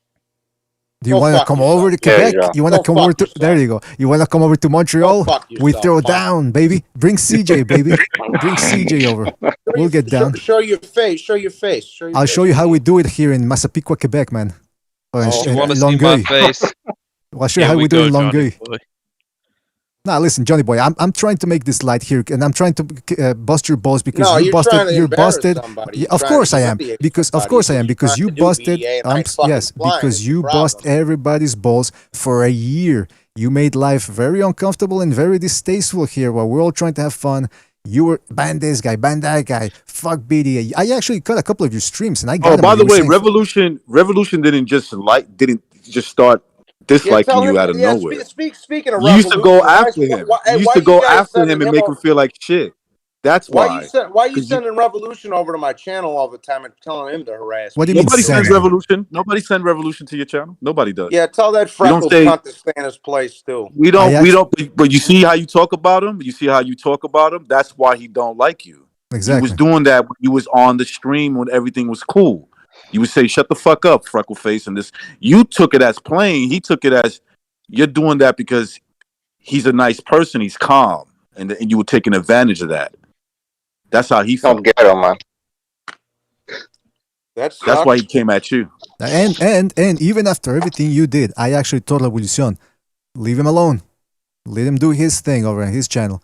Do you want to come over to There you Quebec? go. You want to come over to? There you go. You want to come over to Montreal? We throw down, baby. Bring CJ, baby. Bring CJ over. We'll get down. Show your face. Show your face. Show your I'll face. show you how we do it here in Massapequa, Quebec, man. You want to see my face? I'll show you how we do it in Longueuil. Nah, listen, Johnny boy, I'm trying to make this light here, and I'm trying to bust your balls because No, you busted. You're busted. Somebody. Yeah, of course I am. Because of course I am. Because you busted. Yes, because you bust everybody's balls for a year. You made life very uncomfortable and very distasteful here while we're all trying to have fun. You were ban this guy, ban that guy. Fuck BDA. I actually cut a couple of your streams, and I got. Oh, by the way, Revolution didn't just start disliking you out of nowhere. Speaking of you used to go after him. You used to go after him and make him feel like shit. That's why. Why you sending Revolution over to my channel all the time and telling him to harass me? What do you mean? Nobody sends Revolution. Nobody send Revolution to your channel. Nobody does. Yeah, tell that freckled cunt to stay in his place too. We don't. But you see how you talk about him. You see how you talk about him. That's why he don't like you. Exactly. He was doing that when he was on the stream when everything was cool. You would say, "Shut the fuck up, freckle face," and this. You took it as playing. He took it as you're doing that because he's a nice person. He's calm, and you were taking advantage of that. That's how he felt. Don't get him, man. That's why he came at you. And even after everything you did, I actually told Revolution, leave him alone. Let him do his thing over on his channel.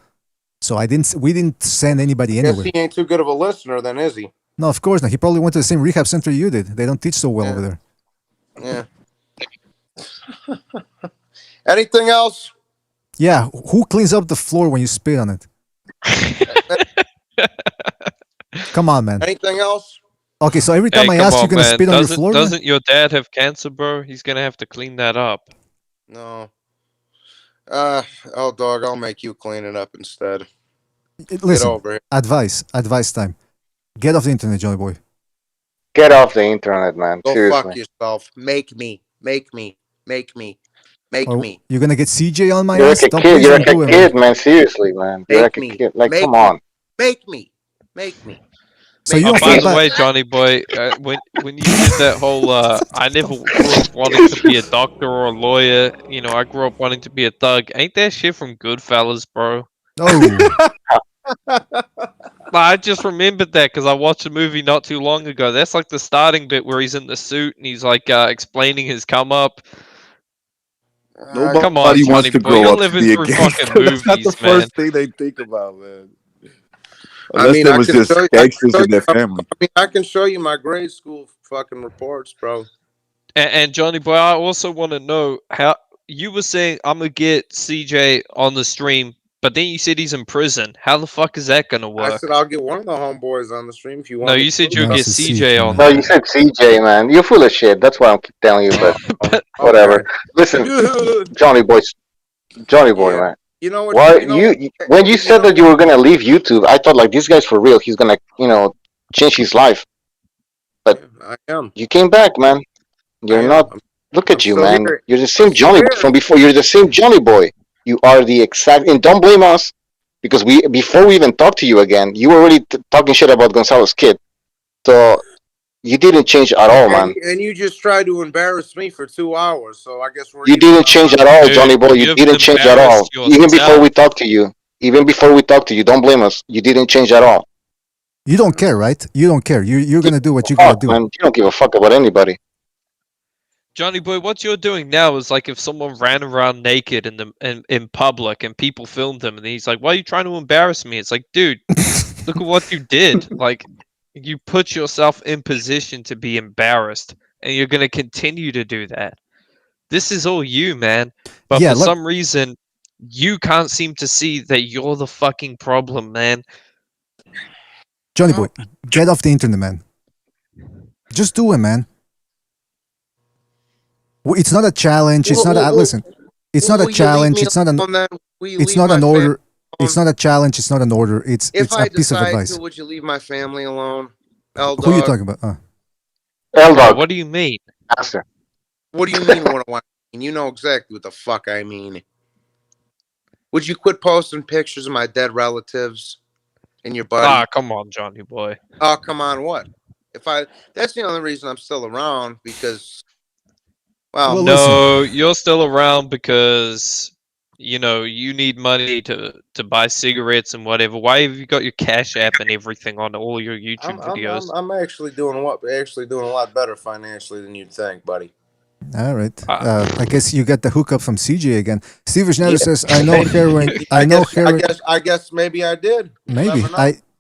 So we didn't send anybody anywhere. Guess he ain't too good of a listener then, is he? No, of course not. He probably went to the same rehab center you did. They don't teach so well over there. Yeah. Anything else? Yeah. Who cleans up the floor when you spit on it? Come on, man. Anything else? Okay, so every time I ask you, gonna spit on your floor? Doesn't your dad have cancer, bro? He's gonna have to clean that up. No. Oh, dog, I'll make you clean it up instead. Listen, Get over it. Advice time. Get off the internet, Johnny boy. Get off the internet, man. Go Seriously. fuck yourself. Make me. You're gonna get CJ on my You're ass? like a kid. You're like a kid, man. Seriously, man. You're like a kid. Like, come on. Make me. So you by the way, Johnny boy, when you did that whole, I never grew up wanting to be a doctor or a lawyer. You know, I grew up wanting to be a thug. Ain't that shit from Goodfellas, bro? Oh. I just remembered that because I watched a movie not too long ago. That's like the starting bit where he's in the suit and he's like explaining his come up. Nobody come on, Johnny wants to boy. grow You're up to living be a through gangster. fucking movies, That's not the man. first thing they think about, man. I Unless mean, there I was can just show you- gangsters in their family. I mean, I can show you my grade school fucking reports, bro. And Johnny boy, I also want to know how you were saying I'm gonna get CJ on the stream, but then you said he's in prison. How the fuck is that gonna work? I said I'll get one of the homeboys on the stream if you want. No, you said you'll get CJ on. No, you said CJ, man. You're full of shit. That's why I'm keep telling you, but whatever. Listen, Johnny boy, man. You know what? Why you when you said that you were gonna leave YouTube, I thought like this guy's for real. He's gonna, change his life. But I am. you came back, man. You're not. Look at you, man. here. You're the same Johnny boy from before. You're the same Johnny boy. You are the exact. And don't blame us because before we even talked to you again, you were already talking shit about Gonzalo's kid. So you didn't change at all, man. And you just tried to embarrass me for 2 hours. So I guess we're. You didn't change at all, Dude, Johnny boy. You you've didn't change at all. embarrassed Even before yourself. we talked to you. Even before we talked to you, don't blame us. You didn't change at all. You don't care, right? You don't care. You're gonna do what you gotta do. Man, you don't give a fuck about anybody. Johnny boy, what you're doing now is like if someone ran around naked in public and people filmed him, and he's like, "Why are you trying to embarrass me?" It's like, dude, look at what you did. Like, you put yourself in position to be embarrassed, and you're gonna continue to do that. This is all you, man. But Yeah, for look- some reason, you can't seem to see that you're the fucking problem, man. Johnny boy, get off the internet, man. Just do it, man. It's not a challenge. It's not a listen. It's not a challenge. It's not an. It's not an order. It's not a challenge. It's not an order. It's If a piece of advice. would you leave my family alone? L-Dog? Who are you talking about? L-Dog. What do you mean? Answer. What do you mean? What do I mean? You know exactly what the fuck I mean. Would you quit posting pictures of my dead relatives and your buddy? Ah, come on, Johnny boy. Oh, come on, what? That's the only reason I'm still around because Well, no, you're still around because you know you need money to buy cigarettes and whatever. Why have you got your Cash App and everything on all your YouTube videos? I'm actually doing a lot better financially than you'd think, buddy. All right. I guess you got the hookup from CJ again. Steve Schneider says, "I know heroin. I guess maybe I did. Maybe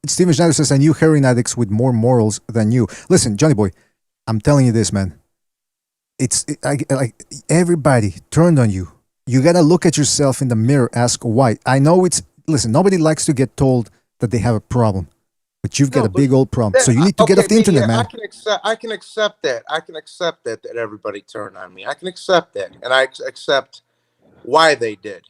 Steven Schneider says I knew heroin addicts with more morals than you. Listen, Johnny boy, I'm telling you this, man. Like everybody turned on you. You gotta look at yourself in the mirror. Ask why. I know it's. Listen, nobody likes to get told that they have a problem, but you've got a big old problem. So you need to get off the internet, man. I can accept that. I can accept that everybody turned on me. I can accept that, and I accept why they did.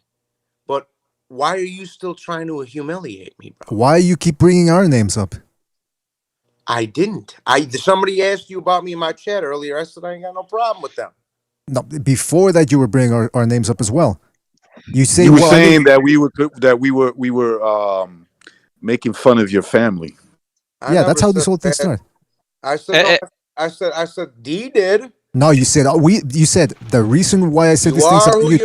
But why are you still trying to humiliate me, bro? Why you keep bringing our names up? I didn't. Somebody asked you about me in my chat earlier. I said I ain't got no problem with them. No, before that you were bringing our names up as well. You say you were saying that we were making fun of your family. Yeah, that's how this whole thing started. I said I said D did. No, you said You said the reason why I said these things. You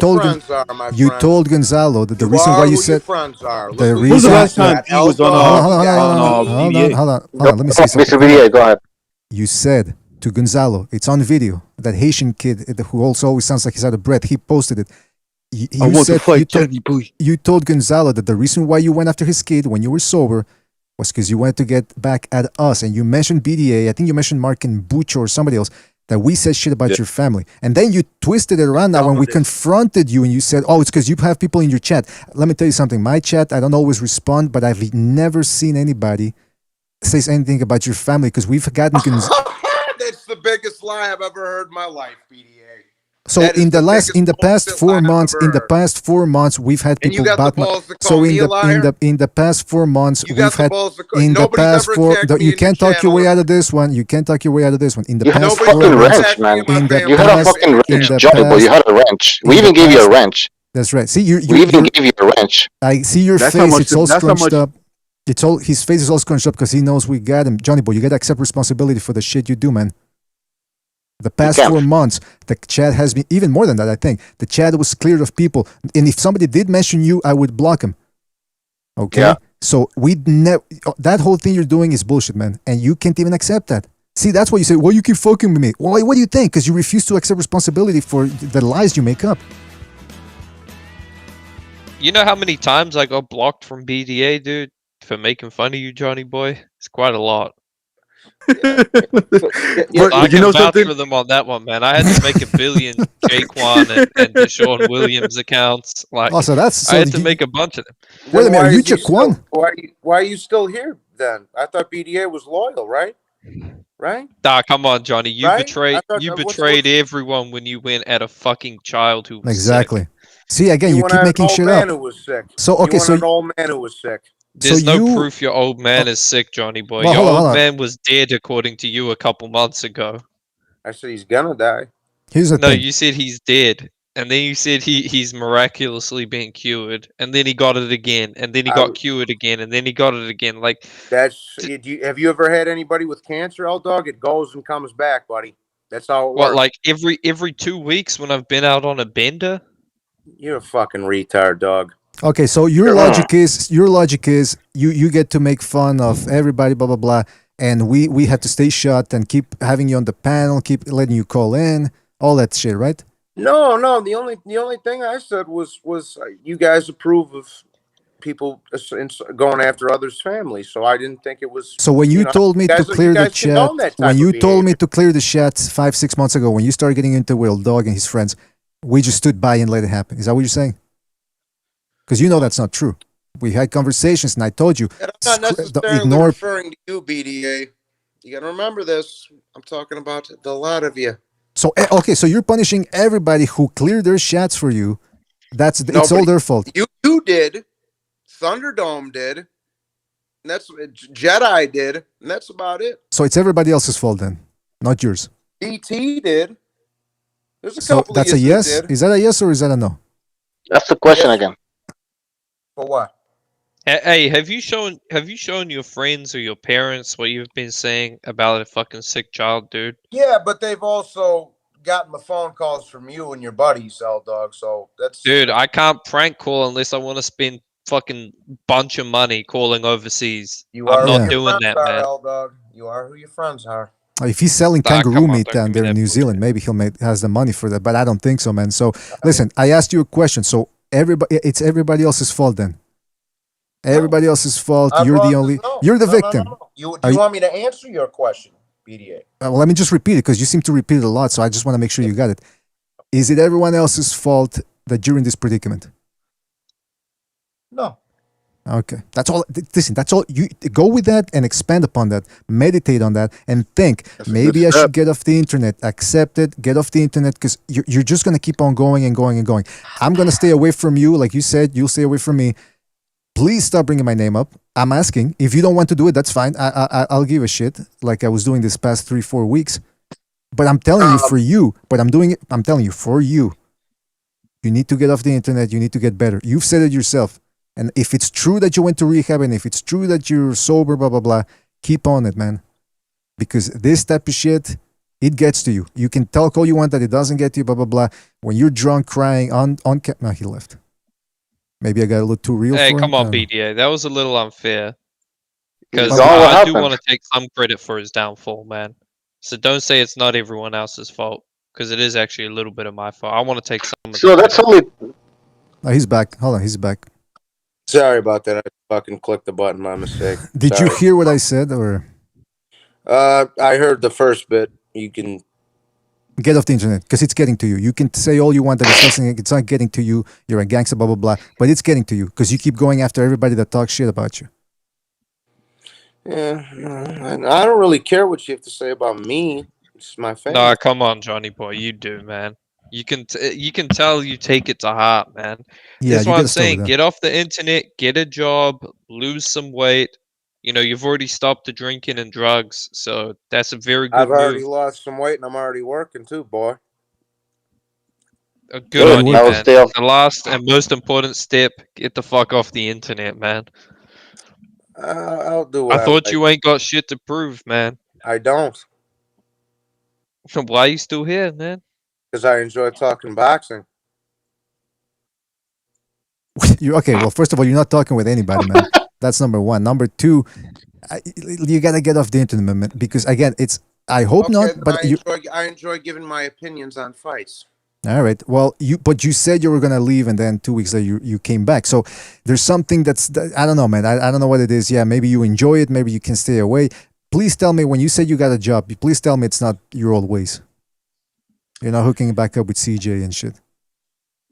told Gonzalo that the reason why you said the reason. When's the last time he was on BDA? Hold on. Let me say something. Mr. BDA, go ahead. You said to Gonzalo, it's on video. That Haitian kid who also always sounds like he's out of breath. He posted it. You told Gonzalo that the reason why you went after his kid when you were sober was because you wanted to get back at us, and you mentioned BDA. I think you mentioned Mark and Bucho or somebody else. That we said shit about your family. And then you twisted it around now when we confronted you and you said, oh, it's because you have people in your chat. Let me tell you something. My chat, I don't always respond, but I've never seen anybody says anything about your family because we've gotten... That's the biggest lie I've ever heard in my life, BDA. So in the past 4 months, we've had people about my... So in the past 4 months, we've had... In the past 4... You can't talk your way out of this one. You can't talk your way out of this one. In the past 4 months... You had a fucking wrench, Johnny boy. You had a wrench. We even gave you a wrench. That's right. See, we even gave you a wrench. I see your face. It's all scrunched up. His face is all scrunched up because he knows we got him. Johnny boy, you got to accept responsibility for the shit you do, man. The past 4 months, the chat has been, even more than that, I think. The chat was cleared of people. And if somebody did mention you, I would block him. Okay? Yeah. So that whole thing you're doing is bullshit, man. And you can't even accept that. See, that's why you say, well, you keep fucking with me. Well, what do you think? Because you refuse to accept responsibility for the lies you make up. You know how many times I got blocked from BDA, dude, for making fun of you, Johnny boy? It's quite a lot. I can vouch for them on that one, man. I had to make $1 billion Jaquan and Deshaun Williams accounts. Like, I had to make a bunch of them. Wait a minute, you Jaquan? Why are you still here then? I thought BDA was loyal, right? Right? Nah, come on, Johnny. You betrayed everyone when you went at a fucking child who was exactly. Sick. See, again, you keep making shit up. Who was sick. So okay, an old man who was sick. There's no proof your old man is sick, Johnny boy. Well, your old man was dead, according to you, a couple months ago. I said he's gonna die. Here's the thing. You said he's dead, and then you said he's miraculously being cured, and then he got it again, and then he got cured again, and then he got it again. Like have you ever had anybody with cancer, old dog? It goes and comes back, buddy. That's how it works. What, like every 2 weeks when I've been out on a bender? You're a fucking retard, dog. Okay, so your logic is you get to make fun of everybody, blah blah blah, and we had to stay shut and keep having you on the panel, keep letting you call in, all that shit, right? No. The only thing I said was you guys approve of people going after others' families, so I didn't think it was. So when you told me to clear the chat, when you told me to clear the chat 5-6 months ago, when you started getting into Will Dog and his friends, we just stood by and let it happen. Is that what you're saying? Because you know that's not true. We had conversations, and I told you. I'm not necessarily referring to you, BDA. You got to remember this. I'm talking about the lot of you. So okay, so you're punishing everybody who cleared their chats for you. It's all their fault. You did. Thunderdome did. And that's Jedi did, and that's about it. So it's everybody else's fault then, not yours. DT did. There's a couple. That's a yes. Is that a yes or is that a no? That's the question again. For what? Hey, have you shown your friends or your parents what you've been saying about a fucking sick child, dude? Yeah, but they've also gotten the phone calls from you and your buddies, L Dog. So that's dude. I can't prank call unless I want to spend fucking bunch of money calling overseas. You are I'm who not your doing friends that, are, man. L Dog. You are who your friends are. If he's selling Nah, kangaroo come on, meat don't down give me there in that New Zealand, maybe has the money for that. But I don't think so, man. So listen, I asked you a question. So it's everybody else's fault then. Everybody else's fault. You're the only. You're the victim. No. Do you want me to answer your question, BDA? Well, let me just repeat it because you seem to repeat it a lot. So I just want to make sure you got it. Is it everyone else's fault that you're in this predicament? No. Okay, that's all. Listen, that's all. You go with that and expand upon that. Meditate on that and think. Maybe I should get off the internet. Accept it. Get off the internet because you're just gonna keep on going and going and going. I'm gonna stay away from you, like you said. You'll stay away from me. Please stop bringing my name up. I'm asking. If you don't want to do it, that's fine. I'll give a shit. Like I was doing this past 3-4 weeks. But I'm telling you for you. But I'm doing it. I'm telling you for you. You need to get off the internet. You need to get better. You've said it yourself. And if it's true that you went to rehab and if it's true that you're sober, blah, blah, blah, keep on it, man. Because this type of shit, it gets to you. You can talk all you want that it doesn't get to you, blah, blah, blah. When you're drunk, crying on no, he left. Maybe I got a little too real Hey, for come him. on, BDA. That was a little unfair. Because It's all what I do happened. want to take some credit for his downfall, man. So don't say it's not everyone else's fault. Because it is actually a little bit of my fault. I want to take some of the So that's only. Oh, he's back. Hold on, he's back. Sorry about that. I fucking clicked the button. My mistake. Did you hear what I said or? I heard the first bit. You can get off the internet because it's getting to you. You can say all you want that it's not getting to you. You're a gangster, blah, blah, blah. But it's getting to you because you keep going after everybody that talks shit about you. Yeah, I don't really care what you have to say about me. It's my family. Nah, come on, Johnny boy. You do, man. You can tell you take it to heart, man. Yeah, That's what I'm saying. Get off the internet, get a job, lose some weight. You know, you've already stopped the drinking and drugs, so that's a very good I've already move. lost some weight and I'm already working too, boy. Good on you, man. The last and most important step, get the fuck off the internet, man. I'll do what I thought like. you ain't got shit to prove, man. I don't. Why are you still here, man? Because I enjoy talking boxing. Okay, well, first of all, you're not talking with anybody, man. That's number one. Number two, you gotta get off the internet, man, because again, it's. I hope not, but I enjoy giving my opinions on fights. All right. Well, you said you were gonna leave, and then 2 weeks later you came back. So there's something I don't know, man. I don't know what it is. Yeah, maybe you enjoy it. Maybe you can stay away. Please tell me when you said you got a job. Please tell me it's not your old ways. You're not hooking back up with CJ and shit.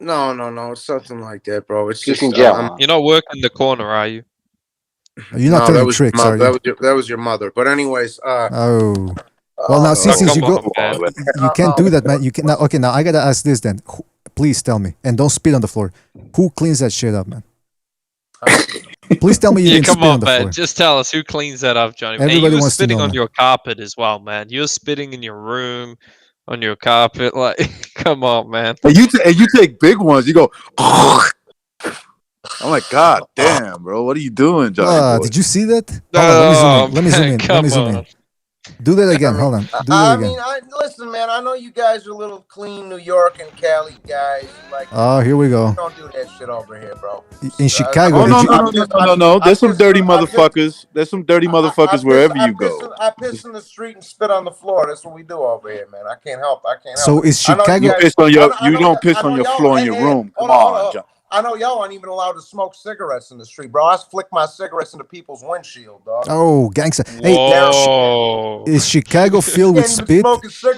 No. It's something like that, bro. It's just you're not working the corner, are you? You're not turning tricks, are you? That was your mother. But anyways, oh. Well, now since you go, you can't do that, man. You can now. Okay, now I gotta ask this then. Please tell me, and don't spit on the floor. Who cleans that shit up, man? Please tell me you didn't come spit on the man. floor. Just tell us who cleans that up, Johnny. Everybody you were wants to spitting know, on man. your carpet as well, man. You were spitting in your room, on your carpet. Like, come on, man. And you take big ones. You go. I'm like, God damn, bro. What are you doing, Johnny? Did you see that? Oh, Let me zoom in. Let me zoom in. Do that again. Hold on. Do that again. Listen, man. I know you guys are little clean New York and Cali guys. Like, oh, here we go. Don't do that shit over here, bro. In Chicago, no. There's some dirty motherfuckers. There's some dirty motherfuckers wherever you go. I piss in the street and spit on the floor. That's what we do over here, man. I can't help. So is Chicago? You don't piss on your floor in your room. Come on, John. I know y'all aren't even allowed to smoke cigarettes in the street, bro. I flick my cigarettes into people's windshield, dog. Oh, gangster! Hey, is Chicago filled with spit?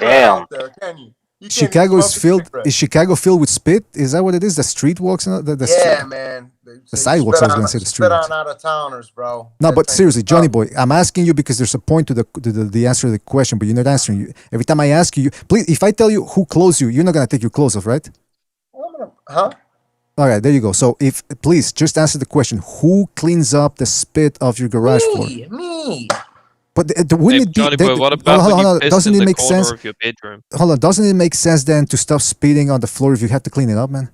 Damn. There, can you? Chicago is filled. Is Chicago filled with spit? Is that what it is? The street walks, man. The sidewalks. I was gonna say the street. Spit on out of towners, bro. No, but seriously, Johnny boy, I'm asking you because there's a point to the answer to the question, but you're not answering. You every time I ask you, please. If I tell you who clothes you, you're not gonna take your clothes off, right? Huh? All right, there you go. So, if please just answer the question: who cleans up the spit of your garage floor? Me. But wouldn't it be? Johnny boy, what about hold on, when you doesn't piss in it the make corner sense? of your bedroom? Hold on, doesn't it make sense then to stop spitting on the floor if you have to clean it up, man?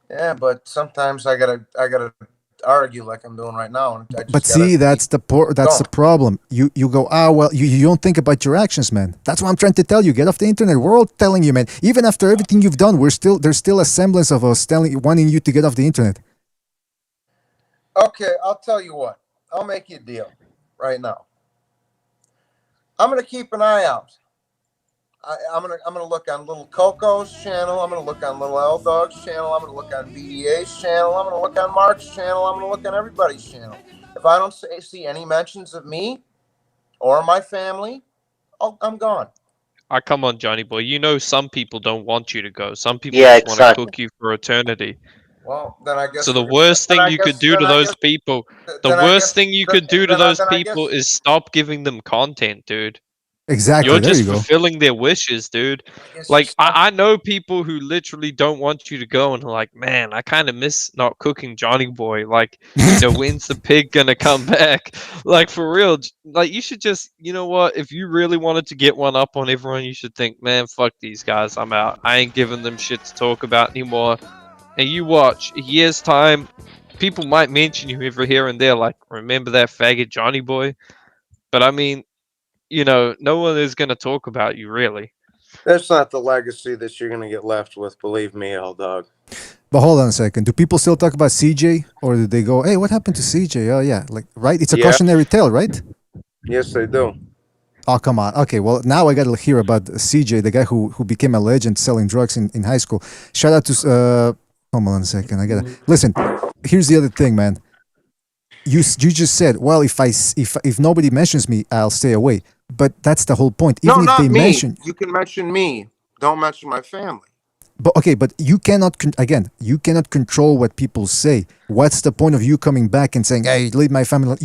Yeah, but sometimes I gotta argue like I'm doing right now. And I just But see, that's the problem. You go, well, you don't think about your actions, man. That's what I'm trying to tell you. Get off the internet. We're all telling you, man. Even after everything you've done, there's still a semblance of us wanting you to get off the internet. Okay, I'll tell you what. I'll make you a deal right now. I'm gonna keep an eye out. I'm gonna look on Little Coco's channel. I'm gonna look on Little L Dog's channel. I'm gonna look on BDA's channel. I'm gonna look on Mark's channel. I'm gonna look on everybody's channel. If I don't see any mentions of me or my family, I'm gone. Come on, Johnny boy. You know some people don't want you to go. Some people just want to cook you for eternity. Well, then I guess. So the worst thing you could do to those people, is stop giving them content, dude. Exactly. You're there just you go. fulfilling their wishes, dude. Like I know people who literally don't want you to go and are like, man, I kind of miss not cooking Johnny boy. Like, when's the pig gonna come back? Like for real. Like you should just, you know what? If you really wanted to get one up on everyone, you should think, man, fuck these guys. I'm out. I ain't giving them shit to talk about anymore. And you watch, a year's time, people might mention you every here and there, like, remember that faggot Johnny boy? But I mean, no one is going to talk about you, really. That's not the legacy that you're going to get left with, believe me, L Dog. But hold on a second. Do people still talk about CJ? Or do they go, hey, what happened to CJ? Oh, yeah. Like, right? It's a cautionary tale, right? Yes, they do. Oh, come on. Okay, well, now I got to hear about CJ, the guy who became a legend selling drugs in high school. Shout out to... hold on a second. I got to... Listen, here's the other thing, man. You just said, well, if nobody mentions me, I'll stay away. But that's the whole point. Even if they mention, you can mention me. Don't mention my family. But okay, but you cannot you cannot control what people say. What's the point of you coming back and saying, "Hey, leave my family"?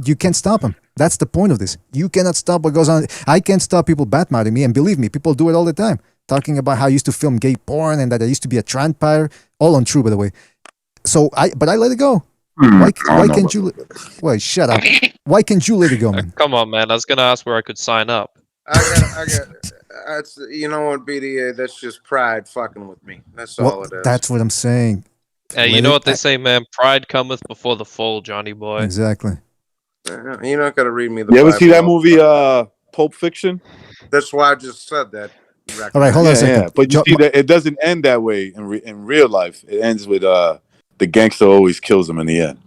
You can't stop them. That's the point of this. You cannot stop what goes on. I can't stop people badmouthing me, and believe me, people do it all the time, talking about how I used to film gay porn and that I used to be a transpire. All untrue, by the way. So I let it go. Why can't you? Wait, shut up. Why can't you let it go, man? Come on, man. I was gonna ask where I could sign up. I got. That's, you know what, BDA? That's just pride fucking with me. That's all it is. That's what I'm saying. Hey, you know what they say, man? Pride cometh before the fall, Johnny boy. Exactly. You're not gonna read me the. You ever see that movie, Pulp Fiction? That's why I just said that. All right, hold on a second. Yeah. But you see that it doesn't end that way in real life. It ends with the gangster always kills him in the end.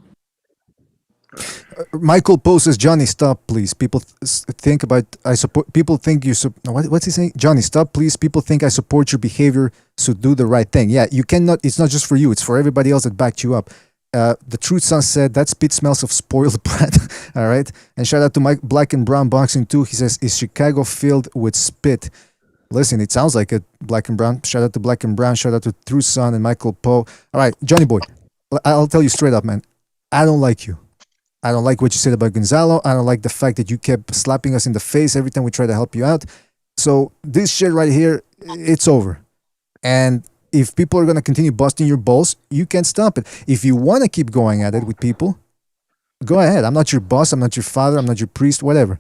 Michael Poe says, Johnny, stop, please. People think about I support. People think you. What's he saying? Johnny, stop, please. People think I support your behavior, so do the right thing. Yeah, you cannot. It's not just for you. It's for everybody else that backed you up. The Truth Son said that spit smells of spoiled bread. All right, and shout out to Mike Black and Brown Boxing too. He says, is Chicago filled with spit? Listen, it sounds like it. Black and Brown. Shout out to Black and Brown. Shout out to Truth Son and Michael Poe. All right, Johnny boy, I'll tell you straight up, man. I don't like you. I don't like what you said about Gonzalo. I don't like the fact that you kept slapping us in the face every time we try to help you out. So this shit right here, it's over. And if people are going to continue busting your balls, you can't stop it. If you want to keep going at it with people, go ahead. I'm not your boss. I'm not your father. I'm not your priest, whatever.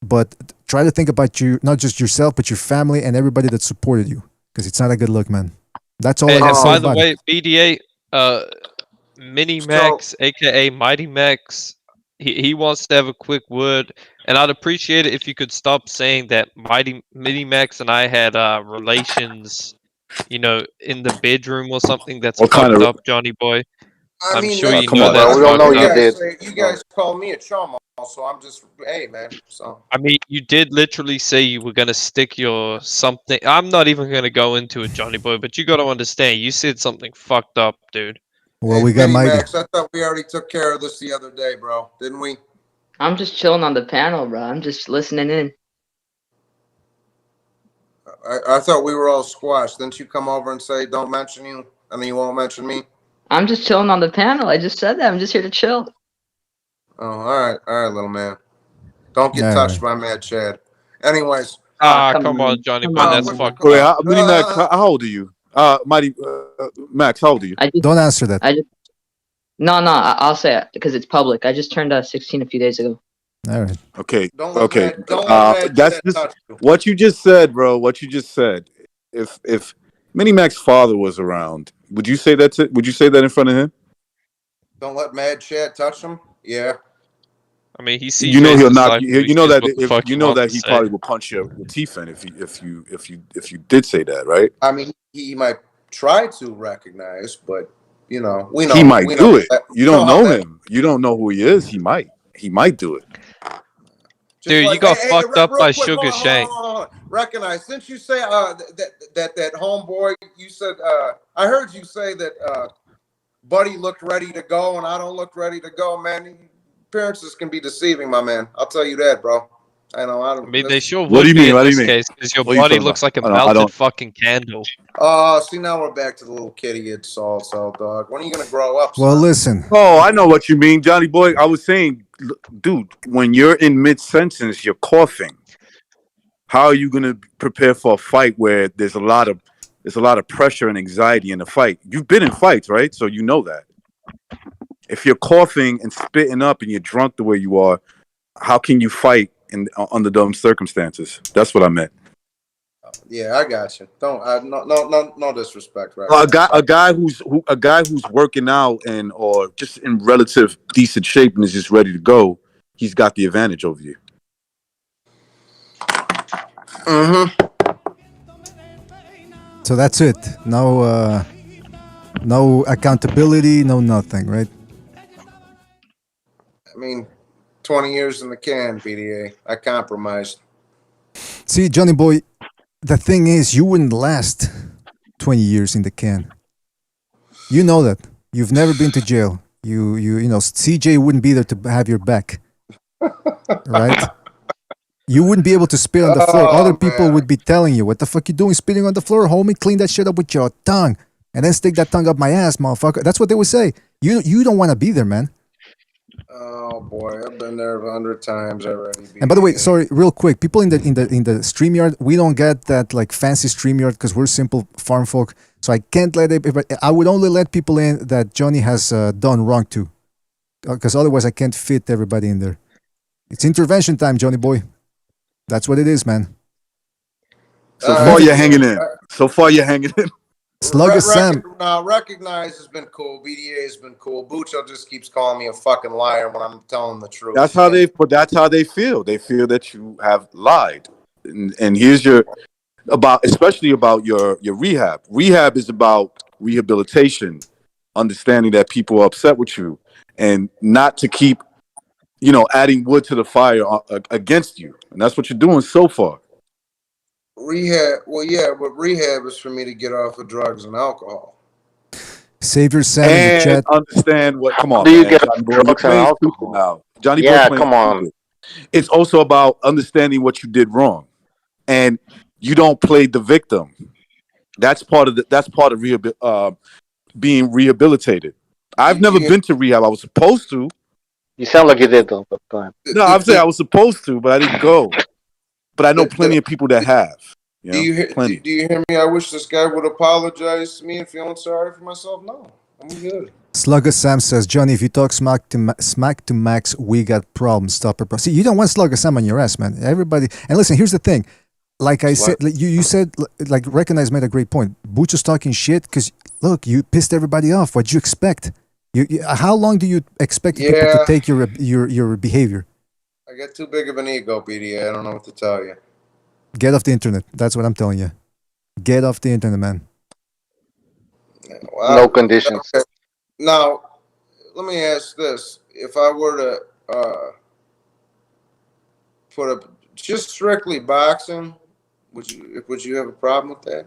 But try to think about you, not just yourself, but your family and everybody that supported you. Because it's not a good look, man. That's all I got to say by about the way, it. BDA, Mini Max, aka Mighty Max, he wants to have a quick word, and I'd appreciate it if you could stop saying that Mini Max and I had relations, in the bedroom or something. That's fucked up, Johnny boy. I'm sure you know that. We all know you did. You guys call me a chum, so I'm just, hey, man. So I mean, you did literally say you were gonna stick your something. I'm not even gonna go into it, Johnny boy, but you got to understand. You said something fucked up, dude. Well, we got Mighty. Max, I thought we already took care of this the other day, bro. Didn't we? I'm just chilling on the panel, bro. I'm just listening in. I thought we were all squashed. Didn't you come over and say, don't mention you, and then you won't mention me? I'm just chilling on the panel. I just said that. I'm just here to chill. Oh, all right, little man. Don't get touched by Mad Chad. Anyways. Come on, Johnny boy. That's fucked up. Mini Max, how old are you? Mighty Max, how old are you? Don't answer that. No, I'll say it because it's public. I just turned 16 a few days ago. All right. Okay. Don't That's just what you just said, bro. What you just said. If Mini Max's father was around, would you say that? Would you say that in front of him? Don't let Mad Chad touch him. Yeah. I mean, he's You know he'll CJ's knock. disciple. You know says that what the if fuck you know wants that to he say. probably will punch your teeth in if you did say that, right? I mean, he might try to recognize, but you know, we know He might do it. that, You don't know him. You don't know who he is. He might do it. Dude, like, you got fucked up real by quick, Sugar Shane. hold on. Recognize, since you say that homeboy, you said I heard you say that Buddy looked ready to go, and I don't look ready to go, man. Appearances can be deceiving, my man. I'll tell you that, bro. I know. I mean, they sure What do would you be mean? in What do you this mean? case because your What are you body talking looks about? like a I melted don't. fucking candle. See, now we're back to the little kitty insults, dog. When are you gonna grow up? Well, son? listen. Oh, I know what you mean, Johnny boy. I was saying, dude, when you're in mid sentence, you're coughing. How are you gonna prepare for a fight where there's a lot of pressure and anxiety in the fight? You've been in fights, right? So you know that. If you're coughing and spitting up and you're drunk the way you are, how can you fight under those circumstances? That's what I meant. Yeah, I got you. Don't no disrespect, right? A guy who's working out and or just in relative decent shape and is just ready to go, he's got the advantage over you. Mm-hmm. So that's it. No accountability, no nothing, right? I mean, 20 years in the can, BDA. I compromised. See, Johnny boy, the thing is, you wouldn't last 20 years in the can. You know that. You've never been to jail. You know, CJ wouldn't be there to have your back. Right? You wouldn't be able to spit on the floor. Other people would be telling you, what the fuck you doing spitting on the floor, homie? Clean that shit up with your tongue. And then stick that tongue up my ass, motherfucker. That's what they would say. You don't want to be there, man. Oh boy, I've been there 100 times already. BDA. And by the way, sorry, real quick, people in the StreamYard, we don't get that like fancy StreamYard because we're simple farm folk. So I can't let it. I would only let people in that Johnny has done wrong to, because otherwise I can't fit everybody in there. It's intervention time, Johnny boy. That's what it is, man. So far you're hanging in. So far you're hanging in. Slugger Sam. Now, Recognize has been cool. BDA has been cool. Bucho just keeps calling me a fucking liar when I'm telling the truth. That's how they feel. They feel that you have lied. And here's especially about your rehab. Rehab is about rehabilitation, understanding that people are upset with you and not to keep, adding wood to the fire against you. And that's what you're doing so far. Rehab, well, yeah, but rehab is for me to get off of drugs and alcohol. Savior Sam in the chat. Understand what? Come on, Do you man. get Johnny Boy, drugs and alcohol now? Johnny yeah, Boy, come on. Stupid. It's also about understanding what you did wrong, and you don't play the victim. That's part of being rehabilitated. I've never been to rehab. I was supposed to. You sound like you did though. But go ahead. No, I'm saying I was supposed to, but I didn't go. But I know plenty of people that have. Do you hear me? I wish this guy would apologize to me and feeling sorry for myself. No, I'm good. Slugger Sam says, Johnny, if you talk smack to Max, we got problems. Stop it, bro. See, you don't want Slugger Sam on your ass, man. Everybody. And listen, here's the thing. Like I said, you said, like, Recognize made a great point. Bucho's talking shit because, look, you pissed everybody off. What'd you expect? How long do you expect people to take your behavior? I got too big of an ego, BDA. I don't know what to tell you. Get off the internet. That's what I'm telling you. Get off the internet, man. No conditions. Okay. Now, let me ask this. If I were to put up just strictly boxing, would you have a problem with that?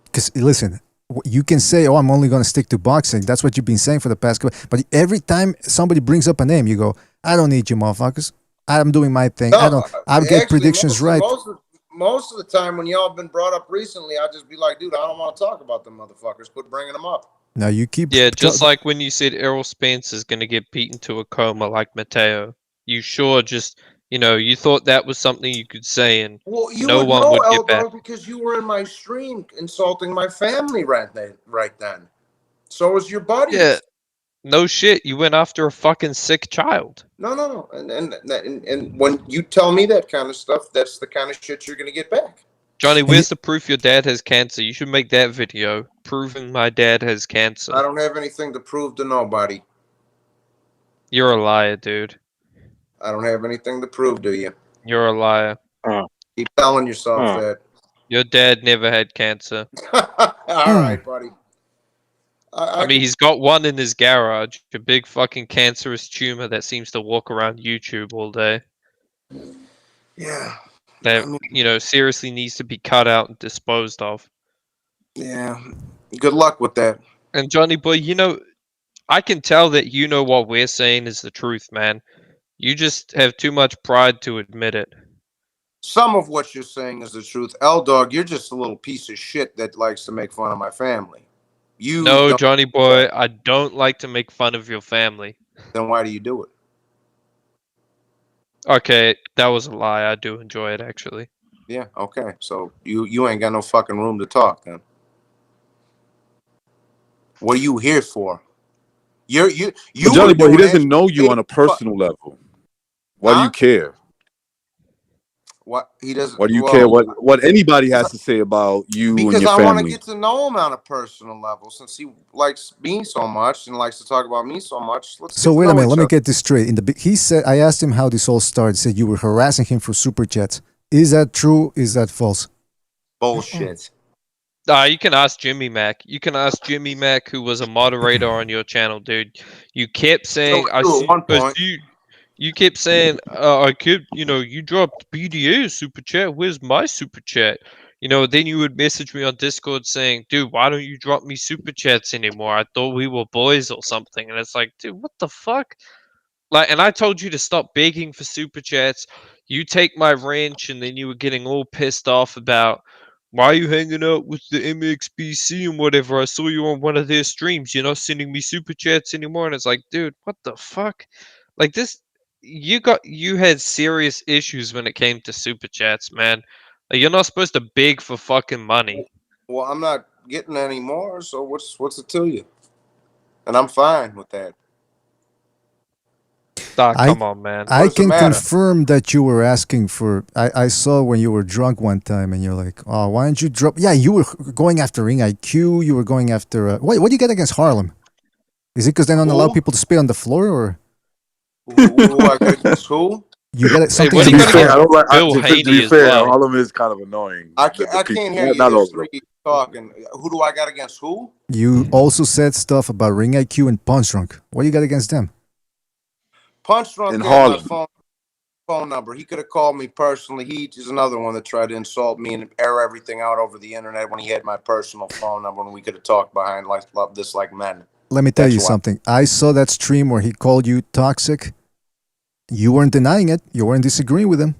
Because, listen, you can say, oh, I'm only going to stick to boxing. That's what you've been saying for the past couple. But every time somebody brings up a name, you go, I don't need you, motherfuckers. I'm doing my thing. No, I'll get predictions right. Most of the time when y'all been brought up recently, I just be like, dude, I don't want to talk about them motherfuckers. Quit bringing them up. Now you keep... Yeah, just like when you said Errol Spence is going to get beaten to a coma like Mateo. You sure just, you thought that was something you could say and no one would get back. Because you were in my stream insulting my family right then. So was your buddy. Yeah. No shit, you went after a fucking sick child. No. And when you tell me that kind of stuff, that's the kind of shit you're going to get back. Johnny, where's the proof your dad has cancer? You should make that video proving my dad has cancer. I don't have anything to prove to nobody. You're a liar, dude. I don't have anything to prove to you. You're a liar. Keep telling yourself that. Your dad never had cancer. All right, buddy. I mean, he's got one in his garage, a big fucking cancerous tumor that seems to walk around YouTube all day. Yeah. That, seriously needs to be cut out and disposed of. Yeah. Good luck with that. And Johnny boy, I can tell that you know what we're saying is the truth, man. You just have too much pride to admit it. Some of what you're saying is the truth. L-Dog, you're just a little piece of shit that likes to make fun of my family. No, Johnny boy, I don't like to make fun of your family. Then why do you do it? Okay, that was a lie. I do enjoy it, actually. Yeah, okay. So you ain't got no fucking room to talk, then. What are you here for? You Johnny boy, he doesn't know you on a personal level. Why do you care? What he doesn't. Why do you care what anybody has to say about you and your family? Because I want to get to know him on a personal level, since he likes me so much and likes to talk about me so much. So wait a minute, let me get this straight. He said, I asked him how this all started. He said you were harassing him for super chats. Is that true? Is that false? Bullshit. You can ask Jimmy Mac. You can ask Jimmy Mac, who was a moderator on your channel, dude. You kept saying, you kept saying, you dropped BDA super chat. Where's my super chat? Then you would message me on Discord saying, dude, why don't you drop me super chats anymore? I thought we were boys or something. And it's like, dude, what the fuck? And I told you to stop begging for super chats. You take my wrench, and then you were getting all pissed off about, why are you hanging out with the MXBC and whatever? I saw you on one of their streams. You're not sending me super chats anymore. And it's like, dude, what the fuck? Like this, you had serious issues when it came to super chats, man. Like, you're not supposed to beg for fucking money. Well, I'm not getting any more, so what's it to you? And I'm fine with that. Come on, man. I can confirm that you were asking for. I saw when you were drunk one time, and you're like, "Oh, why don't you drop?" Yeah, you were going after Ring IQ. You were going after. What do you get against Harlem? Is it because they don't allow people to spit on the floor, or? Who do I get against who? You get something. To be fair, to be fair, Harlem is kind of annoying. I can't hear you. There's three talking. Who do I got against who? You also said stuff about Ring IQ and Punch Drunk. What do you got against them? Punch Drunk had my phone number. He could have called me personally. He is another one that tried to insult me and air everything out over the internet when he had my personal phone number, and we could have talked behind like men. Let me tell you something. I saw that stream where he called you toxic. You weren't denying it. You weren't disagreeing with him.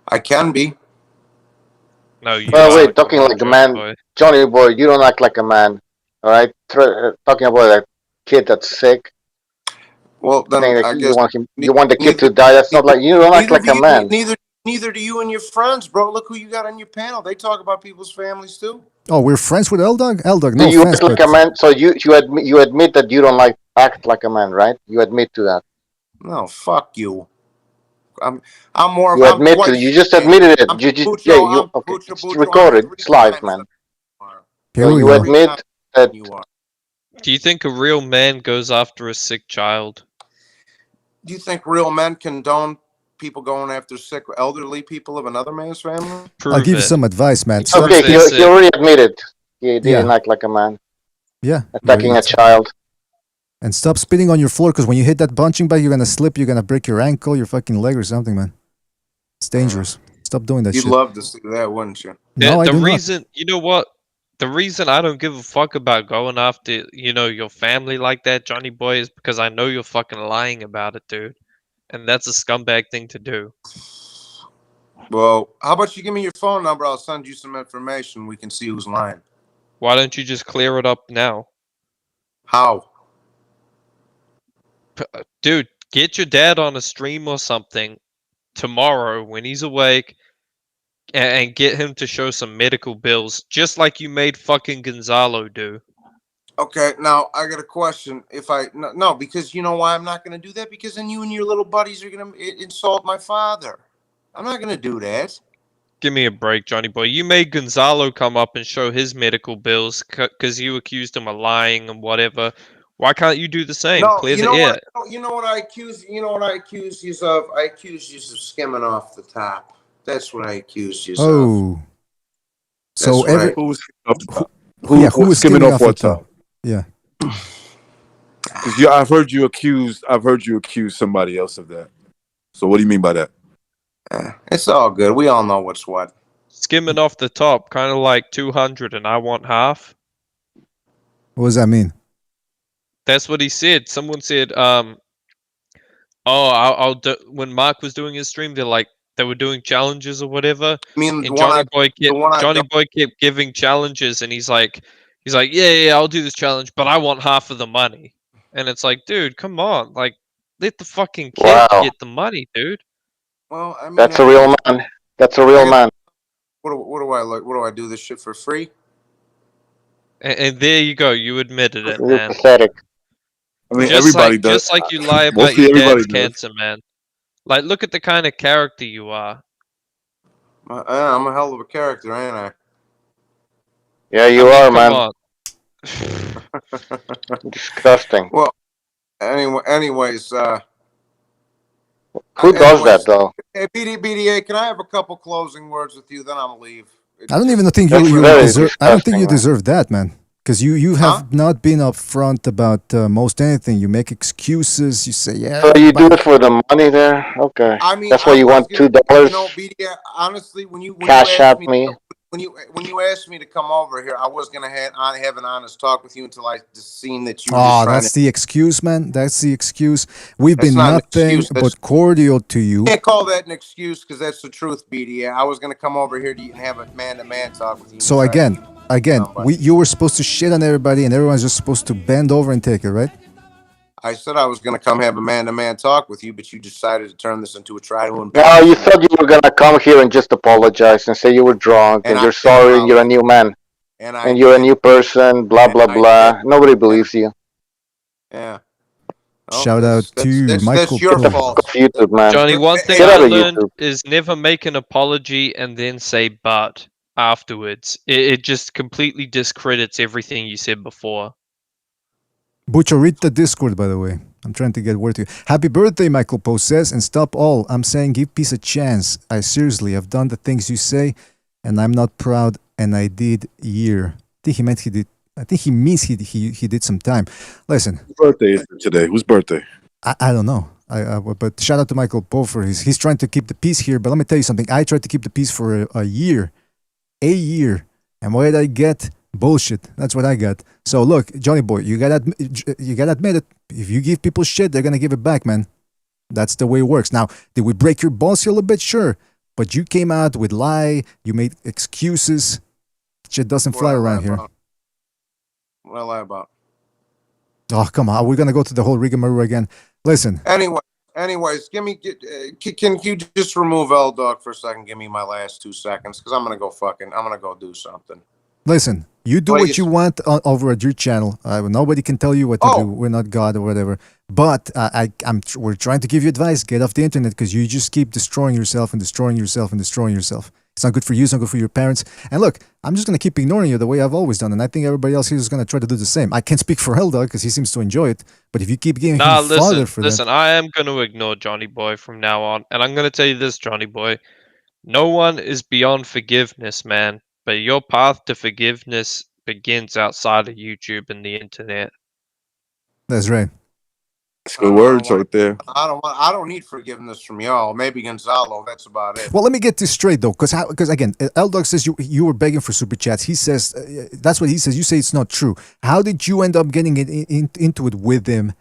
I can be. No, you. Wait, talking like a man, Johnny boy. You don't act like a man. All right, talking about that kid that's sick. Well, then I guess you want the kid to die. That's not like you don't act like a man. Neither do you and your friends, bro. Look who you got on your panel. They talk about people's families too. Oh, we're friends with L-Dog? L-Dog, no you offense, act like a man. So you admit that you don't act like a man, right? You admit to that. No, fuck you. I'm more. You admit to. You just admitted it. It's recorded. It's live, man. So you admit that. Do you think a real man goes after a sick child? Do you think real men condone people going after sick elderly people of another man's family? I'll give you some advice, man. Okay, he already admitted he didn't act like a man. Yeah. Attacking a child. And stop spitting on your floor, because when you hit that punching bag, you're going to slip, you're going to break your ankle, your fucking leg or something, man. It's dangerous. Stop doing that shit. You'd love to see that, wouldn't you? No, I do reason, not. You know what? The reason I don't give a fuck about going after, your family like that, Johnny boy, is because I know you're fucking lying about it, dude. And that's a scumbag thing to do. Well, how about you give me your phone number? I'll send you some information. We can see who's lying. Why don't you just clear it up now? How? Dude, get your dad on a stream or something tomorrow when he's awake, and get him to show some medical bills, just like you made fucking Gonzalo do. Okay, now I got a question. No, because you know why I'm not going to do that? Because then you and your little buddies are going to insult my father. I'm not going to do that. give me a break, Johnny boy. You made Gonzalo come up and show his medical bills because you accused him of lying and whatever. Why can't you do the same? No, Clear you the know air. what? You know what I accuse? You know what I accuse you of? I accuse you of skimming off the top. That's what I accuse you of. Oh. So That's right. Who was skimming off the top? Who was skimming off what the top? top? Yeah. Because I've heard you accuse somebody else of that. So what do you mean by that? It's all good. We all know what's what. Skimming off the top, kind of like 200 and I want half. What does that mean? That's what he said. Someone said, I'll do, when Mark was doing his stream, they were doing challenges or whatever. I mean, And Johnny Boy kept giving challenges, and he's like, yeah, I'll do this challenge, but I want half of the money. And it's like, dude, come on, like, let the fucking kid get the money, dude. Well, I mean, that's a real man. That's a real man. What do I like? What do I do this shit for free? And there you go. You admitted it, You're man. pathetic. I mean, Just everybody like, does. Just like you lie about Mostly your everybody dad's does. cancer, man. Like, look at the kind of character you are. I'm a hell of a character, ain't I? Yeah, you are, man. Come on. Disgusting. Well, anyways, who does that though? Hey, BDA, can I have a couple closing words with you? Then I'll leave. I don't even think you deserve. I don't think you deserve that, man. Because you have not been upfront about most anything. You make excuses. You say, yeah. So you do it for the money there? Okay. I mean, that's why you want $2. You know, BDA, honestly, when you cash asked out me. When you asked me to come over here, I was gonna have an honest talk with you until I just seen that you were just trying that's the excuse, man. That's the excuse. We've been nothing but cordial to you. You can't call that an excuse because that's the truth, BDA. I was gonna come over here to have a man-to-man talk with you. So again, you were supposed to shit on everybody, and everyone's just supposed to bend over and take it, right? I said I was going to come have a man-to-man talk with you, but you decided to turn this into a try to impress. No, you thought you were going to come here and just apologize and say you were drunk and you're sorry and you're a new man. And you're a new person, blah, blah, blah. Nobody believes you. Yeah. Shout out to Michael. That's your fault. YouTube, man. Johnny, one thing I learned is never make an apology and then say but afterwards. It just completely discredits everything you said before. Butcher, read the Discord, by the way. I'm trying to get word to you. Happy birthday, Michael Poe says, and stop all. I'm saying give peace a chance. I seriously, I've done the things you say, and I'm not proud, and I did year. I think he meant he did. I think he means he did some time. Listen. Whose birthday is it today? Whose birthday? I don't know. But shout out to Michael Poe for he's trying to keep the peace here. But let me tell you something. I tried to keep the peace for a year. A year. And what did I get? Bullshit. That's what I got. So look, Johnny boy, you gotta admit it. If you give people shit, they're gonna give it back, man. That's the way it works. Now, did we break your balls here a little bit? Sure. But you came out with lie. You made excuses. Shit doesn't fly around here. What I lie about? Oh, come on. We're gonna go to the whole rigmarole again. Listen. Anyways, can you just remove L Dog for a second? Give me my last 2 seconds, because I'm gonna go do something. Listen, you do what you want over at your channel. Nobody can tell you what to do. We're not God or whatever. But we're trying to give you advice. Get off the internet, because you just keep destroying yourself and destroying yourself and destroying yourself. It's not good for you. It's not good for your parents. And look, I'm just going to keep ignoring you the way I've always done. And I think everybody else here is going to try to do the same. I can't speak for Heldog because he seems to enjoy it. But if you keep giving him fodder for that... Listen, I am going to ignore Johnny Boy from now on. And I'm going to tell you this, Johnny Boy. No one is beyond forgiveness, man. But your path to forgiveness begins outside of YouTube and the internet. That's right. That's good words right there. I don't need forgiveness from y'all. Maybe Gonzalo. That's about it. Well, let me get this straight though, because again, L-Dog says you were begging for super chats. He says that's what he says. You say it's not true. How did you end up getting into it with him,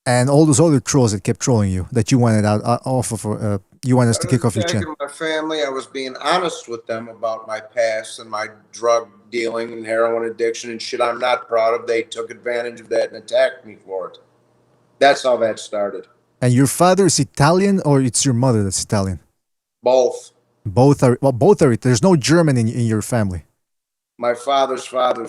and all those other trolls that kept trolling you that you wanted off of? You want us to kick off your channel? My family. I was being honest with them about my past and my drug dealing and heroin addiction and shit I'm not proud of. They took advantage of that and attacked me for it. That's how that started. And your father is Italian, or it's your mother that's Italian? Both. Both are. There's no German in your family. My father's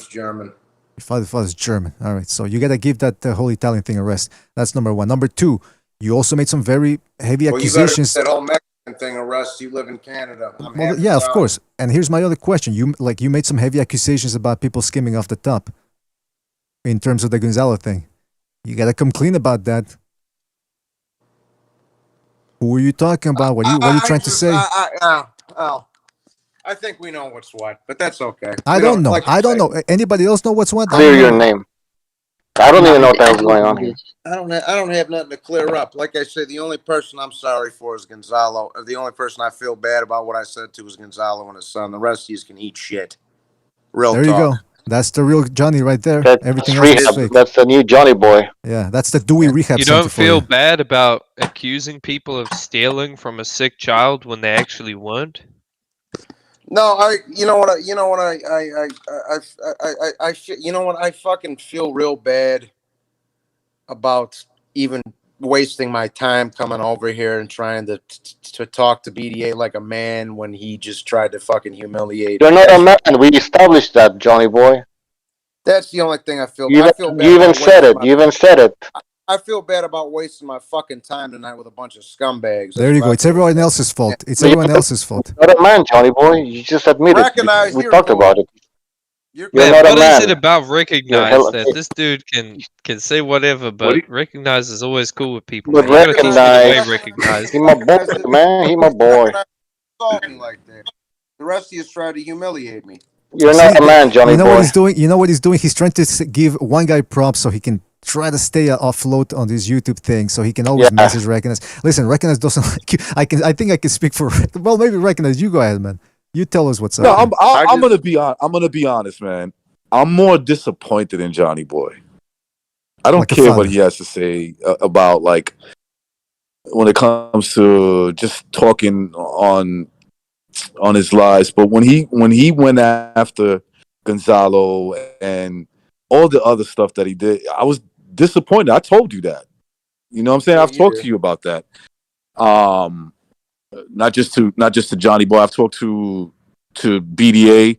German. Your father's German. All right. So you got to give that whole Italian thing a rest. That's number one. Number two, you also made some very heavy accusations. That whole Mexican thing, arrest. You live in Canada. I'm Well, happy yeah, of about course. And here's my other question: you made some heavy accusations about people skimming off the top in terms of the Gonzalo thing. You gotta come clean about that. Who are you talking about? What are you trying to say? I think we know what's what, but that's okay. I don't know. I don't know. Anybody else know what's what? Clear your name. I don't even know what the hell's going on here. I don't have nothing to clear up. Like I said, the only person I'm sorry for is Gonzalo. The only person I feel bad about what I said to is Gonzalo and his son. The rest of you can eat shit. Real there talk. You go. That's the real Johnny right there. Everything else is fake. That's the new Johnny boy. Yeah, that's the Dewey rehab. You don't feel bad about accusing people of stealing from a sick child when they actually weren't? No, you know what I fucking feel real bad about even wasting my time coming over here and trying to talk to BDA like a man when he just tried to fucking humiliate. You're not a man. We established that, Johnny boy. That's the only thing I feel. You even said it. You even said it. I feel bad about wasting my fucking time tonight with a bunch of scumbags. There you go. It's everyone else's fault. It's everyone else's fault. You're not a man, Johnny boy. You just admitted it. We talked about it. You're not a man. What is it about recognize that this dude can say whatever, but recognize is always cool with people. But recognize. He my boy, man. He my boy. Like that. The rest of you try to humiliate me. You're not a man, Johnny boy. You know what he's doing? You know what he's doing? He's trying to give one guy props so he can try to stay afloat on this YouTube thing, so he can always message Recognize. Listen, Recognize doesn't like you. I think I can speak for. Well, maybe Recognize. You go ahead, man. You tell us what's up. No, I'm gonna be on. I'm gonna be honest, man. I'm more disappointed in Johnny Boy. I don't care what he has to say about like when it comes to just talking on his lives. But when he went after Gonzalo and all the other stuff that he did, I was disappointed. I told you that. You know what I'm saying? I've talked to you about that. Not just to Johnny Boy. I've talked to BDA.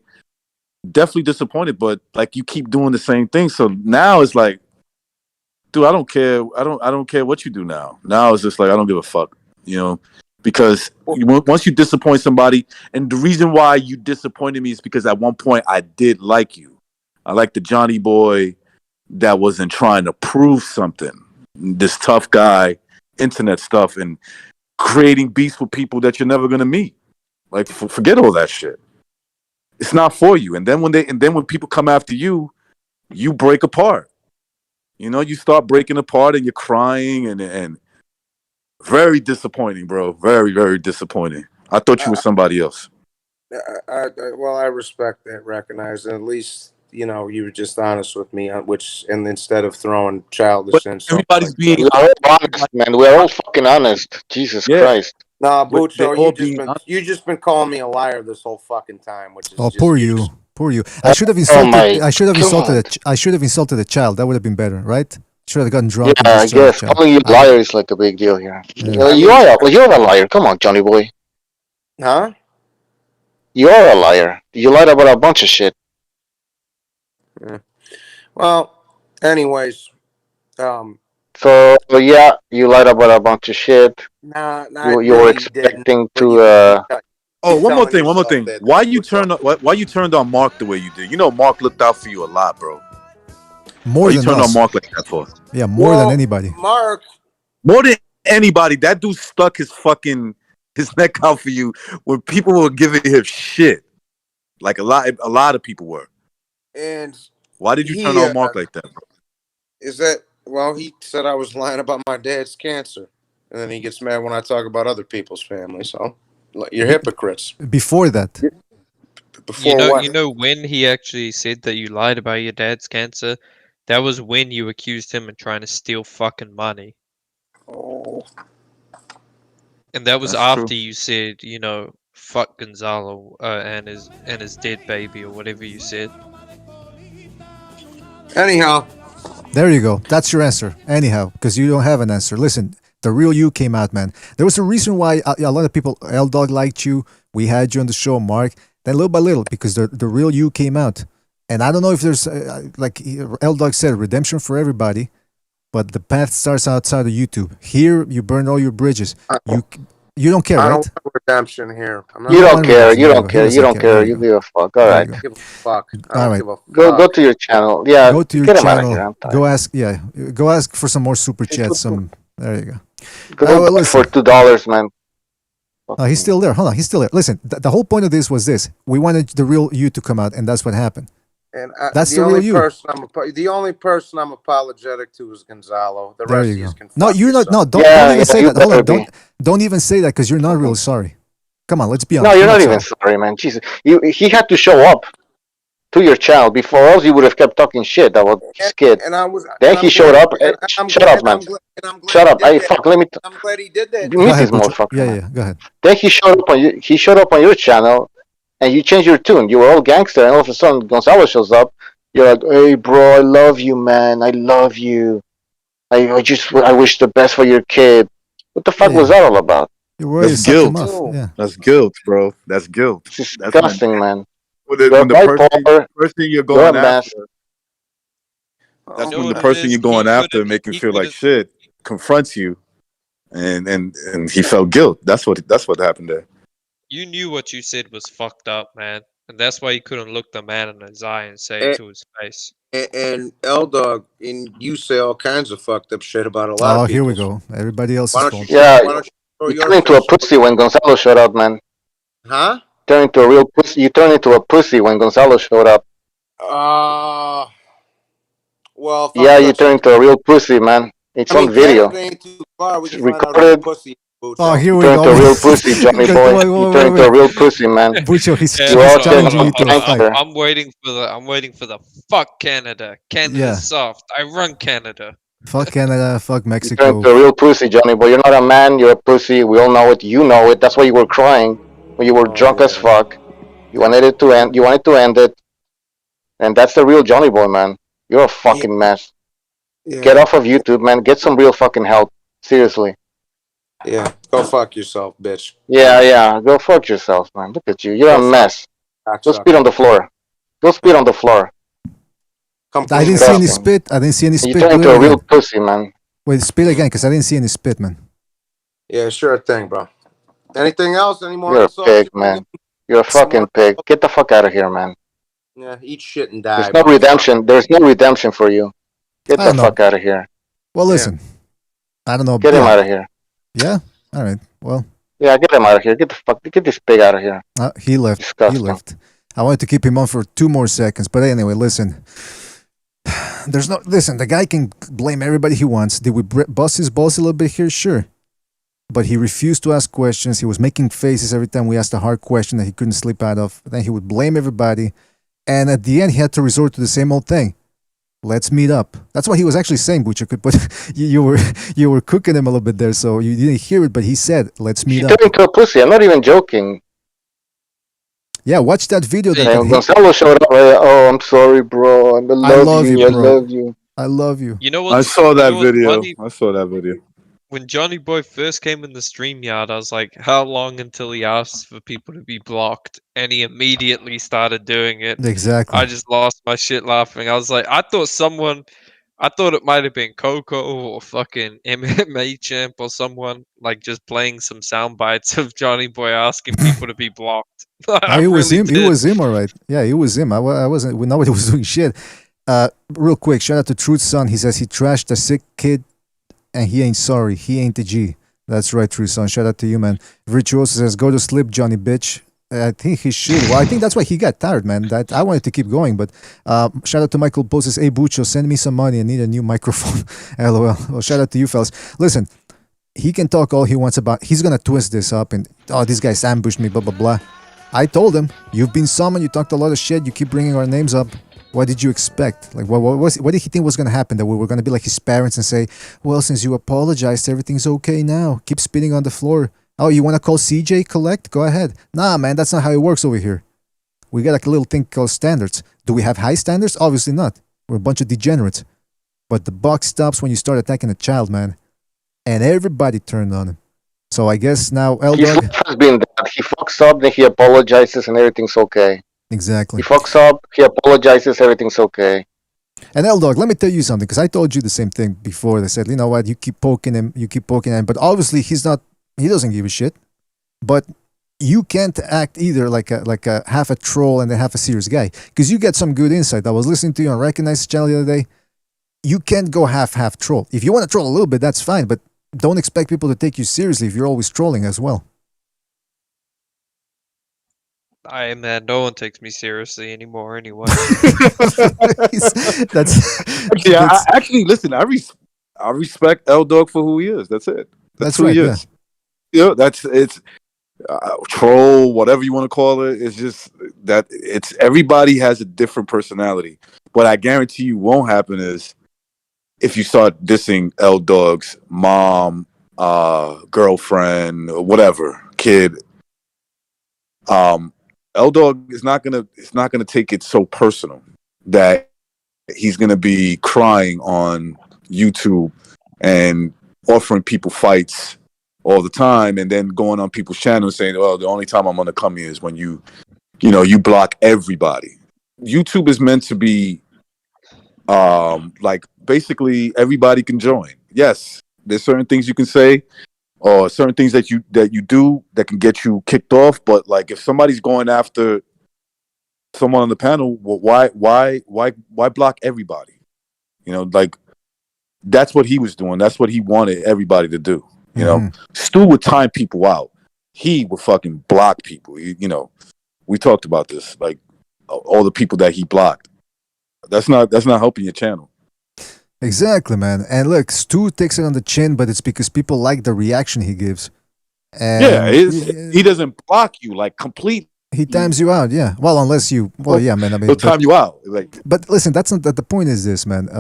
Definitely disappointed, but like you keep doing the same thing. So now it's like, dude, I don't care. I don't care what you do now. Now it's just like I don't give a fuck. You know, because once you disappoint somebody, and the reason why you disappointed me is because at one point I did like you. I liked the Johnny Boy that wasn't trying to prove something. This tough guy, internet stuff, and creating beefs with people that you're never gonna meet. Like, forget all that shit. It's not for you. And then when people come after you, you break apart. You know, you start breaking apart and you're crying and very disappointing, bro. Very, very disappointing. I thought you were somebody else. Well, I respect that, Recognize, and at least you know you were just honest with me. And instead of throwing childish insults, everybody's being honest, man. We're all fucking honest. Jesus Christ. Nah, Bucho, you just been calling me a liar this whole fucking time, which is poor you. I should have insulted. I should have insulted a child. That would have been better, right? Should have gotten drunk. Yeah, I guess calling you a liar is like a big deal here. Yeah. You're a liar. Come on, Johnny boy. Huh? You're a liar. You lied about a bunch of shit. Yeah. Well, anyways, So yeah, you lied about a bunch of shit. Nah, you were expecting to. One more thing. Why you turned on Mark the way you did? You know, Mark looked out for you a lot, bro. More than you turned on Mark like that for? Yeah, more than anybody. Mark, more than anybody. That dude stuck his neck out for you when people were giving him shit. Like a lot of people were. And why did you turn on Mark like that, bro? Is that? Well, he said I was lying about my dad's cancer, and then he gets mad when I talk about other people's family. So you're hypocrites. Before that, you know when he actually said that you lied about your dad's cancer, that was when you accused him of trying to steal fucking money. Oh. And that was after you said, you know, fuck Gonzalo and his dead baby or whatever you said. Anyhow. There you go. That's your answer. Anyhow, because you don't have an answer. Listen, the real you came out, man. There was a reason why a lot of people, L-Dog liked you. We had you on the show, Mark. Then little by little, because the real you came out. And I don't know if there's, like L-Dog said, redemption for everybody. But the path starts outside of YouTube. Here, you burn all your bridges. You don't care, I right? don't want redemption here. You don't care. redemption. You There don't you go. He care. You doesn't don't care. care. There You you give a fuck. All There right. you go. give a fuck. I All don't right. give a fuck. Go to your channel. Yeah. Go to your Get him out of channel. here. I'm tired. Go ask. Yeah. Go ask for some more super chats. Some. There you go. Go well, for $2, man. He's still there. Hold on. He's still there. Listen. The whole point of this was this. We wanted the real you to come out, and that's what happened. And That's the the real only you. the only person I'm apologetic to is Gonzalo. The There rest you of go. can No, fuck you're not. yourself. No, don't even say that. Hold on. Don't even say that because you're not really sorry. Come on, let's be honest. No, you're not even sorry, man. Jesus, he had to show up to your channel. Before else, you would have kept talking shit about his kid. Then he showed up. Shut up, man. Shut up. Hey, fuck. Let me. I'm glad he did that. Meet this motherfucker. Yeah. Go ahead. Then he showed up on you. He showed up on your channel, and you changed your tune. You were all gangster, and all of a sudden Gonzalo shows up. You're like, hey, bro, I love you, man. I love you. I wish the best for your kid. What the fuck was that all about? That's guilt. That's guilt, bro. That's guilt. It's disgusting, man. When the person you're going after, that's when the person you're going after make him feel like shit, confronts you, and he felt guilt. That's what happened there. You knew what you said was fucked up, man. And that's why you couldn't look the man in his eye and say it to his face. And L-Dog, and you say all kinds of fucked up shit about a lot of people. Here we go. Everybody else is fault. Yeah, you turned into a pussy when Gonzalo showed up, man. Huh? Turned into a real pussy. You turned into a pussy when Gonzalo showed up. Well, yeah, you turned into a real pussy, man. It's on video. It's recorded. Oh, here we go. You turned into a real pussy, Johnny boy. You turned into a real pussy, man. Bucho, he's challenging you to a fight. I'm waiting for the fuck Canada. Canada's soft. I run Canada. Fuck Canada, fuck Mexico. You turned into a real pussy, Johnny boy. You're not a man, you're a pussy. We all know it. You know it. That's why you were crying when you were drunk as fuck. You wanted it to end. You wanted to end it. And that's the real Johnny boy, man. You're a fucking mess. Yeah. Get off of YouTube, man. Get some real fucking help. Seriously. Yeah. Go fuck yourself, bitch. Yeah. Go fuck yourself, man. Look at you. You're a mess. Go spit on the floor. Go spit on the floor. I didn't see any spit. You turned into a real pussy, man. Wait, spit again, because I didn't see any spit, man. Yeah, sure thing, bro. Anything else? Any more? You're a pig, man. You're a fucking pig. Get the fuck out of here, man. Yeah, eat shit and die. There's no redemption. There's no redemption for you. Get the fuck out of here. Well, listen. I don't know. Get him out of here. Yeah? All right. Well. Yeah, get him out of here. Get this pig out of here. He left. Disgusting. He left. I wanted to keep him on for 2 more seconds. But anyway, listen. Listen, the guy can blame everybody he wants. Did we bust his balls a little bit here? Sure. But he refused to ask questions. He was making faces every time we asked a hard question that he couldn't sleep out of. Then he would blame everybody. And at the end, he had to resort to the same old thing. Let's meet up. That's what he was actually saying, Butcher. But you were cooking him a little bit there, so you didn't hear it. But he said, "Let's meet up." He turned into a pussy. I'm not even joking. Yeah, watch that video. Gonzalo showed up. Oh, I'm sorry, bro. I love you. I love you. I love you. You know what? I saw that video. I saw that video. When Johnny Boy first came in the stream yard, I was like, how long until he asks for people to be blocked? And he immediately started doing it. Exactly. I just lost my shit laughing. I was like, I thought it might have been Coco or fucking MMA champ or someone, like just playing some sound bites of Johnny Boy asking people to be blocked. It was him. It was him, all right. Yeah, it was him. I wasn't. Nobody was doing shit. Real quick, shout out to Truth's son. He says he trashed a sick kid. And he ain't sorry. He ain't the G. That's right, True Son. Shout out to you, man. Virtuoso says, go to sleep, Johnny bitch. I think he should. Well, I think that's why he got tired, man. I wanted to keep going, but shout out to Michael Poe says, hey, Bucho, send me some money. I need a new microphone. LOL. Well, shout out to you, fellas. Listen, he can talk all he wants about. He's going to twist this up and, this guy's ambushed me, blah, blah, blah. I told him, you've been summoned. You talked a lot of shit. You keep bringing our names up. What did you expect? Like, what did he think was going to happen? That we were going to be like his parents and say, well, since you apologized, everything's okay now. Keep spitting on the floor. Oh, you want to call CJ collect? Go ahead. Nah, man, that's not how it works over here. We got like a little thing called standards. Do we have high standards? Obviously not. We're a bunch of degenerates. But the buck stops when you start attacking a child, man. And everybody turned on him. So I guess now L-Dog has been that. He fucks up, then he apologizes, and everything's okay. Exactly. He fucks up, he apologizes, everything's okay. And L-Dog, let me tell you something, because I told you the same thing before. They said, you know what, you keep poking him, but obviously he doesn't give a shit. but you can't act either like a half a troll and a half a serious guy, because you get some good insight. I was listening to you on Recognized Channel the other day. You can't go half troll. If you want to troll a little bit, that's fine, but don't expect people to take you seriously if you're always trolling as well. Man, no one takes me seriously anymore anyway. Actually, listen, I respect L Dog for who he is. That's it. That's who right, he is. Yeah, it's troll, whatever you want to call it. It's just that it's everybody has a different personality. What I guarantee you won't happen is if you start dissing L Dog's mom, girlfriend, whatever, kid. L Dog is not gonna take it so personal that he's gonna be crying on YouTube and offering people fights all the time, and then going on people's channels saying, "Well, the only time I'm gonna come here is when you block everybody." YouTube is meant to be like basically everybody can join. Yes, there's certain things you can say or certain things that you do that can get you kicked off, but like if somebody's going after someone on the panel, well, why block everybody? Like that's what he was doing. That's what he wanted everybody to do. Stu would time people out. He would fucking block people. We talked about this, like all the people that he blocked. That's not helping your channel. Exactly, man. And look, Stu takes it on the chin, but it's because people like the reaction he gives. And he doesn't block you like completely. He times you out, yeah. Well, unless you, yeah, man. I mean, he'll time you out. But listen, that's not the point. Is this, man?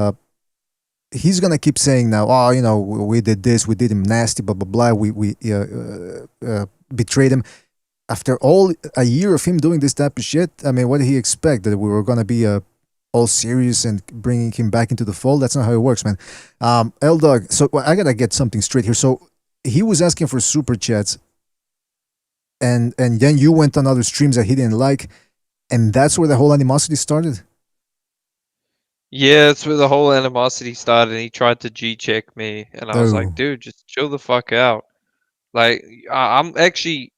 He's gonna keep saying now, oh, we did this, we did him nasty, blah blah blah. We betrayed him. After a year of him doing this type of shit, I mean, what did he expect, that we were gonna be all serious and bringing him back into the fold? That's not how it works, man. L Dog. So I gotta get something straight here. So he was asking for super chats, and then you went on other streams that he didn't like, and that's where the whole animosity started. Yeah, that's where the whole animosity started. And he tried to G-check me, and I was like, dude, just chill the fuck out. Like, I'm actually,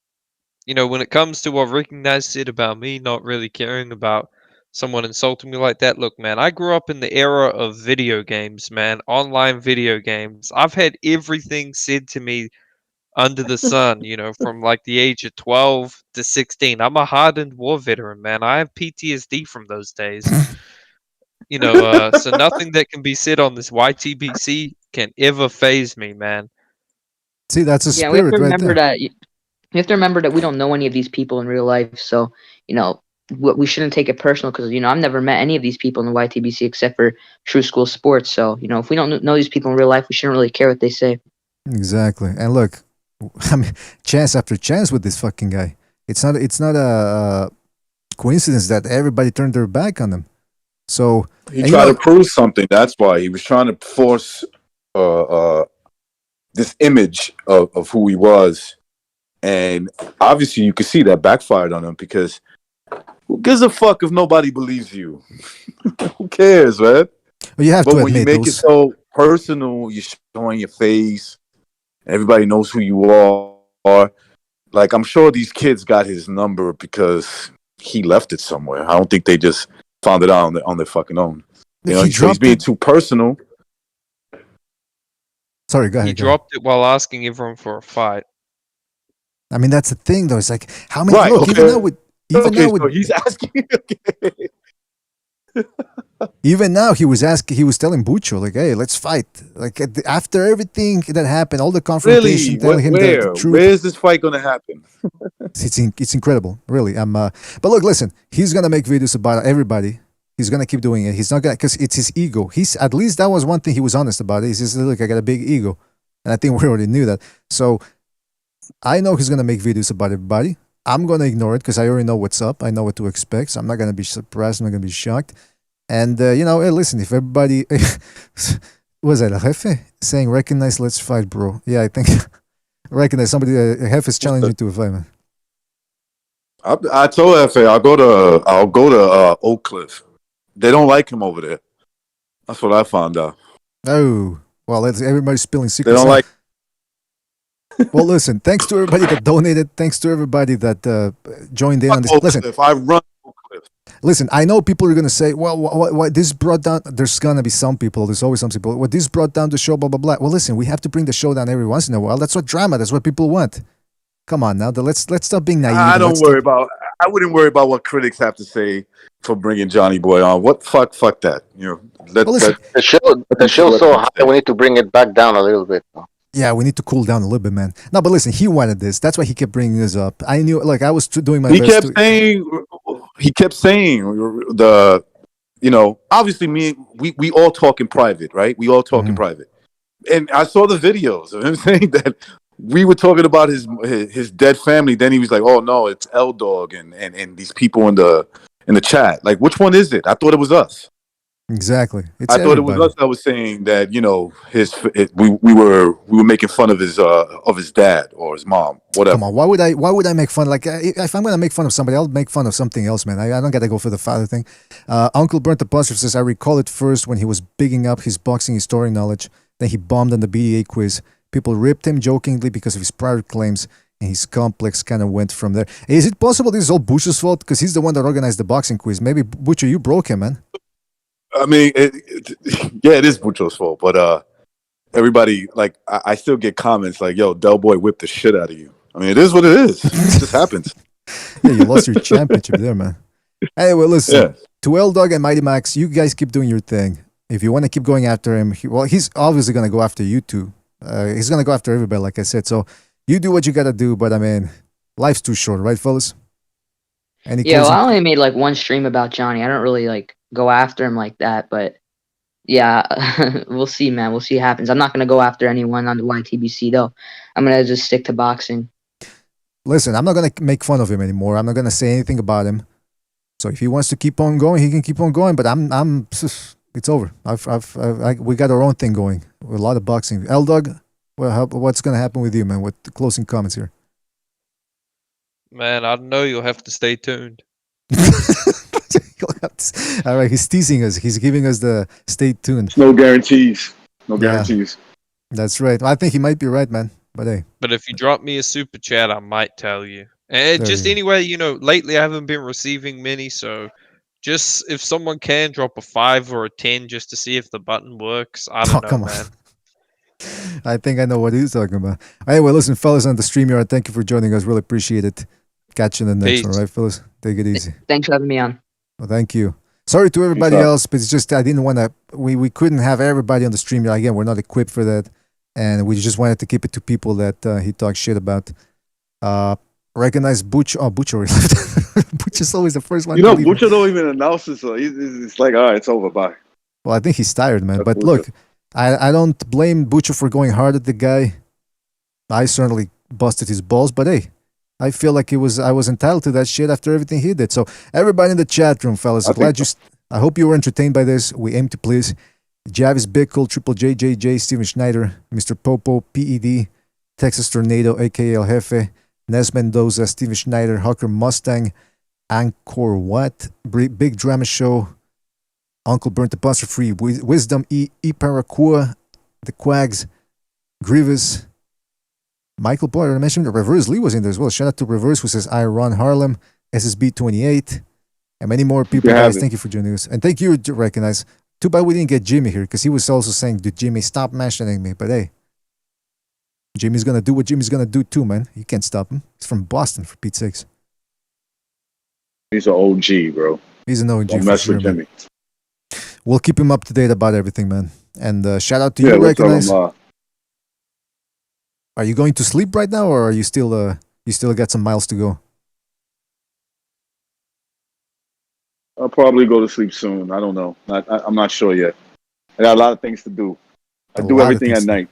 when it comes to what Recognized said about me not really caring about someone insulting me like that. Look, man, I grew up in the era of video games, man, online video games. I've had everything said to me under the sun, from like the age of 12 to 16. I'm a hardened war veteran, man. I have PTSD from those days. So nothing that can be said on this YTBC can ever phase me, man. See, that's a spirit, we have to remember right there. you have to remember that we don't know any of these people in real life, so we shouldn't take it personal, because I've never met any of these people in the YTBC except for True School Sports. So if we don't know these people in real life, we shouldn't really care what they say. Exactly. And look, I mean, chance after chance with this fucking guy. It's not a coincidence that everybody turned their back on him. So he tried to prove something. That's why he was trying to force this image of who he was, and obviously you could see that backfired on him, because who gives a fuck if nobody believes you? Who cares, man? Well, you have but to when you make it so personal, you're showing your face, everybody knows who you are. Like, I'm sure these kids got his number because he left it somewhere. I don't think they just found it out on their fucking own. He's being too personal. Sorry, go ahead. He dropped it while asking everyone for a fight. I mean, that's the thing, though. It's like, how many? Right, Look, okay. even now, so he's asking. Okay. Even now, he was telling Bucho, like, "Hey, let's fight." Like, after everything that happened, all the confrontation, telling him the truth. Where is this fight going to happen? It's incredible, really. But look, listen, he's gonna make videos about everybody. He's gonna keep doing it. He's not gonna, because it's his ego. At least that was one thing he was honest about. He says, "Look, I got a big ego," and I think we already knew that. So I know he's gonna make videos about everybody. I'm gonna ignore it because I already know what's up. I know what to expect. So I'm not gonna be surprised. I'm not gonna be shocked. And hey, listen, if everybody was that a Jefe saying recognize, let's fight, bro? Yeah, I think recognize somebody. Jefe is challenging you to a fight, man. I told Jefe I'll go to Oak Cliff. They don't like him over there. That's what I found out. Oh, well, everybody's spilling secrets. They don't like. Well, listen. Thanks to everybody that donated. Thanks to everybody that joined in on this. Listen, if I run Oak Cliff. Listen, I know people are going to say, well, what this brought down, there's going to be some people, there's always some people, what this brought down the show, blah, blah, blah. Well, listen, we have to bring the show down every once in a while. That's what drama, that's what people want. Come on now, let's stop being naive. I wouldn't worry about what critics have to say for bringing Johnny Boy on. What fuck that. The show's so high, we need to bring it back down a little bit. Yeah, we need to cool down a little bit, man. No, but listen, he wanted this. That's why he kept bringing this up. I knew, like, I was doing my best. He kept saying obviously we all talk in private, right? We all talk in private. And I saw the videos of him saying that we were talking about his dead family. Then he was like, "Oh no, it's L Dog and these people in the chat. Like, which one is it? I thought it was us." Exactly. I thought it was us that was saying that we were making fun of his dad or his mom, whatever. Come on, why would I make fun? Like, if I'm gonna make fun of somebody, I'll make fun of something else, man. I don't gotta go for the father thing. Uncle Burnt Apostrophe says, I recall it first when he was bigging up his boxing history knowledge. Then he bombed on the BDA quiz. People ripped him jokingly because of his prior claims, and his complex kind of went from there. Is it possible this is all Butcher's fault? Because he's the one that organized the boxing quiz. Maybe Butcher, you broke him, man. I mean, it is Bucho's fault, but everybody, like, I still get comments like, "Yo, Del Boy whipped the shit out of you." I mean, it is what it is. It just happens. Yeah, you lost your championship there, man. Anyway, listen, to L Dog and Mighty Max, you guys keep doing your thing. If you want to keep going after him, he's obviously going to go after you too. He's going to go after everybody, like I said. So you do what you got to do, but I mean, life's too short, right, fellas? I only made like one stream about Johnny. I don't really like go after him like that, but yeah, we'll see, man. We'll see what happens. I'm not gonna go after anyone on the YTBC though. I'm gonna just stick to boxing. Listen, I'm not gonna make fun of him anymore. I'm not gonna say anything about him. So if he wants to keep on going, he can keep on going. But it's over. We got our own thing going. A lot of boxing. L Dog, what's gonna happen with you, man? What the closing comments here? Man, I don't know. You'll have to stay tuned. All right, he's teasing us. He's giving us the stay tuned. No guarantees. No guarantees. That's right. I think he might be right, man. But hey. But if you drop me a super chat, I might tell you. And anyway, lately I haven't been receiving many, so just if someone can drop a 5 or a 10 just to see if the button works. I don't know, come man. On. I think I know what he's talking about. Anyway, listen, fellas, on the StreamYard, thank you for joining us. Really appreciate it. Catch you in the next one, right, fellas? Take it easy. Thanks for having me on. Well, thank you. Sorry to everybody else, but it's just I didn't want to. We couldn't have everybody on the StreamYard. Again, we're not equipped for that, and we just wanted to keep it to people that he talks shit about. Recognize Butch. Oh, Butch already left. Butch is always the first one. Butch don't even announce it, so it's like, all right, it's over, bye. Well, I think he's tired, man. But look, I don't blame Butcher for going hard at the guy. I certainly busted his balls, but hey, I feel like I was entitled to that shit after everything he did. So everybody in the chat room, fellas, I hope you were entertained by this. We aim to please. Javis Bickle, Triple JJJ, Steven Schneider, Mr. Popo, PED, Texas Tornado, aka El Jefe, Nes Mendoza, Steven Schneider, Hucker Mustang, Anchor What, Big Drama Show, Uncle Burnt Apostrophe, Wisdom, E Paracua, The Quags, Grievous, Michael Boyer, I mentioned Reverse Lee was in there as well. Shout out to Reverse, who says, I run Harlem, SSB 28, and many more people, guys. Thank you for joining us. And thank you to recognize. Too bad we didn't get Jimmy here, because he was also saying, dude, Jimmy, stop mentioning me. But hey, Jimmy's going to do what Jimmy's going to do too, man. You can't stop him. He's from Boston, for Pete's sakes. He's an OG, bro. He's an OG. Don't mess with Jimmy. We'll keep him up to date about everything, man. And shout out to you, Recognize. Are you going to sleep right now, or are you still got some miles to go? I'll probably go to sleep soon. I don't know. I'm not sure yet. I got a lot of things to do. I do everything at night.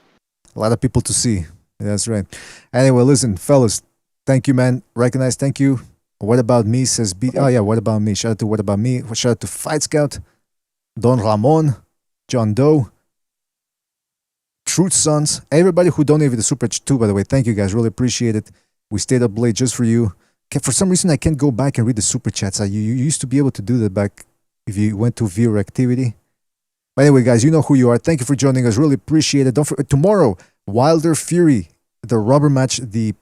A lot of people to see. That's right. Anyway, listen, fellas. Thank you, man. Recognize. Thank you. What about me? Says B. Oh yeah. What about me? Shout out to What About Me. Shout out to Fight Scout, Don Ramon, John Doe, Truth Sons, everybody who donated the super chat too, by the way. Thank you guys. Really appreciate it. We stayed up late just for you. For some reason, I can't go back and read the super chats. You used to be able to do that back if you went to viewer activity. But anyway, guys, you know who you are. Thank you for joining us. Really appreciate it. Don't forget, tomorrow, Wilder Fury, the rubber match, the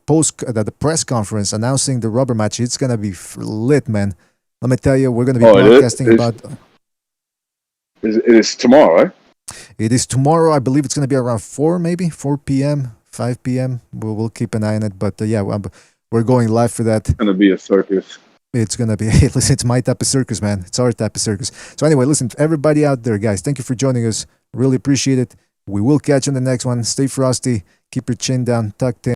press conference announcing the rubber match. It's gonna be lit, man. Let me tell you, we're gonna be broadcasting about. It is tomorrow, right? It is tomorrow. I believe it's gonna be around 4 p.m., 5 p.m. We'll keep an eye on it. But we're going live for that. It's gonna be a circus. It's gonna be. Hey, listen, it's my type of circus, man. It's our type of circus. So anyway, listen, everybody out there, guys, thank you for joining us. Really appreciate it. We will catch you on the next one. Stay frosty. Keep your chin down, tucked in.